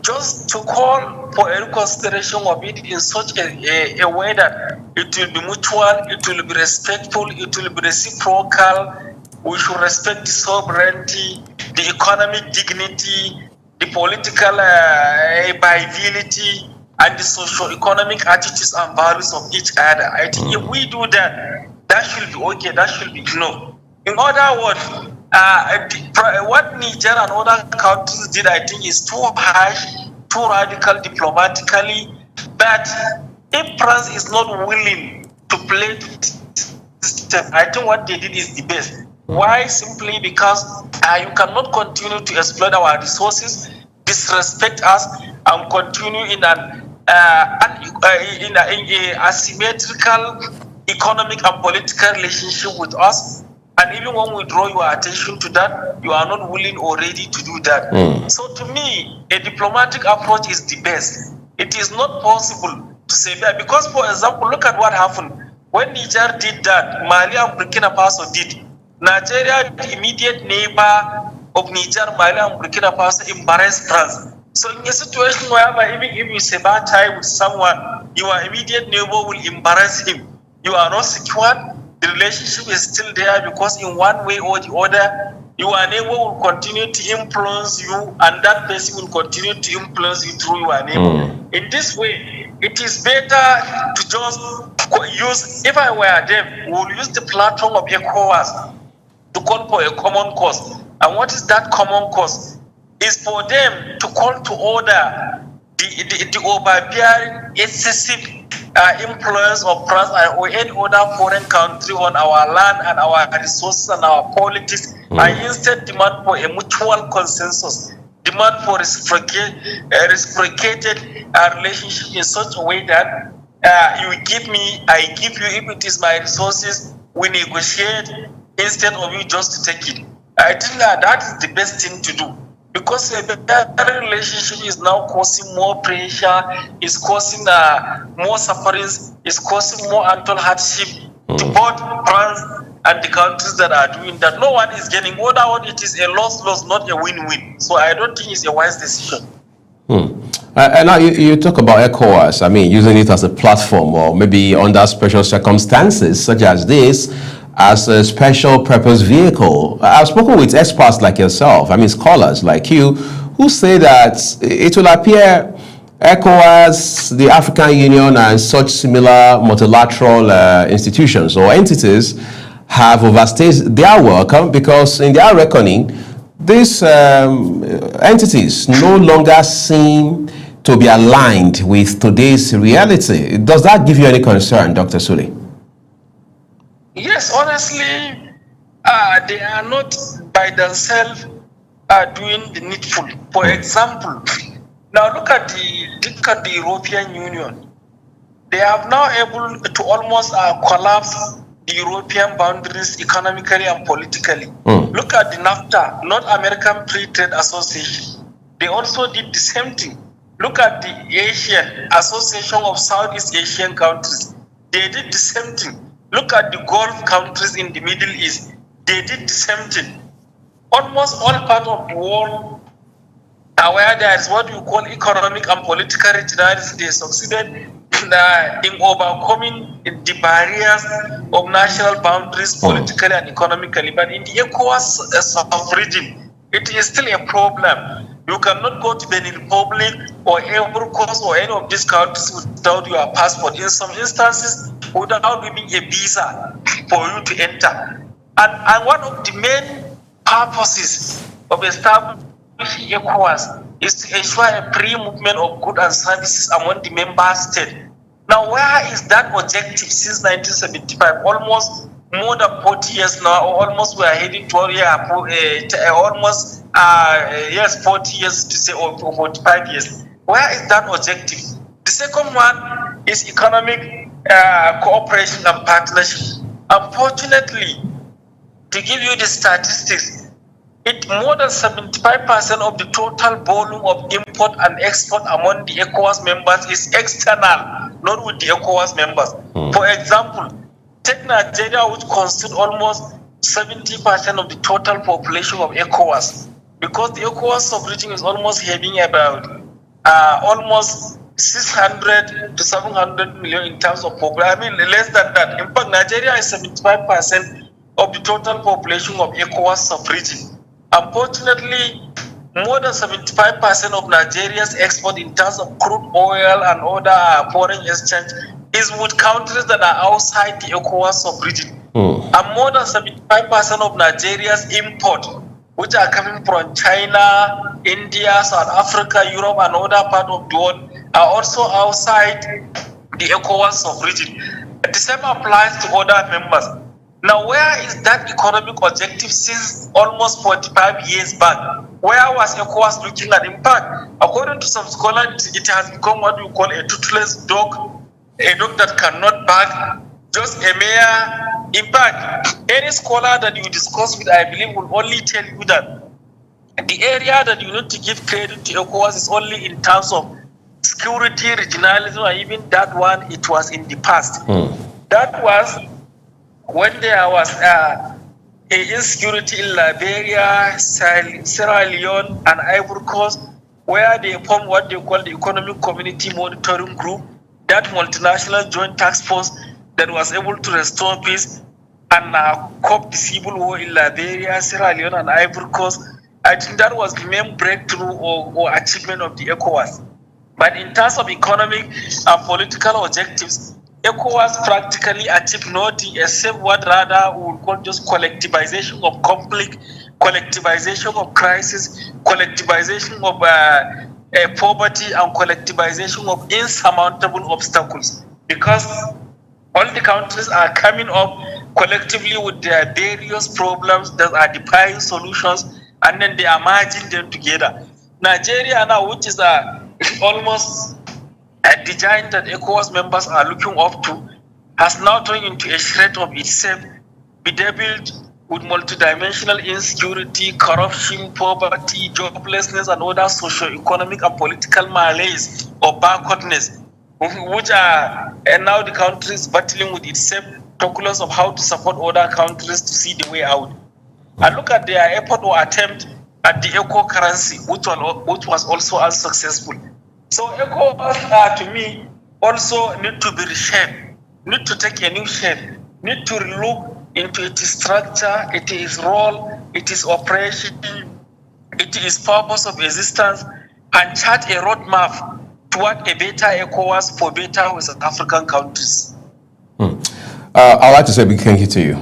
Just to call for a reconsideration of it in such a way that it will be mutual, it will be respectful, it will be reciprocal. We should respect the sovereignty, the economic dignity, the political viability, and the socio-economic attitudes and values of each other. I think if we do that, that should be okay, that should be enough. In other words, what Niger and other countries did, I think, is too harsh, too radical diplomatically. But if France is not willing to play system, I think what they did is the best. Why? Simply because you cannot continue to exploit our resources, disrespect us, and continue in an asymmetrical economic and political relationship with us. And even when we draw your attention to that, you are not willing or ready to do that. So to me, a diplomatic approach is the best. It is not possible to say that, because, for example, look at what happened. When Niger did that, Mali and Burkina Faso did. Nigeria, the immediate neighbor of Niger, Mali and Burkina Faso, embarrassed France. So in a situation where even if you say bad tie with someone, your immediate neighbor will embarrass him. You are not secured. The relationship is still there because in one way or the other, your neighbor will continue to influence you, and that person will continue to influence you through your neighbor. In this way, it is better to just use, if I were them, we'll use the platform of ECOWAS to call for a common cause. And what is that common cause? Is for them to call to order the overbearing, excessive influence of France or any other foreign country on our land and our resources and our politics, and instead demand for a mutual consensus, demand for reciprocated relationship in such a way that you give me, I give you. If it is my resources, we negotiate instead of you just to take it. I think that is the best thing to do. Because that relationship is now causing more pressure, is causing more sufferings, is causing more untold hardship to both France and the countries that are doing that. No one is getting. Otherwise, it is a loss-loss, not a win-win. So I don't think it's a wise decision. And now you talk about ECOWAS, I mean, using it as a platform or maybe under special circumstances such as this, as a special purpose vehicle. I've spoken with experts like yourself, I mean scholars like you, who say that it will appear ECOWAS, the African Union, and such similar multilateral institutions or entities have overstayed their welcome, because in their reckoning, these entities no longer seem to be aligned with today's reality. Does that give you any concern, Dr. Sule? Yes, honestly, they are not by themselves doing the needful. For example, now look at the European Union. They have now able to almost collapse the European boundaries economically and politically. Look at the NAFTA, North American Free Trade Association. They also did the same thing. Look at the Asian Association of Southeast Asian Countries. They did the same thing. Look at the Gulf countries in the Middle East. They did the same thing. Almost all parts of the world are where there is what we call economic and political readiness. They succeeded in overcoming the barriers of national boundaries politically and economically. But in the ECOWAS sub-region, it is still a problem. You cannot go to Benin Republic or Ivory Coast or any of these countries without your passport. In some instances, without giving a visa for you to enter. And one of the main purposes of establishing ECOWAS is to ensure a free movement of goods and services among the member states. Now, where is that objective since 1975? Almost more than 40 years now, or almost we are heading toward 40 years to say, or 45 years. Where is that objective? The second one is economic cooperation and partnership. Unfortunately, to give you the statistics, more than 75% of the total volume of import and export among the ECOWAS members is external, not with the ECOWAS members. For example, take Nigeria, which constitutes almost 70% of the total population of ECOWAS, because the ECOWAS sub-region is almost having about almost 600 to 700 million in terms of population. I mean, less than that. In fact, Nigeria is 75% of the total population of ECOWAS sub-region. Unfortunately, more than 75% of Nigeria's export in terms of crude oil and other foreign exchange is with countries that are outside the ECOWAS sub-region. And more than 75% of Nigeria's import, which are coming from China, India, South Africa, Europe, and other parts of the world, are also outside the ECOWAS sub-region. The same applies to other members. Now, where is that economic objective since almost 45 years back? Where was ECOWAS looking at impact? According to some scholars, it has become what we call a toothless dog, a dog that cannot bark, just a mere impact. Any scholar that you discuss with, I believe, will only tell you that the area that you need to give credit to ECOWAS is only in terms of security, regionalism, or even that one, it was in the past. That was when there was insecurity in Liberia, Sierra Leone, and Ivory Coast, where they formed what they call the Economic Community Monitoring Group, that multinational joint task force that was able to restore peace and cope the civil war in Liberia, Sierra Leone, and Ivory Coast. I think that was the main breakthrough or achievement of the ECOWAS. But in terms of economic and political objectives, ECOWAS practically achieved nothing except what rather we would call just collectivization of conflict, collectivization of crisis, collectivization of poverty, and collectivization of insurmountable obstacles. Because all the countries are coming up collectively with their various problems that are defining solutions, and then they are merging them together. Nigeria now, which is almost the giant that ECOWAS members are looking up to, has now turned into a shred of itself, bedeviled with multidimensional insecurity, corruption, poverty, joblessness, and other socio-economic and political malaise or backwardness, which are now the country is battling with itself, calculus of how to support other countries to see the way out. And look at their effort or attempt at the eco currency, which was also unsuccessful. So ECOWAS, to me, also need to be reshaped, need to take a new shape, need to look into its structure, its role, its operation, its purpose of existence, and chart a roadmap toward a better ECOWAS for better West African countries. I'd like to say a big thank you to you,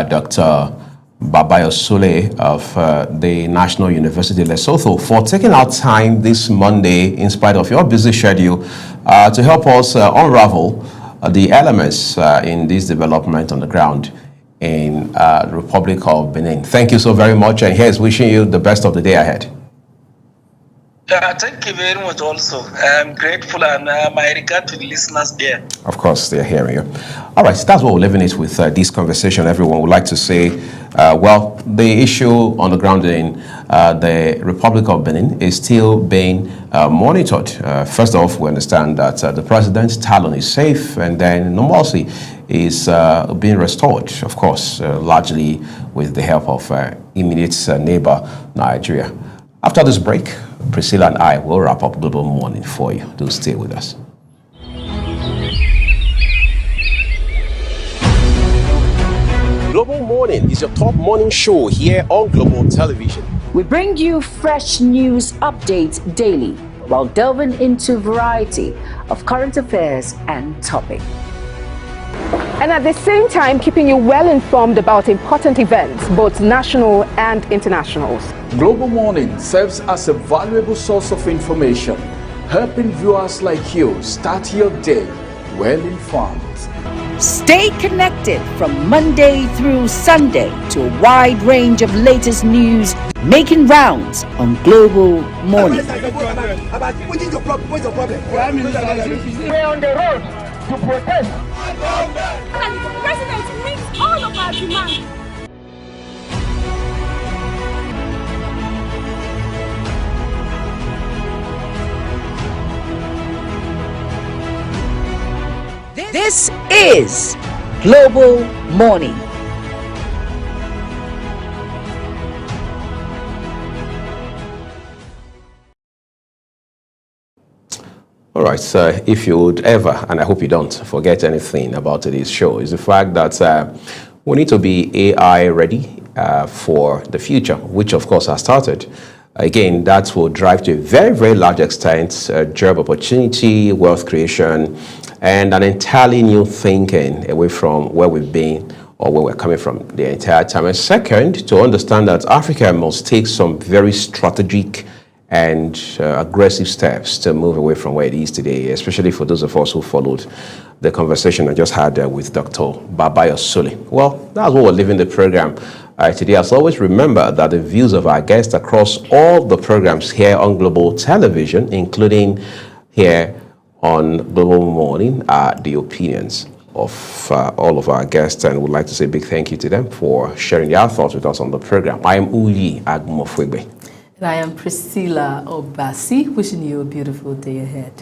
Dr. Babayo Sule of the National University Lesotho, for taking out time this Monday, in spite of your busy schedule, to help us unravel the elements in this development on the ground in the Republic of Benin. Thank you so very much, and here's wishing you the best of the day ahead. Thank you very much also. I'm grateful, and my regard to the listeners there. Of course, they're hearing you. All right, so that's what we're leaving it with this conversation. Everyone would like to say, well, the issue on the ground in the Republic of Benin is still being monitored. First off, we understand that the president's talon is safe, and then normalcy is being restored, of course, largely with the help of immediate neighbor, Nigeria. After this break, Priscilla and I will wrap up Global Morning for you. Do stay with us. Global Morning is your top morning show here on Global Television. We bring you fresh news updates daily while delving into a variety of current affairs and topics. And at the same time, keeping you well informed about important events, both national and international. Global Morning serves as a valuable source of information, helping viewers like you start your day well informed. Stay connected from Monday through Sunday to a wide range of latest news making rounds on Global Morning. What's your problem? We're on the road to protest. The president meets all of our demands. This is Global Morning. All right, so if you would ever, and I hope you don't, forget anything about today's show, is the fact that we need to be AI ready for the future, which of course has started. Again, that will drive to a very, very large extent job opportunity, wealth creation, and an entirely new thinking away from where we've been or where we're coming from the entire time. And second, to understand that Africa must take some very strategic and aggressive steps to move away from where it is today, especially for those of us who followed the conversation I just had with Dr. Babayo Sule. Well, that's what we're leaving the program today. As always, remember that the views of our guests across all the programs here on Global Television, including here on Global Morning, are the opinions of all of our guests, and would like to say a big thank you to them for sharing their thoughts with us on the program. I am Uyi Agmofwegbe. And I am Priscilla Obasi, wishing you a beautiful day ahead.